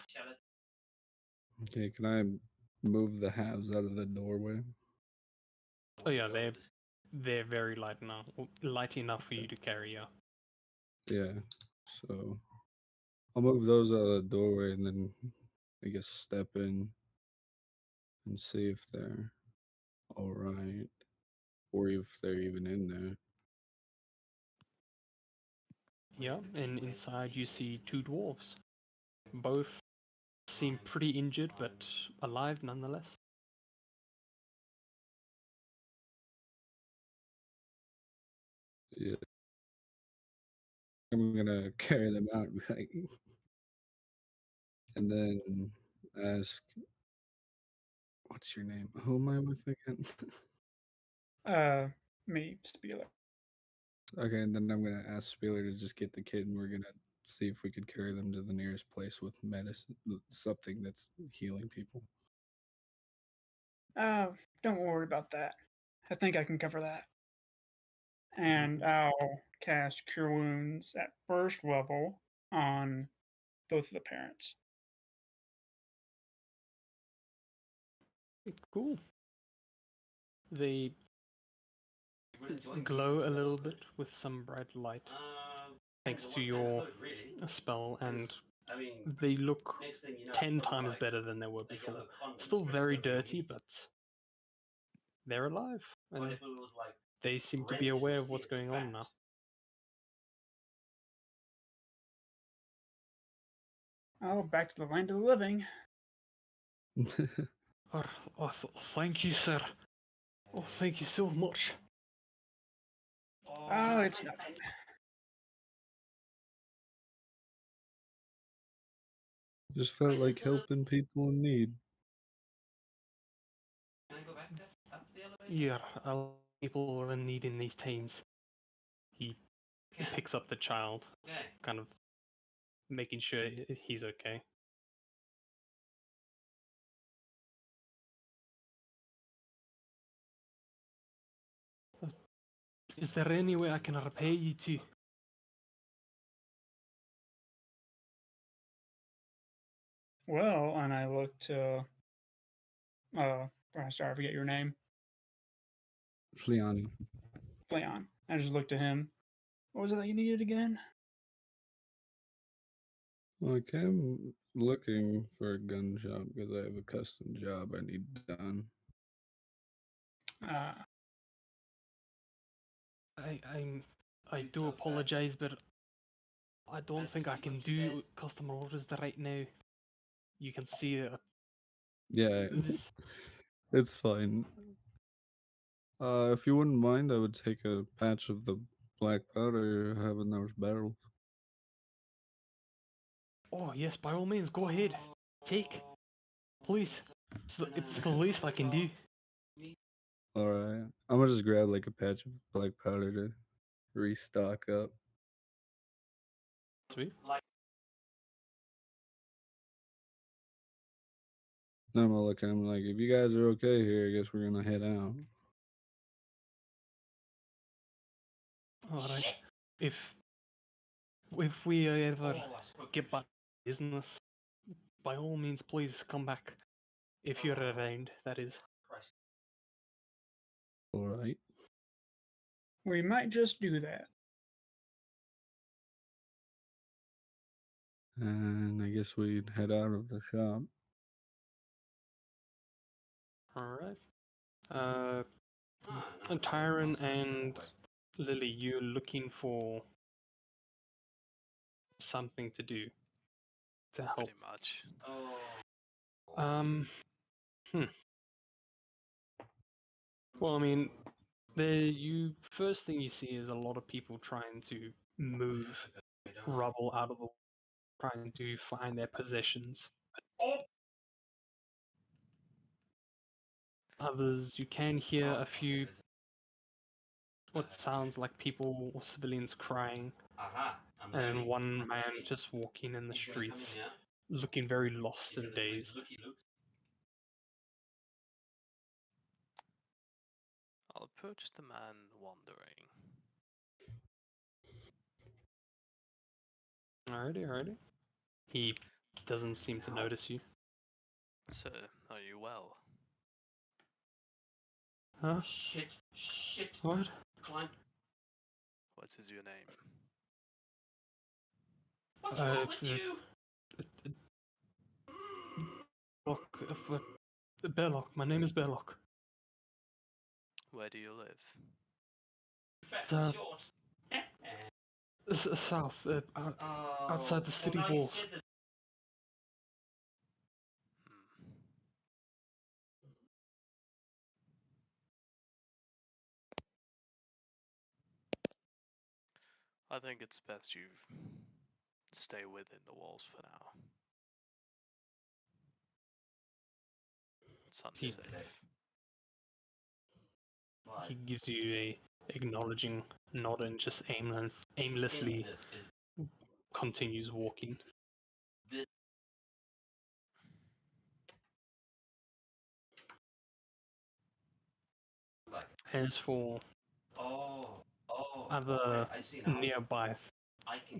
Okay, can I move the halves out of the doorway? Oh yeah, they're very light enough for you to carry. Yeah. Yeah. So I'll move those out of the doorway and then I guess step in and see if they're all right or if they're even in there. Yeah, and inside you see two dwarves. Both seem pretty injured, but alive nonetheless. Yeah. I'm gonna carry them out like, and then ask, what's your name? Who am I with again? Me, Spieler. Okay, and then I'm gonna ask Spieler to just get the kid, and we're gonna see if we could carry them to the nearest place with medicine, something that's healing people. Don't worry about that. I think I can cover that. And I'll cast Cure Wounds at first level on both of the parents. Cool. They glow a little bit with some bright light, thanks to your spell, and they look 10 times better than they were before. Still very dirty, but they're alive, and they seem to be aware of what's going on now. Oh, back to the land of the living. Thank you, sir. Oh, thank you so much. Oh, it's nothing. Just felt like helping people in need. Yeah, a lot of people are in need in these teams. He picks up the child, kind of making sure he's okay. Is there any way I can repay you two? Well, and I look to sorry, I forget your name. Fleani. Fleon. I just looked to him. What was it that you needed again? Okay, I'm looking for a gun shop because I have a custom job I need done. I do apologize, but I don't think I can do customer orders right now. You can see that. Yeah, it's fine. If you wouldn't mind, I would take a patch of the black powder you have in those barrels. Oh yes, by all means, go ahead. Take, please. It's the least I can do. Alright. I'm gonna just grab like a patch of black powder to restock up. Sweet. Then I'm gonna look at him like, if you guys are okay here, I guess we're gonna head out. Alright. If we ever get back to business, by all means, please come back. If you're around, that is. Alright. We might just do that. And I guess we'd head out of the shop. Alright. Tyron and Lily, you're looking for something to do to help. Pretty much. Hmm. Well, I mean, first thing you see is a lot of people trying to move rubble out of the trying to find their possessions. Others, you can hear a few what sounds like people or civilians crying, and one man just walking in the streets, looking very lost and dazed. I'll approach the man wandering. Alrighty. He doesn't seem to notice you. Sir, are you well? Huh? Shit. What? Climb. What is your name? What's wrong with you? Belloc. My name is Belloc. Where do you live? Uh, Short. South, outside the city walls. Hmm. I think it's best you stay within the walls for now. It's unsafe. He gives you a acknowledging nod and just aimlessly continues walking. As for other nearby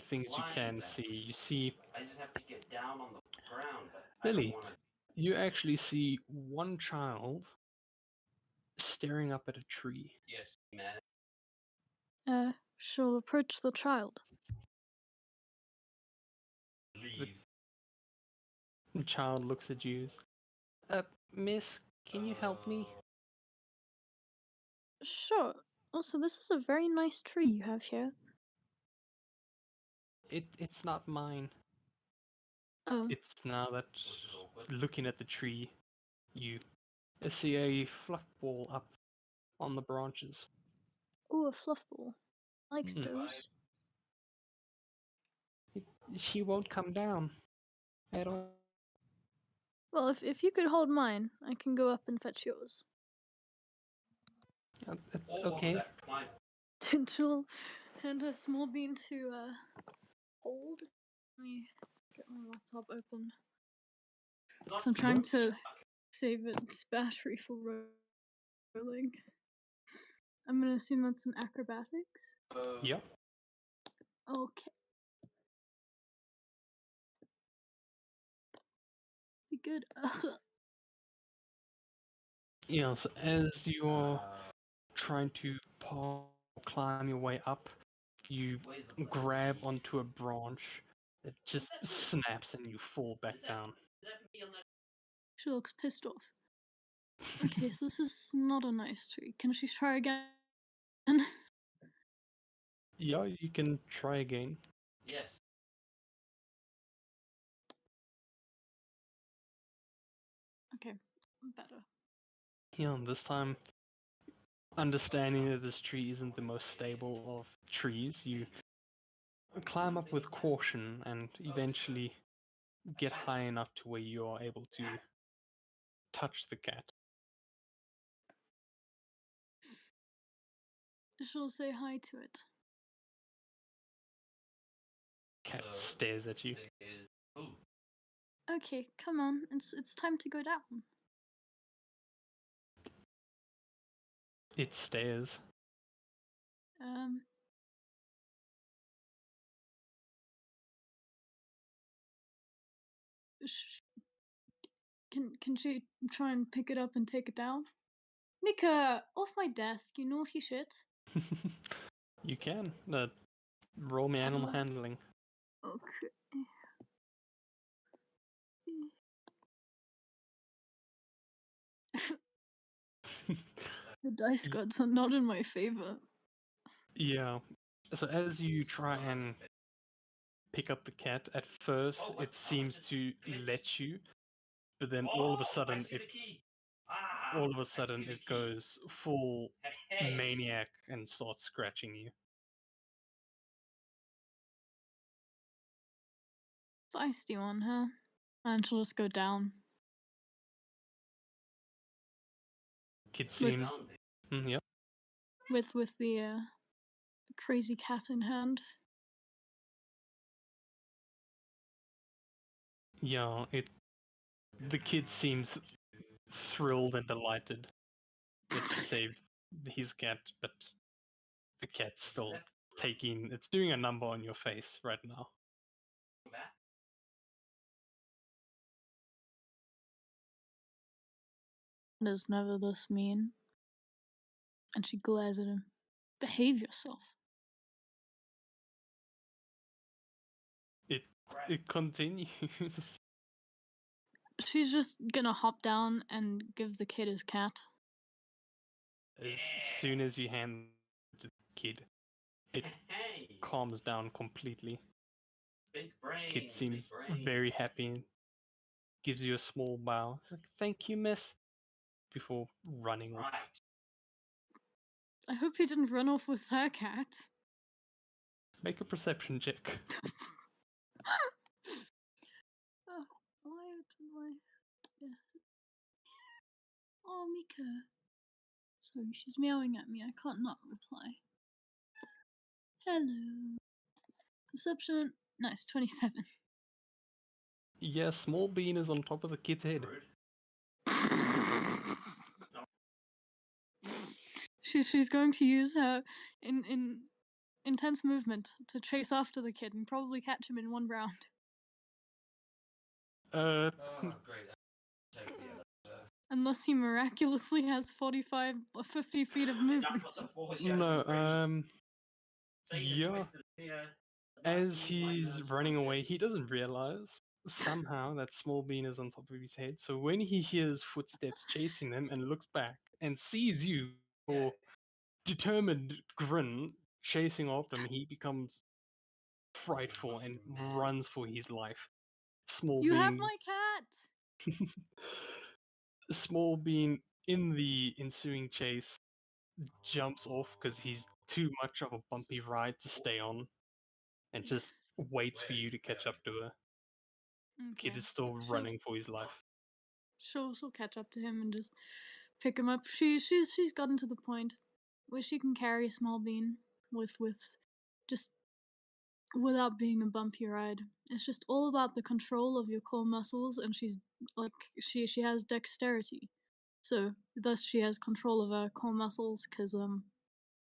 things you can see, you see I just have to get down on the ground. Lily. You actually see one child staring up at a tree. Yes, man. She'll approach the child. Leave. The child looks at you. Miss, can you help me? Sure. Also, this is a very nice tree you have here. It's not mine. Oh, It's now that looking at the tree, you see a fluff ball up on the branches. ooh, a fluff ball. Likes Mm. those. She won't come down at all. Well, if you could hold mine, I can go up and fetch yours. Okay. She'll hand a small bean to hold. Let me get my laptop open. So I'm trying to save its battery for rolling. I'm gonna assume that's an acrobatics. Yep. Okay. Be good. So as you're trying to climb your way up, you grab onto a branch that just snaps and you fall back down. She looks pissed off. Okay, so this is not a nice tree. Can she try again? Yeah, you can try again. Yes. Okay, better. And this time, understanding that this tree isn't the most stable of trees, you climb up with caution and eventually get high enough to where you are able to touch the cat. She'll say hi to it. Cat stares at you. Okay, come on. It's time to go down. It stares. Can she try and pick it up and take it down? Mika, off my desk, you naughty shit. You can. Roll me animal handling. Okay. The dice gods are not in my favor. Yeah. So as you try and pick up the cat, at first it seems to let you, but then all of a sudden it goes full maniac and starts scratching you. Feisty one, huh? And she'll just go down. Kid With- seems. Yep. With the crazy cat in hand. Yeah, the kid seems thrilled and delighted that you saved his cat, but the cat's still it's doing a number on your face right now. It is never this mean. And she glares at him. Behave yourself. It continues. She's just gonna hop down and give the kid his cat. As soon as you hand it to the kid, it calms down completely. Kid seems very happy and gives you a small bow. It's like, thank you, miss, before running off. I hope he didn't run off with her cat. Make a perception check. Oh, Mika. Sorry, she's meowing at me. I can't not reply. Hello. Perception. Nice, 27. Yeah, small bean is on top of the kid's head. She's going to use her in intense movement to chase after the kid and probably catch him in one round. Unless he miraculously has 45 or 50 feet of movement. No, yeah. As he's running away, he doesn't realize somehow that small bean is on top of his head. So when he hears footsteps chasing him and looks back and sees you, or determined grin chasing after him, he becomes frightful and runs for his life. Small You bean. have my cat! Small bean in the ensuing chase jumps off because he's too much of a bumpy ride to stay on, and just waits for you to catch up to her. Okay. Kid is still running for his life. She'll catch up to him and just pick him up. She's gotten to the point where she can carry a small bean with just without being a bumpy ride. It's just all about the control of your core muscles, and she's like she has dexterity, so thus she has control of her core muscles. Because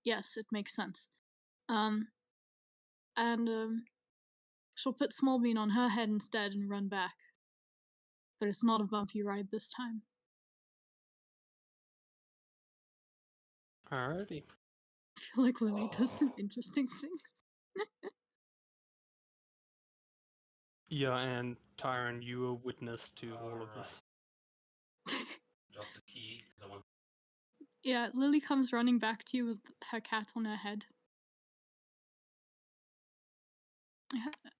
yes, it makes sense. And she'll put small bean on her head instead and run back. But it's not a bumpy ride this time. Alrighty. I feel like Lily does some interesting things. Yeah, and Tyron, you were witness to all of this. Yeah, Lily comes running back to you with her cat on her head.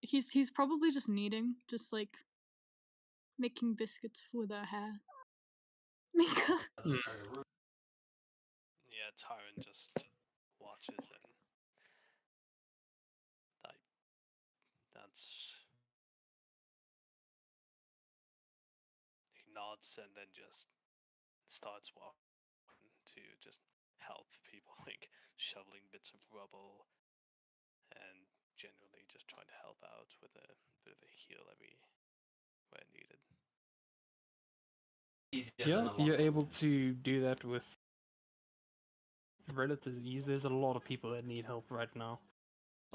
He's probably just kneading, just like making biscuits for their hair. Mika. Yeah, Tyron just watches and that's he nods and then just starts walking to just help people, like shoveling bits of rubble and generally just trying to help out with a bit of a heal where needed. Yeah, you're able to do that with relative ease. There's a lot of people that need help right now.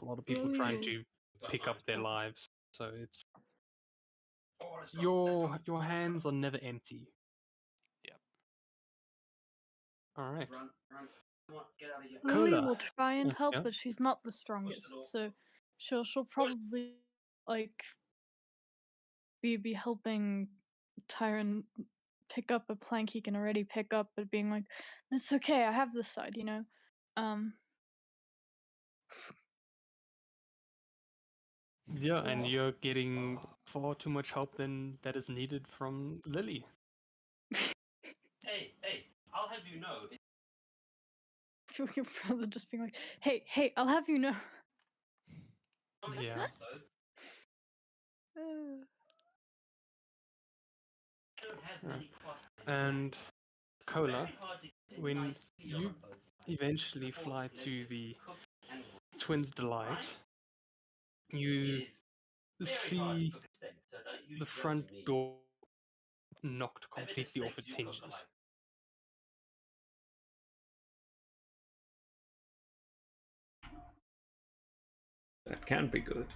A lot of people trying to pick up their lives. So it's your hands are never empty. Yep. All right. Lily Cola. will try and help, Yeah. but she's not the strongest, so she'll probably like be helping Tyron pick up a plank he can already pick up, but being like, it's okay, I have this side, you know? Yeah, and you're getting far too much help than that is needed from Lily. Hey, I'll have you know. Your brother just being like, hey, I'll have you know. Yeah. And Cola, when you eventually fly to the Twins' Delight, you see the front door knocked completely off its hinges. That can be good.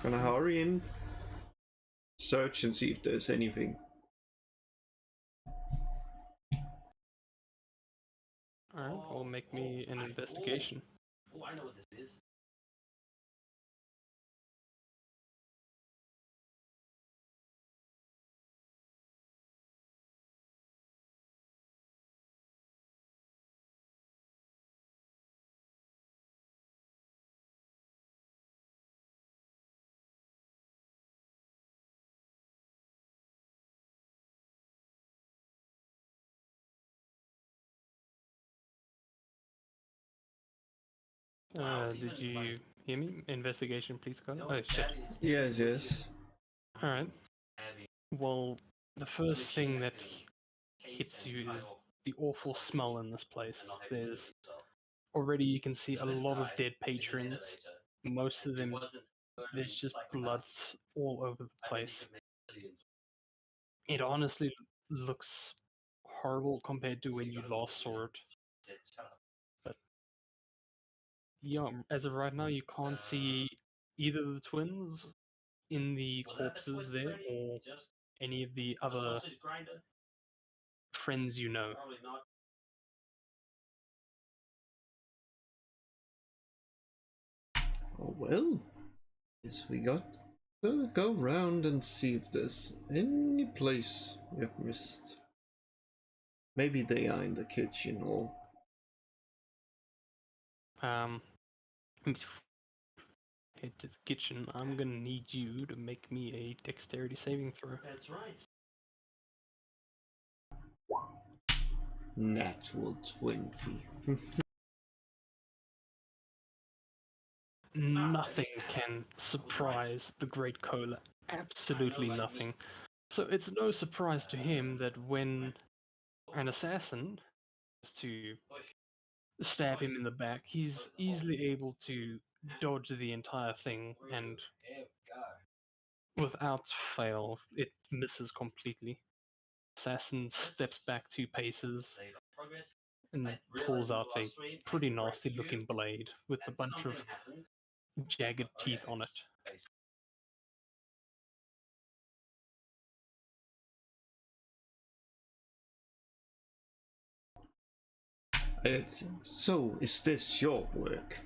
Gonna hurry in, search and see if there's anything. Alright, or make me an investigation. Oh, I know what this is. Did you hear me? Investigation, please, Cola. Oh shit. Yes. Alright. Well, the first thing that hits you is the awful smell in this place. There's already, you can see a lot of dead patrons. Most of them, there's just blood all over the place. It honestly looks horrible compared to when you last saw it. But yeah, as of right now, you can't see either of the twins in the corpses there or any of the other friends you know. Oh well. Guess we got to go round and see if there's any place we have missed. Maybe they are in the kitchen or. Head to the kitchen. I'm gonna need you to make me a dexterity saving throw. That's right. Natural 20. Nothing can surprise the Great Cola. Absolutely nothing. So it's no surprise to him that when an assassin is to stab him in the back, he's easily able to dodge the entire thing, and without fail, it misses completely. Assassin steps back 2 paces and pulls out a pretty nasty looking blade with a bunch of jagged teeth on it. So, is this your work?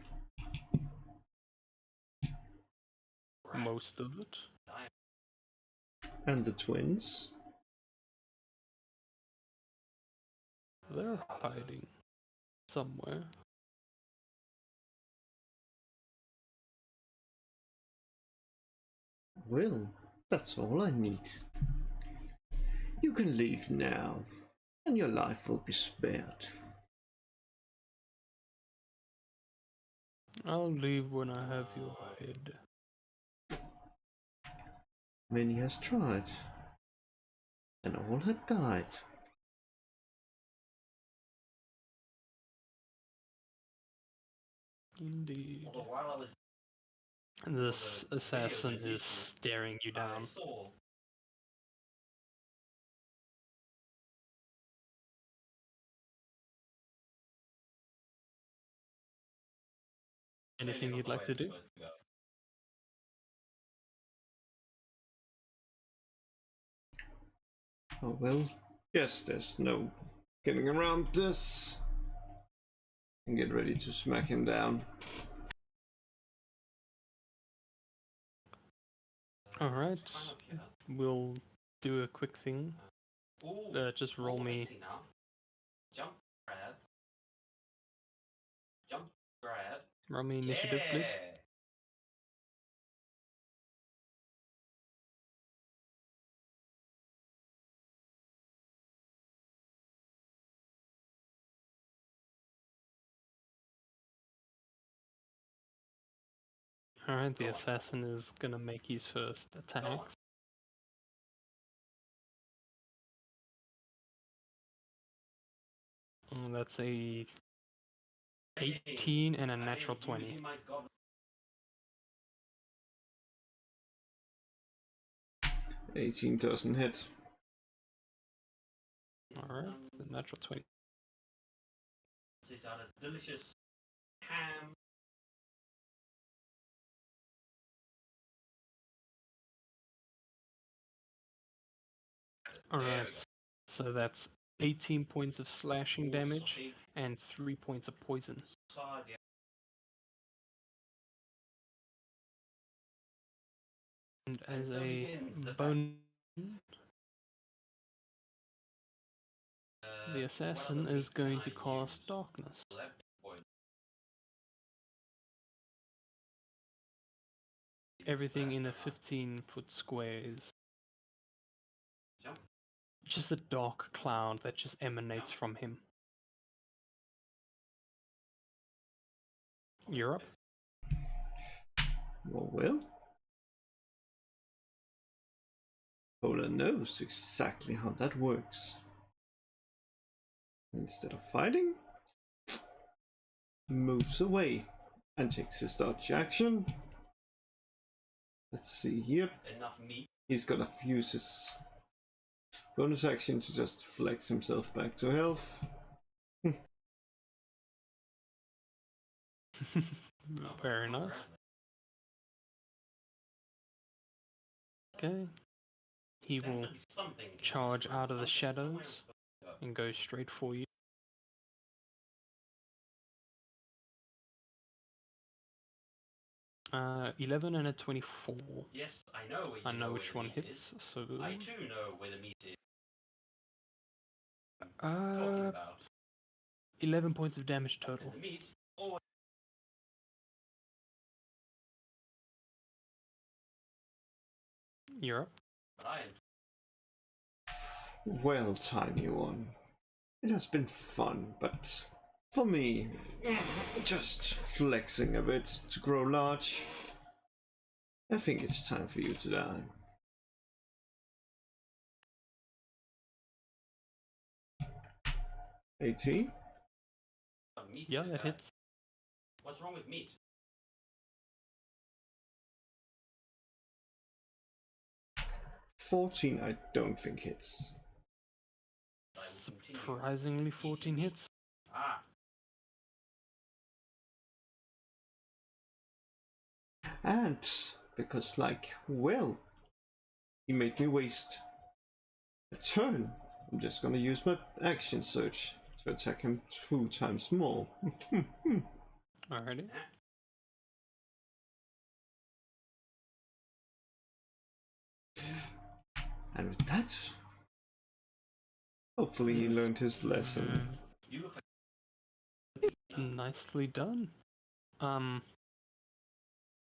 Most of it. And the twins? They're hiding somewhere. Well, that's all I need. You can leave now, and your life will be spared. I'll leave when I have your head. Many has tried, and all had died. Indeed. This assassin is staring you down. Anything you'd like to do? Oh well, yes, there's no getting around this. And get ready to smack him down. Alright. We'll do a quick thing. Ooh. Just roll I me. see now. Jump, grab. Jump, grab. Roll me initiative, please. Yeah. Alright, the assassin is gonna make his first attack. That's a 18 and a natural 20. Using my god. 18 doesn't hit. Alright, the natural 20. Sit out a delicious ham. Alright, so that's 18 points of slashing damage and 3 points of poison. And as so a begins the bonus, the assassin is going to cast darkness. Everything in a 15-foot square is just a dark cloud that just emanates from him. You're up. Well. Polar knows exactly how that works. Instead of fighting, he moves away and takes his dodge action. Let's see here. Enough meat. He's gonna use his bonus action to just flex himself back to health. Very nice. Okay. He will charge out of the shadows and go straight for you. Uh, 11 and a 24. Yes, I know. I know which one hits, so I too know where the meat is. uh, 11 points of damage total. The meat. Oh, You're up. but I am. Well, tiny one. It has been fun, but for me, just flexing a bit to grow large. I think it's time for you to die. $18? Yeah, that hits. What's wrong with meat? $14 I don't think hits. Surprisingly, 14 hits. Ah. And because, like, well, he made me waste a turn, I'm just gonna use my action search to attack him 2 times more. Alrighty. And with that, hopefully he learned his lesson. Nicely done.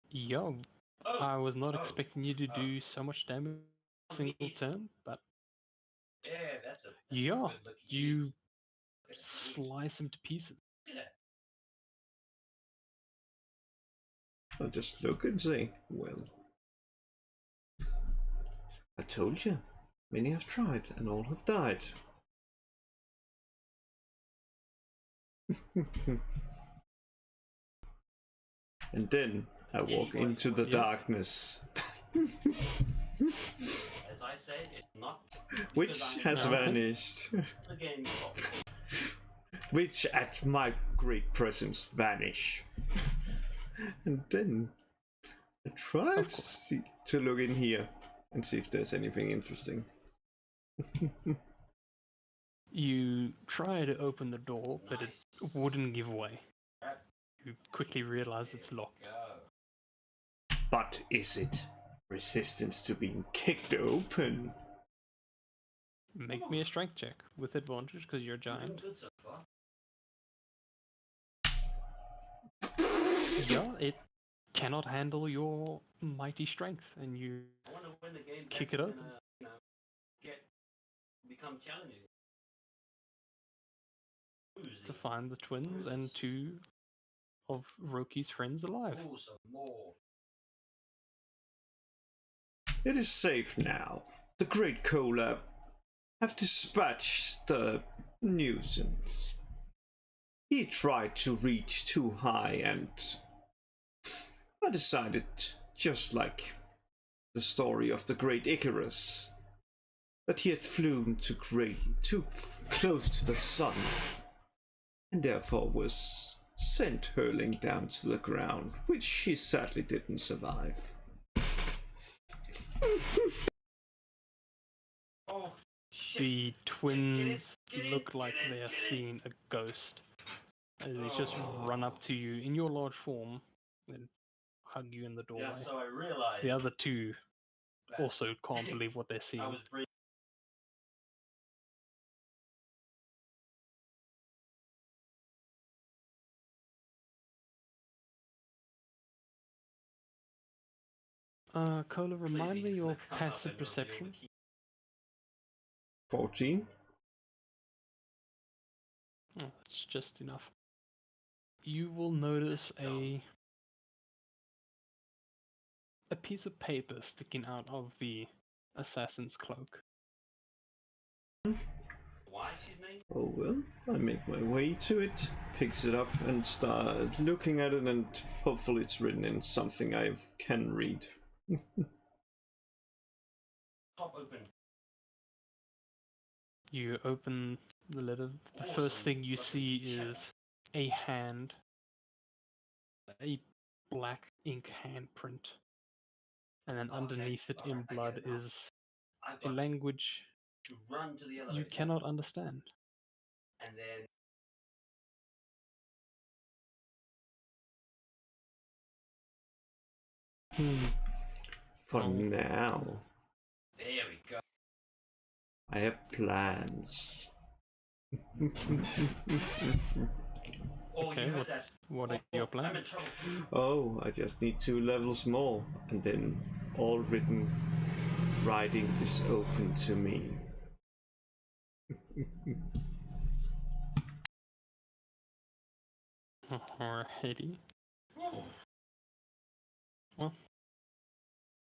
Yo, I was not expecting you to do so much damage in a single turn, but Yeah, that's a yeah, good looking you meat. slice him to pieces. I'll just look and say, well, I told you, many have tried and all have died. And then I walk into the darkness. As I say, it's not. Which has vanished. Again, Which at my great presence vanish. And then I try to look in here and see if there's anything interesting. You try to open the door, but it wouldn't give way. You quickly realize it's locked. But is it resistance to being kicked open? Make me a strength check with advantage because you're a giant. Good so far. Yeah, it cannot handle your mighty strength, and you I wonder when the game's kick it actually open. gonna, become challenging. To find the twins and two of Roki's friends alive. Ooh, some more. It is safe now. The Great Collab have dispatched the nuisance. He tried to reach too high, and I decided, just like the story of the great Icarus, that he had flown too close to the sun, and therefore was sent hurling down to the ground, which he sadly didn't survive. Oh, shit. The twins Get in, look like get in, they are get in. seeing a ghost as they just run up to you in your large form and hug you in the doorway. Yeah, so I realized The other two that also can't believe what they're I seeing. was breathing. Cola, remind me Please, your when I come up passive and reveal the perception. key. 14. Oh, that's just enough. You will notice a piece of paper sticking out of the assassin's cloak. What's his name? Oh well, I make my way to it, picks it up and start looking at it, and hopefully it's written in something I can read. Top open. You open the letter. The first thing you see is a hand, a black ink handprint, and then underneath it in blood is I've a got language to run to the you elevator. cannot understand. And then For Oh. now, there we go. I have plans. Oh, Okay, you heard that? what are your I'm in plans? trouble. Oh, I just need 2 levels more, and then all written writing is open to me. Alrighty. Well,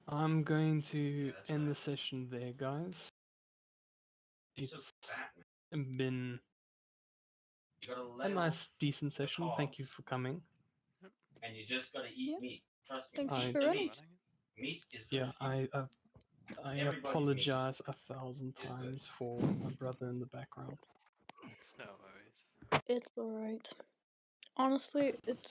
I'm going to end the session there, guys. It's So Batman. been You gotta a label nice, decent session. Thank you cards. for coming. And you just gotta eat Yep. meat. Trust me. Thanks I- for Eat running. meat. Meat is good Yeah, for you. I Everybody's apologize 1,000 is good. times for my brother in the background. It's no worries. It's alright. Honestly, it's